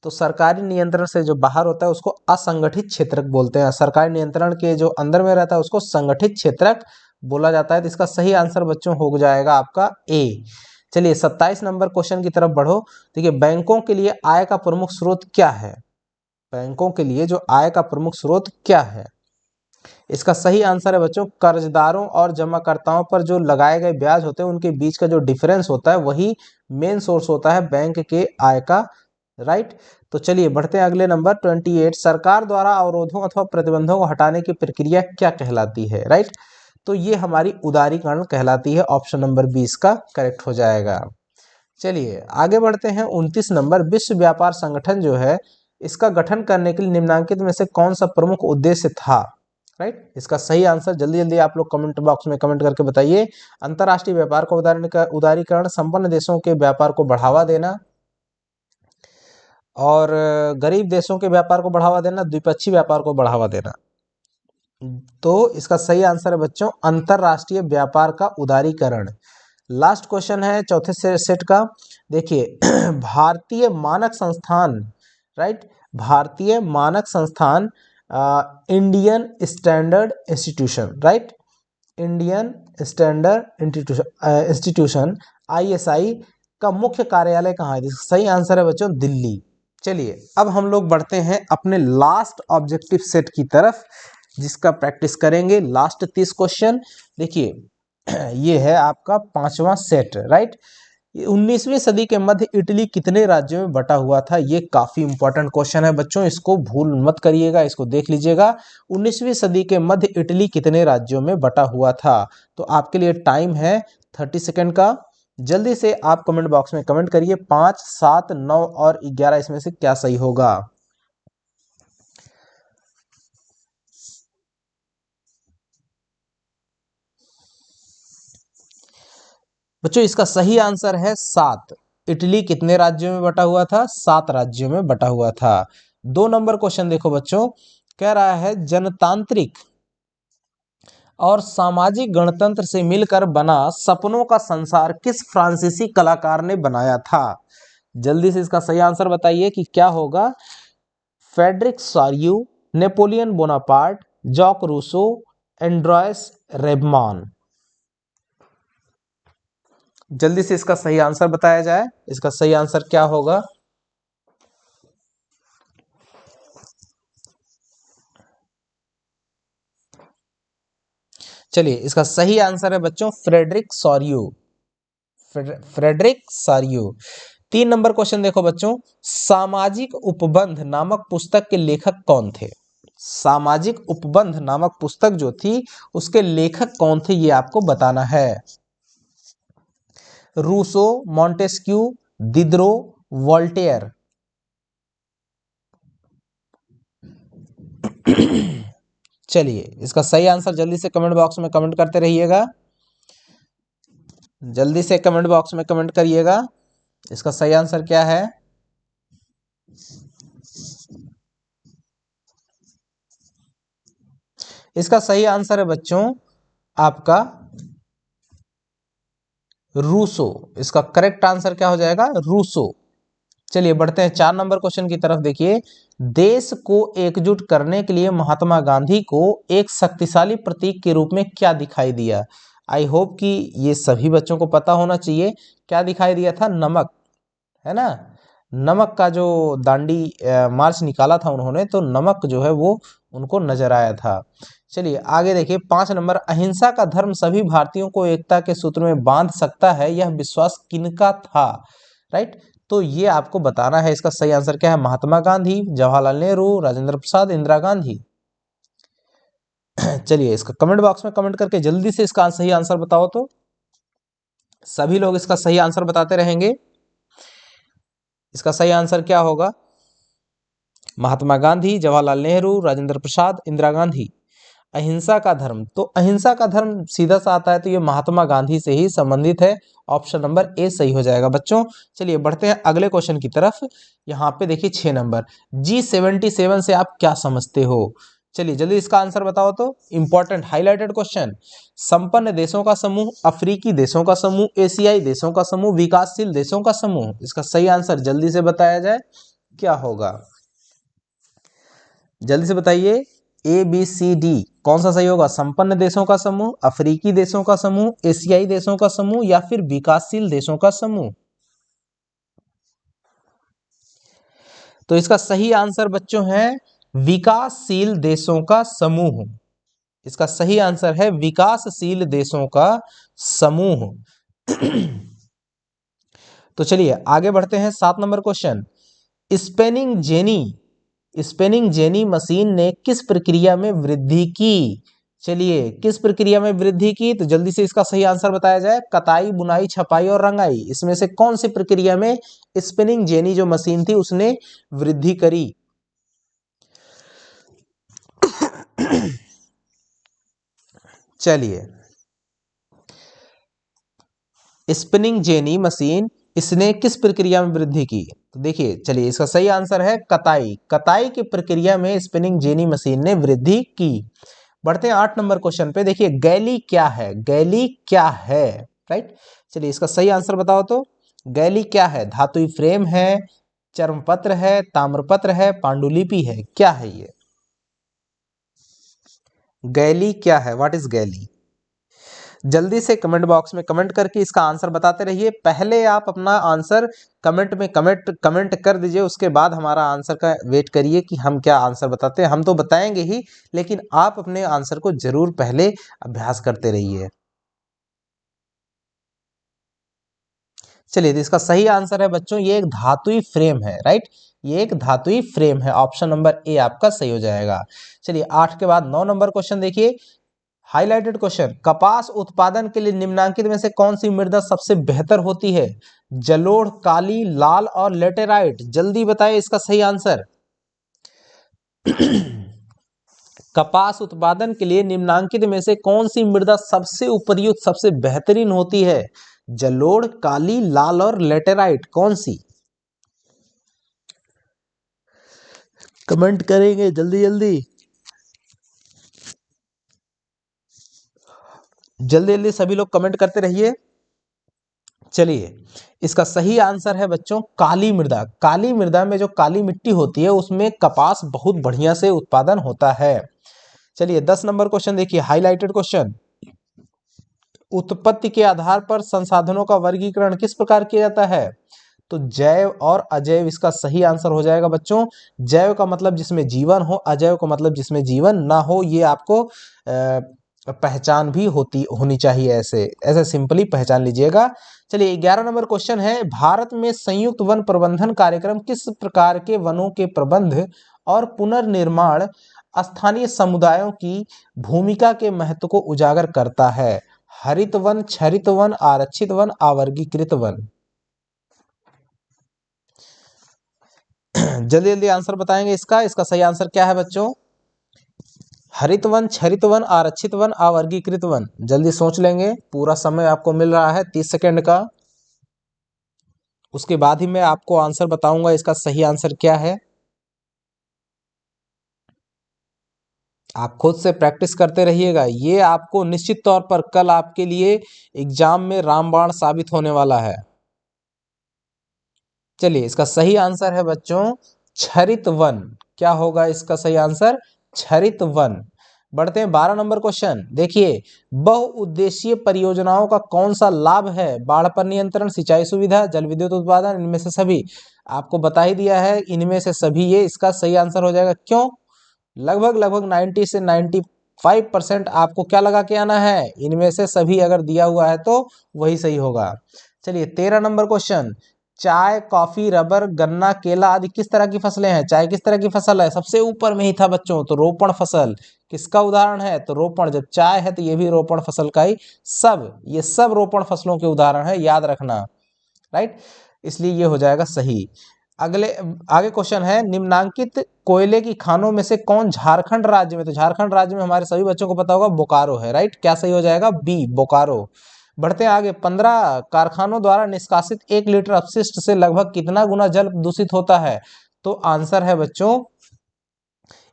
तो सरकारी नियंत्रण से जो बाहर होता है उसको असंगठित क्षेत्रक बोलते हैं, सरकारी नियंत्रण के जो अंदर में रहता है उसको संगठित क्षेत्रक बोला जाता है। तो इसका सही आंसर बच्चों हो जाएगा आपका ए। चलिए 27 नंबर क्वेश्चन की तरफ बढ़ो। देखिए बैंकों के लिए आय का प्रमुख स्रोत क्या है? बैंकों के लिए जो आय का प्रमुख स्रोत क्या है? इसका सही आंसर है बच्चों कर्जदारों और जमाकर्ताओं पर जो लगाए गए ब्याज होते हैं उनके बीच का जो डिफरेंस होता है वही मेन सोर्स होता है बैंक के आय का, राइट। तो चलिए बढ़ते हैं अगले नंबर 28, सरकार द्वारा अवरोधों अथवा प्रतिबंधों को हटाने की प्रक्रिया क्या कहलाती है? राइट, तो ये हमारी उदारीकरण कहलाती है, ऑप्शन नंबर 20 का करेक्ट हो जाएगा। चलिए आगे बढ़ते हैं 29 नंबर, विश्व व्यापार संगठन जो है इसका गठन करने के लिए निम्नलिखित में से कौन सा प्रमुख उद्देश्य था? राइट, इसका सही आंसर जल्दी जल्दी आप लोग कमेंट बॉक्स में कमेंट करके बताइए। अंतरराष्ट्रीय व्यापार को उदारीकरण, संपन्न देशों के व्यापार को बढ़ावा देना और गरीब देशों के व्यापार को बढ़ावा देना, द्विपक्षीय व्यापार को बढ़ावा देना। तो इसका सही आंसर है बच्चों अंतरराष्ट्रीय व्यापार का उदारीकरण। लास्ट क्वेश्चन है चौथे सेट का। देखिए भारतीय मानक संस्थान, राइट, भारतीय मानक संस्थान, Indian standard institution, right, Indian standard institution ISI का मुख्य कार्यालय कहाँ है? सही आंसर है बच्चों दिल्ली। चलिए अब हम लोग बढ़ते हैं अपने लास्ट ऑब्जेक्टिव सेट की तरफ, जिसका प्रैक्टिस करेंगे लास्ट 30 क्वेश्चन। देखिए ये है आपका पांचवा सेट, राइट। 19वीं सदी के मध्य इटली कितने राज्यों में बटा हुआ था? ये काफी इंपॉर्टेंट क्वेश्चन है बच्चों, इसको भूल मत करिएगा, इसको देख लीजिएगा। 19वीं सदी के मध्य इटली कितने राज्यों में बटा हुआ था? तो आपके लिए टाइम है 30 सेकेंड का, जल्दी से आप कमेंट बॉक्स में कमेंट करिए 5, 7, 9 और 11 इसमें से क्या सही होगा। बच्चों इसका सही आंसर है 7। इटली कितने राज्यों में बटा हुआ था? 7 राज्यों में बटा हुआ था। 2 नंबर क्वेश्चन देखो बच्चों, कह रहा है जनतांत्रिक और सामाजिक गणतंत्र से मिलकर बना सपनों का संसार किस फ्रांसीसी कलाकार ने बनाया था? जल्दी से इसका सही आंसर बताइए कि क्या होगा। Frederic Sorrieu, Napoleon Bonaparte, Jacques Rousseau, Andreas Rebmann. जल्दी से इसका सही आंसर बताया जाए, इसका सही आंसर क्या होगा। चलिए इसका सही आंसर है बच्चों फ्रेडरिक सॉर्यू। फ्रेडरिक सारियो। 3 नंबर क्वेश्चन देखो बच्चों, सामाजिक उपबंध नामक पुस्तक के लेखक कौन थे? सामाजिक उपबंध नामक पुस्तक जो थी उसके लेखक कौन थे ये आपको बताना है। Rousseau, Montesquieu, Diderot, Voltaire. चलिए इसका सही आंसर जल्दी से कमेंट बॉक्स में कमेंट करते रहिएगा, जल्दी से कमेंट बॉक्स में कमेंट करिएगा। इसका सही आंसर क्या है? इसका सही आंसर है बच्चों आपका रूसो। इसका करेक्ट आंसर क्या हो जाएगा? रूसो। चलिए बढ़ते हैं 4 नंबर क्वेश्चन की तरफ। देखिए, देश को एकजुट करने के लिए महात्मा गांधी को एक शक्तिशाली प्रतीक के रूप में क्या दिखाई दिया? आई होप कि ये सभी बच्चों को पता होना चाहिए। क्या दिखाई दिया था? नमक, है ना। नमक का जो दांडी मार्च निकाला था उन्होंने, तो नमक जो है वो उनको नजर आया था। चलिए आगे देखिए 5 नंबर, अहिंसा का धर्म सभी भारतीयों को एकता के सूत्र में बांध सकता है, यह विश्वास किनका था? राइट, तो ये आपको बताना है। इसका सही आंसर क्या है? महात्मा गांधी, जवाहरलाल नेहरू, राजेंद्र प्रसाद, इंदिरा गांधी। चलिए इसका कमेंट बॉक्स में कमेंट करके जल्दी से इसका सही आंसर बताओ। तो सभी लोग इसका सही आंसर बताते रहेंगे। इसका सही आंसर क्या होगा? महात्मा गांधी, जवाहरलाल नेहरू, राजेंद्र प्रसाद, इंदिरा गांधी। अहिंसा का धर्म, तो अहिंसा का धर्म सीधा सा आता है तो ये महात्मा गांधी से ही संबंधित है। ऑप्शन नंबर ए सही हो जाएगा बच्चों। चलिए बढ़ते हैं अगले क्वेश्चन की तरफ। यहाँ पे देखिए 6 नंबर, G77 से आप क्या समझते हो? चलिए जल्दी इसका आंसर बताओ। तो इंपॉर्टेंट हाईलाइटेड क्वेश्चन, संपन्न देशों का समूह, अफ्रीकी देशों का समूह, एशियाई देशों का समूह, विकासशील देशों का समूह। इसका सही आंसर जल्दी से बताया जाए क्या होगा? जल्दी से बताइए। ABCD कौन सा सही होगा? संपन्न देशों का समूह, अफ्रीकी देशों का समूह, एशियाई देशों का समूह या फिर विकासशील देशों का समूह? तो इसका सही आंसर बच्चों है विकासशील देशों का समूह। इसका सही आंसर है विकासशील देशों का समूह। तो चलिए आगे बढ़ते हैं 7 number question, spinning jenny machine ने किस प्रक्रिया में वृद्धि की? चलिए किस प्रक्रिया में वृद्धि की? तो जल्दी से इसका सही आंसर बताया जाए। कताई, बुनाई, छपाई और रंगाई, इसमें से कौन सी प्रक्रिया में स्पिनिंग जेनी जो मशीन थी उसने वृद्धि करी? चलिए स्पिनिंग जेनी मशीन इसने किस प्रक्रिया में वृद्धि की? तो देखिए चलिए इसका सही आंसर है कताई। कताई की प्रक्रिया में स्पिनिंग जेनी मशीन ने वृद्धि की। बढ़ते हैं 8 नंबर क्वेश्चन पे। देखिए गैली क्या है? गैली क्या है? राइट, चलिए इसका सही आंसर बताओ। तो गैली क्या है? धातुई फ्रेम है, चर्मपत्र है, ताम्रपत्र है, पांडुलिपि है, क्या है ये? गैली क्या है? व्हाट इज गैली? जल्दी से कमेंट बॉक्स में कमेंट करके इसका आंसर बताते रहिए। पहले आप अपना आंसर कमेंट में कमेंट कर दीजिए, उसके बाद हमारा आंसर का वेट करिए कि हम क्या आंसर बताते हैं। हम तो बताएंगे ही, लेकिन आप अपने आंसर को जरूर पहले अभ्यास करते रहिए। चलिए तो इसका सही आंसर है बच्चों ये एक धातुई फ्रेम है। राइट, ये एक धातुई फ्रेम है। ऑप्शन नंबर ए आपका सही हो जाएगा। चलिए 8 के बाद 9 नंबर क्वेश्चन देखिए, हाईलाइटेड क्वेश्चन, कपास उत्पादन के लिए निम्नलिखित में से कौन सी मृदा सबसे बेहतर होती है? जलोढ़, काली, लाल और लेटेराइट। जल्दी बताइए इसका सही आंसर। कपास उत्पादन के लिए निम्नलिखित में से कौन सी मृदा सबसे उपयुक्त, सबसे बेहतरीन होती है? जलोढ़, काली, लाल और लेटेराइट, कौन सी? कमेंट करेंगे जल्दी जल्दी, जल्दी जल्दी सभी लोग कमेंट करते रहिए। चलिए इसका सही आंसर है बच्चों काली मृदा। काली मृदा में जो काली मिट्टी होती है उसमें कपास बहुत बढ़िया से उत्पादन होता है। चलिए 10 नंबर क्वेश्चन देखिए, हाईलाइटेड क्वेश्चन, उत्पत्ति के आधार पर संसाधनों का वर्गीकरण किस प्रकार किया जाता है? तो जैव और अजैव इसका सही आंसर हो जाएगा बच्चों। जैव का मतलब जिसमें जीवन हो, अजैव का मतलब जिसमें जीवन ना हो। ये आपको पहचान भी होनी चाहिए, ऐसे ऐसे सिंपली पहचान लीजिएगा। चलिए 11 नंबर क्वेश्चन है, भारत में संयुक्त वन प्रबंधन कार्यक्रम किस प्रकार के वनों के प्रबंध और पुनर्निर्माण स्थानीय समुदायों की भूमिका के महत्व को उजागर करता है? हरित वन, क्षरित वन, आरक्षित वन, आवर्गीकृत वन। जल्दी जल्दी आंसर बताएंगे इसका सही आंसर क्या है बच्चों? हरित वन, क्षरित वन, आरक्षित वन, अवर्गीकृत वन। जल्दी सोच लेंगे, पूरा समय आपको मिल रहा है 30 सेकंड का। उसके बाद ही मैं आपको आंसर बताऊंगा इसका सही आंसर क्या है। आप खुद से प्रैक्टिस करते रहिएगा, ये आपको निश्चित तौर पर कल आपके लिए एग्जाम में रामबाण साबित होने वाला है। चलिए इसका सही आंसर है बच्चों क्षरित वन। क्या होगा इसका सही आंसर? क्षरित वन। बढ़ते हैं 12 नंबर क्वेश्चन। देखिए, बहुउद्देशीय परियोजनाओं का कौन सा लाभ है? बाढ़ पर नियंत्रण, सिंचाई सुविधा, जल विद्युत उत्पादन, इनमें से सभी। आपको बता ही दिया है इनमें से सभी, ये इसका सही आंसर हो जाएगा। क्यों? लगभग लगभग 90 से 95% आपको क्या लगा के आना है? इनमें से सभी अगर दिया हुआ है तो वही सही होगा। चलिए 13 नंबर क्वेश्चन, चाय, कॉफी, रबर, गन्ना, केला आदि किस तरह की फसलें हैं? चाय किस तरह की फसल है? सबसे ऊपर में ही था बच्चों, तो रोपण फसल किसका उदाहरण है? तो रोपण। जब चाय है तो ये भी रोपण फसल का ही, ये सब रोपण फसलों के उदाहरण है, याद रखना। राइट, इसलिए ये हो जाएगा सही। आगे क्वेश्चन है, निम्नांकित कोयले की खानों में से कौन झारखंड राज्य में? तो झारखंड राज्य में हमारे सभी बच्चों को पता होगा बोकारो है। राइट, क्या सही हो जाएगा? बी, बोकारो। बढ़ते हैं आगे। 15 कारखानों द्वारा निष्कासित 1 लीटर अपशिष्ट से लगभग कितना गुना जल दूषित होता है? तो आंसर है बच्चों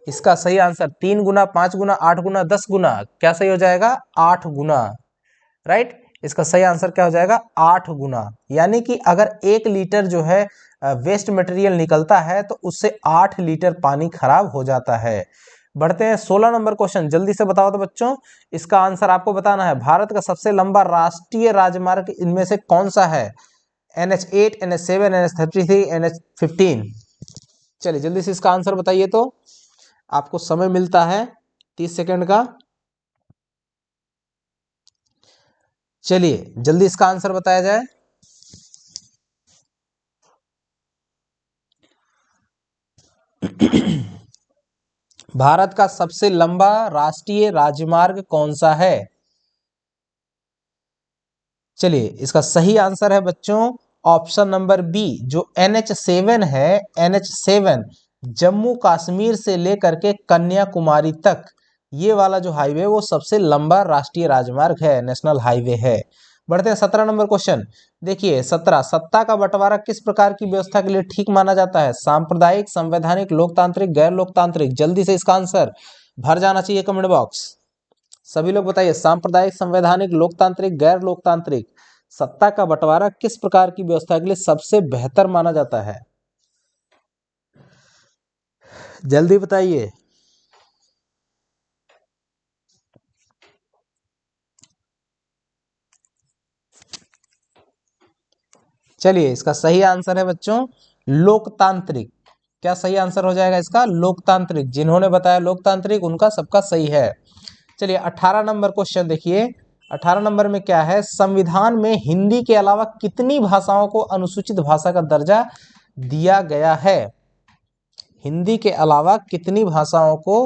इसका सही आंसर 3 गुना, 5 गुना, 8 गुना, 10 गुना। क्या सही हो जाएगा? 8 गुना। राइट, इसका सही आंसर क्या हो जाएगा? 8 गुना। यानी कि अगर 1 लीटर जो है वेस्ट मटेरियल निकलता है तो उससे 8 लीटर पानी खराब हो जाता है। बढ़ते हैं 16 नंबर क्वेश्चन। जल्दी से बताओ तो बच्चों, इसका आंसर आपको बताना है। भारत का सबसे लंबा राष्ट्रीय राजमार्ग इनमें से कौन सा है? NH8, NH7, NH33, NH15। चलिए जल्दी से इसका आंसर बताइए, तो आपको समय मिलता है 30 सेकंड का। चलिए जल्दी इसका आंसर बताया जाए। भारत का सबसे लंबा राष्ट्रीय राजमार्ग कौन सा है? चलिए इसका सही आंसर है बच्चों ऑप्शन नंबर बी, जो NH7 है। NH7 जम्मू कश्मीर से लेकर के कन्याकुमारी तक, ये वाला जो हाईवे वो सबसे लंबा राष्ट्रीय राजमार्ग है, नेशनल हाईवे है। बढ़ते हैं 17 नंबर क्वेश्चन। देखिए 17, सत्ता का बंटवारा किस प्रकार की व्यवस्था के लिए ठीक माना जाता है? सांप्रदायिक, संवैधानिक, लोकतांत्रिक, गैर लोकतांत्रिक। जल्दी से इसका आंसर भर जाना चाहिए कमेंट बॉक्स। सभी लोग बताइए, सांप्रदायिक, संवैधानिक, लोकतांत्रिक, गैर लोकतांत्रिक। सत्ता का बंटवारा किस प्रकार की व्यवस्था के लिए सबसे बेहतर माना जाता है? जल्दी बताइए। चलिए इसका सही आंसर है बच्चों लोकतांत्रिक। क्या सही आंसर हो जाएगा इसका? लोकतांत्रिक। जिन्होंने बताया लोकतांत्रिक उनका सबका सही है। चलिए 18 नंबर क्वेश्चन देखिए। 18 नंबर में क्या है? संविधान में हिंदी के अलावा कितनी भाषाओं को अनुसूचित भाषा का दर्जा दिया गया है? हिंदी के अलावा कितनी भाषाओं को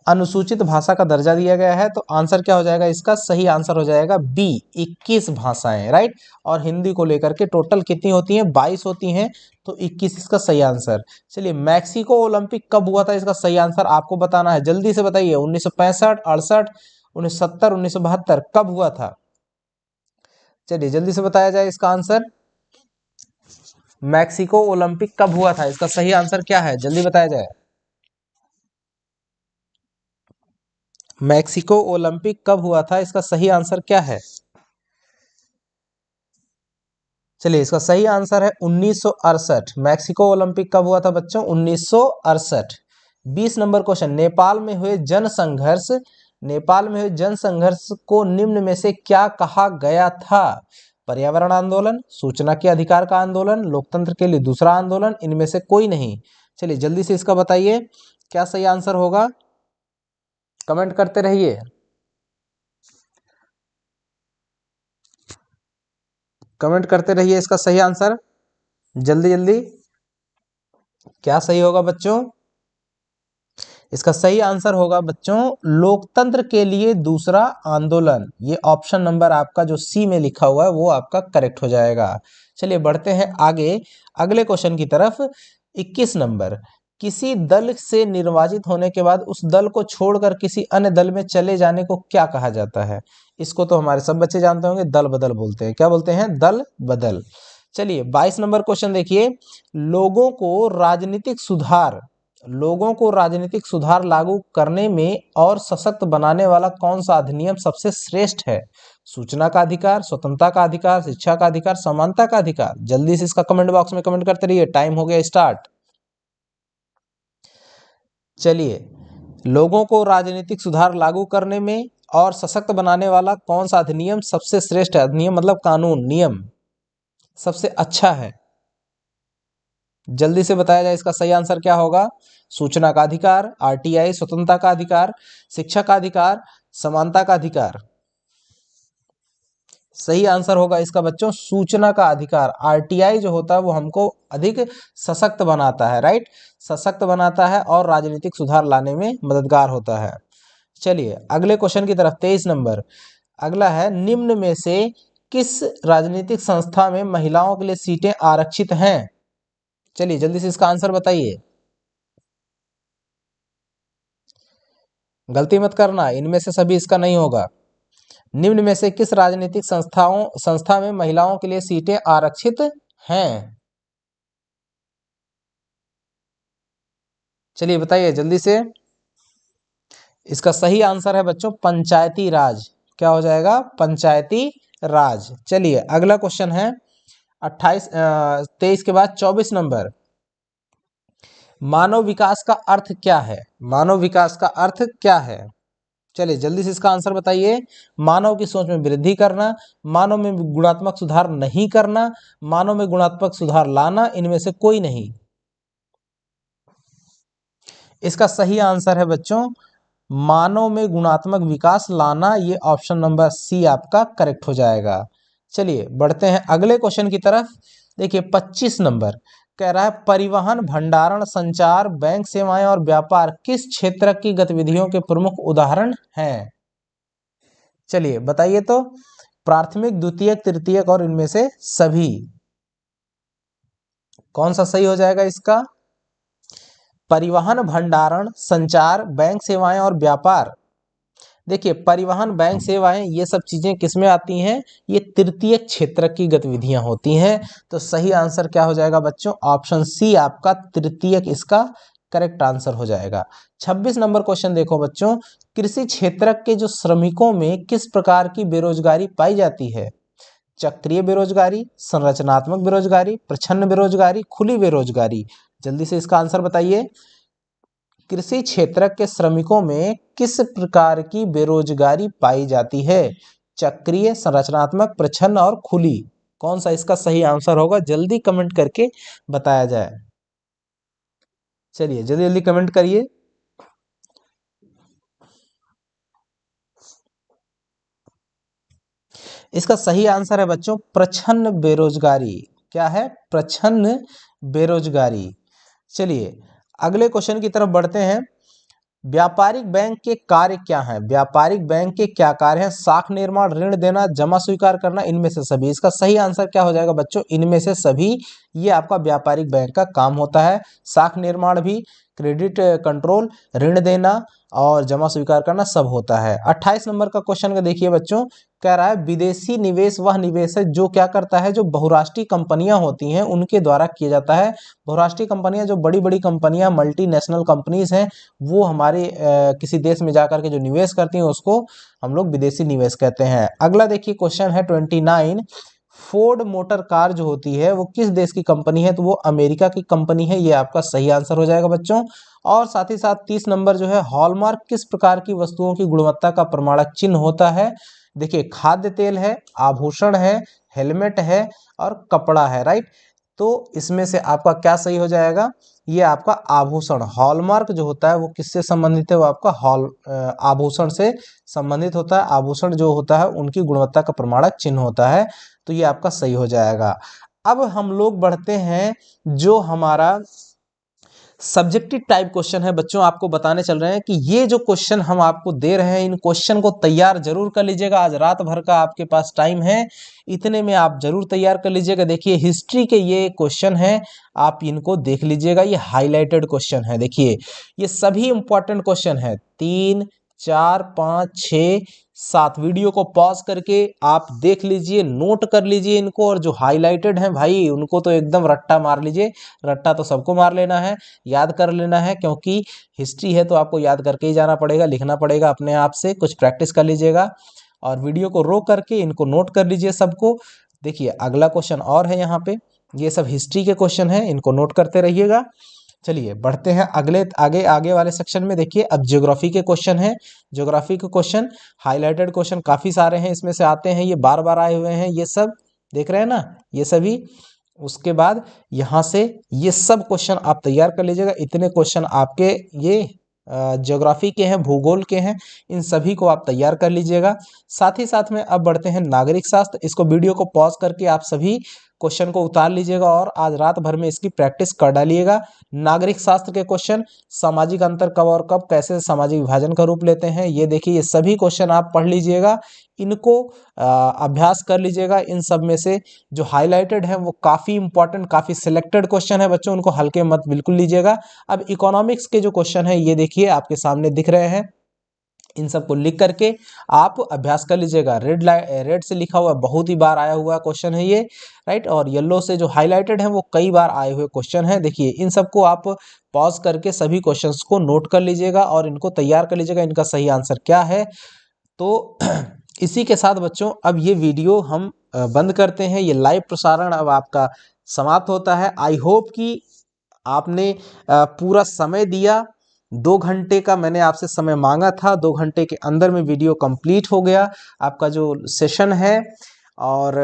अनुसूचित भाषा का दर्जा दिया गया है? तो आंसर क्या हो जाएगा इसका? सही आंसर हो जाएगा बी, 21 भाषाएं। राइट, और हिंदी को लेकर के टोटल कितनी होती हैं? 22 होती हैं, तो 21 इसका सही आंसर। चलिए मैक्सिको ओलंपिक कब हुआ था? इसका सही आंसर आपको बताना है, जल्दी से बताइए। 1965, 68, 1970, 1972, कब हुआ था? चलिए जल्दी से बताया जाए इसका आंसर। मैक्सिको ओलंपिक कब हुआ था? इसका सही आंसर क्या है? जल्दी बताया जाए। मैक्सिको ओलंपिक कब हुआ था? इसका सही आंसर क्या है? चलिए इसका सही आंसर है 1968। मैक्सिको ओलंपिक कब हुआ था बच्चों? 1968। 20 नंबर क्वेश्चन। नेपाल में हुए जनसंघर्ष को निम्न में से क्या कहा गया था? पर्यावरण आंदोलन, सूचना के अधिकार का आंदोलन, लोकतंत्र के लिए दूसरा आंदोलन, इनमें से कोई नहीं। चलिए जल्दी से इसका बताइए क्या सही आंसर होगा, कमेंट करते रहिए। कमेंट करते रहिए इसका सही आंसर जल्दी जल्दी। क्या सही होगा बच्चों? इसका सही आंसर होगा बच्चों लोकतंत्र के लिए दूसरा आंदोलन। ये ऑप्शन नंबर आपका जो सी में लिखा हुआ है वो आपका करेक्ट हो जाएगा। चलिए बढ़ते हैं आगे अगले क्वेश्चन की तरफ। 21 नंबर, किसी दल से निर्वाचित होने के बाद उस दल को छोड़कर किसी अन्य दल में चले जाने को क्या कहा जाता है? इसको तो हमारे सब बच्चे जानते होंगे, दल बदल बोलते हैं। क्या बोलते हैं? दल बदल। चलिए 22 नंबर क्वेश्चन देखिए, लोगों को राजनीतिक सुधार लागू करने में और सशक्त बनाने वाला कौन सा अधिनियम सबसे श्रेष्ठ है? सूचना का अधिकार, स्वतंत्रता का अधिकार, शिक्षा का अधिकार, समानता का अधिकार। जल्दी से इसका कमेंट बॉक्स में कमेंट करते रहिए, टाइम हो गया स्टार्ट। चलिए, लोगों को राजनीतिक सुधार लागू करने में और सशक्त बनाने वाला कौन सा अधिनियम सबसे श्रेष्ठ है? अधिनियम मतलब कानून, नियम सबसे अच्छा है। जल्दी से बताया जाए इसका सही आंसर क्या होगा? सूचना का अधिकार, आरटीआई, स्वतंत्रता का अधिकार, शिक्षा का अधिकार, समानता का अधिकार। सही आंसर होगा इसका बच्चों सूचना का अधिकार। आरटीआई जो होता है वो हमको अधिक सशक्त बनाता है, राइट, सशक्त बनाता है और राजनीतिक सुधार लाने में मददगार होता है। चलिए अगले क्वेश्चन की तरफ। 23 नंबर अगला है, निम्न में से किस राजनीतिक संस्था में महिलाओं के लिए सीटें आरक्षित हैं? चलिए जल्दी से इसका आंसर बताइए। गलती मत करना, इनमें से सभी इसका नहीं होगा। निम्न में से किस राजनीतिक संस्था में महिलाओं के लिए सीटें आरक्षित हैं? चलिए बताइए जल्दी से। इसका सही आंसर है बच्चों पंचायती राज। क्या हो जाएगा? पंचायती राज। चलिए अगला क्वेश्चन है 23 के बाद 24 नंबर, मानव विकास का अर्थ क्या है? मानव विकास का अर्थ क्या है? चलिए जल्दी से इसका आंसर बताइए। मानव की सोच में वृद्धि करना, मानव में गुणात्मक सुधार नहीं करना, मानव में गुणात्मक सुधार लाना, इनमें से कोई नहीं। इसका सही आंसर है बच्चों मानव में गुणात्मक विकास लाना। ये ऑप्शन नंबर सी आपका करेक्ट हो जाएगा। चलिए बढ़ते हैं अगले क्वेश्चन की तरफ। देखिए 25 नंबर कह रहा है, परिवहन, भंडारण, संचार, बैंक सेवाएं और व्यापार किस क्षेत्र की गतिविधियों के प्रमुख उदाहरण हैं? चलिए बताइए तो। प्राथमिक, द्वितीयक, तृतीयक और इनमें से सभी, कौन सा सही हो जाएगा इसका? परिवहन, भंडारण, संचार, बैंक सेवाएं और व्यापार। देखिए परिवहन, बैंक सेवाएं ये सब चीजें किसमें आती हैं? ये तृतीय क्षेत्र की गतिविधियां होती हैं। तो सही आंसर क्या हो जाएगा बच्चों? ऑप्शन सी आपका तृतीयक इसका करेक्ट आंसर हो जाएगा। 26 नंबर क्वेश्चन देखो बच्चों, कृषि क्षेत्र के जो श्रमिकों में किस प्रकार की बेरोजगारी पाई जाती है? चक्रीय बेरोजगारी, संरचनात्मक बेरोजगारी, प्रच्छन्न बेरोजगारी, खुली बेरोजगारी। जल्दी से इसका आंसर बताइए। कृषि क्षेत्र के श्रमिकों में किस प्रकार की बेरोजगारी पाई जाती है? चक्रीय, संरचनात्मक, प्रच्छन्न और खुली। कौन सा इसका सही आंसर होगा? जल्दी कमेंट करके बताया जाए। चलिए जल्दी जल्दी कमेंट करिए। इसका सही आंसर है बच्चों प्रच्छन्न बेरोजगारी। क्या है? प्रच्छन्न बेरोजगारी। चलिए अगले क्वेश्चन की तरफ बढ़ते हैं। व्यापारिक बैंक के कार्य क्या हैं? व्यापारिक बैंक के क्या कार्य हैं? साख निर्माण, ऋण देना, जमा स्वीकार करना, इनमें से सभी। इसका सही आंसर क्या हो जाएगा बच्चों? इनमें से सभी। ये आपका व्यापारिक बैंक का काम होता है। साख निर्माण भी, क्रेडिट कंट्रोल, ऋण देना और जमा स्वीकार करना सब होता है। 28 नंबर का क्वेश्चन का देखिए बच्चों, कह रहा है विदेशी निवेश वह निवेश है जो क्या करता है? जो बहुराष्ट्रीय कंपनियां होती हैं उनके द्वारा किया जाता है। बहुराष्ट्रीय कंपनियां जो बड़ी बड़ी कंपनियां, मल्टीनेशनल कंपनीज हैं, वो हमारे किसी देश में जाकर के जो निवेश करती हैं उसको हम लोग विदेशी निवेश कहते हैं। अगला देखिए क्वेश्चन है 29, फोर्ड मोटर कार जो होती है वो किस देश की कंपनी है? तो वो अमेरिका की कंपनी है। ये आपका सही आंसर हो जाएगा बच्चों। और साथ ही साथ 30 नंबर जो है, हॉलमार्क किस प्रकार की वस्तुओं की गुणवत्ता का प्रमाणक चिन्ह होता है? देखिए खाद्य तेल है, आभूषण है, हेलमेट है और कपड़ा है, राइट। तो इसमें से आपका क्या सही हो जाएगा? ये आपका आभूषण, हॉलमार्क जो होता है वो किससे संबंधित है? वो आपका आभूषण से संबंधित होता है। आभूषण जो होता है उनकी गुणवत्ता का प्रमाणक चिन्ह होता है। तो ये आपका सही हो जाएगा। अब हम लोग बढ़ते हैं जो हमारा सब्जेक्टिव टाइप क्वेश्चन है। बच्चों आपको बताने चल रहे हैं कि ये जो क्वेश्चन हम आपको दे रहे हैं, इन क्वेश्चन को तैयार जरूर कर लीजिएगा। आज रात भर का आपके पास टाइम है, इतने में आप जरूर तैयार कर लीजिएगा। देखिए हिस्ट्री के ये क्वेश्चन है, आप इनको देख लीजिएगा। ये हाईलाइटेड क्वेश्चन है, देखिए ये सभी इंपॉर्टेंट क्वेश्चन है। 3, 4, 5, 6, 7 वीडियो को पॉज करके आप देख लीजिए, नोट कर लीजिए इनको, और जो हाईलाइटेड हैं भाई उनको तो एकदम रट्टा मार लीजिए। रट्टा तो सबको मार लेना है, याद कर लेना है, क्योंकि हिस्ट्री है तो आपको याद करके ही जाना पड़ेगा, लिखना पड़ेगा अपने आप से। कुछ प्रैक्टिस कर लीजिएगा और वीडियो को रोक करके इनको नोट कर लीजिए सबको। देखिए अगला क्वेश्चन और है यहाँ पे, ये सब हिस्ट्री के क्वेश्चन है, इनको नोट करते रहिएगा। चलिए बढ़ते हैं अगले आगे वाले सेक्शन में। देखिए अब ज्योग्राफी के क्वेश्चन हैं। ज्योग्राफी के क्वेश्चन हाईलाइटेड क्वेश्चन काफ़ी सारे हैं, इसमें से आते हैं, ये बार बार आए हुए हैं, ये सब देख रहे हैं ना, ये सभी। उसके बाद यहाँ से ये सब क्वेश्चन आप तैयार कर लीजिएगा। इतने क्वेश्चन आपके ये ज्योग्राफी के हैं, भूगोल के हैं, इन सभी को आप तैयार कर लीजिएगा। साथ ही साथ में अब बढ़ते हैं नागरिक शास्त्र। इसको वीडियो को पॉज करके आप सभी क्वेश्चन को उतार लीजिएगा और आज रात भर में इसकी प्रैक्टिस कर डालिएगा। नागरिक शास्त्र के क्वेश्चन, सामाजिक अंतर कब और कब कैसे सामाजिक विभाजन का रूप लेते हैं, ये देखिए ये सभी क्वेश्चन आप पढ़ लीजिएगा, इनको अभ्यास कर लीजिएगा। इन सब में से जो हाईलाइटेड है वो काफ़ी इंपॉर्टेंट, काफ़ी सिलेक्टेड क्वेश्चन है बच्चों, उनको हल्के मत बिल्कुल लीजिएगा। अब इकोनॉमिक्स के जो क्वेश्चन है ये देखिए आपके सामने दिख रहे हैं, इन सबको लिख करके आप अभ्यास कर लीजिएगा। रेड से लिखा हुआ बहुत ही बार आया हुआ क्वेश्चन है ये, राइट, और येलो से जो हाईलाइटेड है वो कई बार आए हुए क्वेश्चन है। देखिए इन सबको आप पॉज करके सभी क्वेश्चंस को नोट कर लीजिएगा और इनको तैयार कर लीजिएगा, इनका सही आंसर क्या है। तो इसी के साथ बच्चों अब ये वीडियो हम बंद करते हैं, ये लाइव प्रसारण अब आपका समाप्त होता है। आई होप कि आपने पूरा समय दिया, 2 घंटे का मैंने आपसे समय मांगा था, 2 घंटे के अंदर में वीडियो कंप्लीट हो गया आपका जो सेशन है। और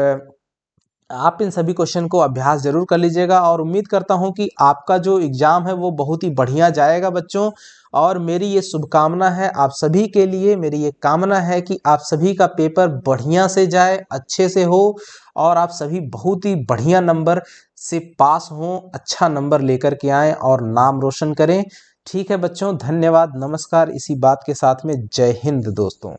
आप इन सभी क्वेश्चन को अभ्यास जरूर कर लीजिएगा और उम्मीद करता हूं कि आपका जो एग्ज़ाम है वो बहुत ही बढ़िया जाएगा बच्चों। और मेरी ये शुभकामना है आप सभी के लिए, मेरी ये कामना है कि आप सभी का पेपर बढ़िया से जाए, अच्छे से हो, और आप सभी बहुत ही बढ़िया नंबर से पास हों, अच्छा नंबर लेकर के आएँ और नाम रोशन करें। ठीक है बच्चों, धन्यवाद, नमस्कार। इसी बात के साथ में जय हिंद दोस्तों।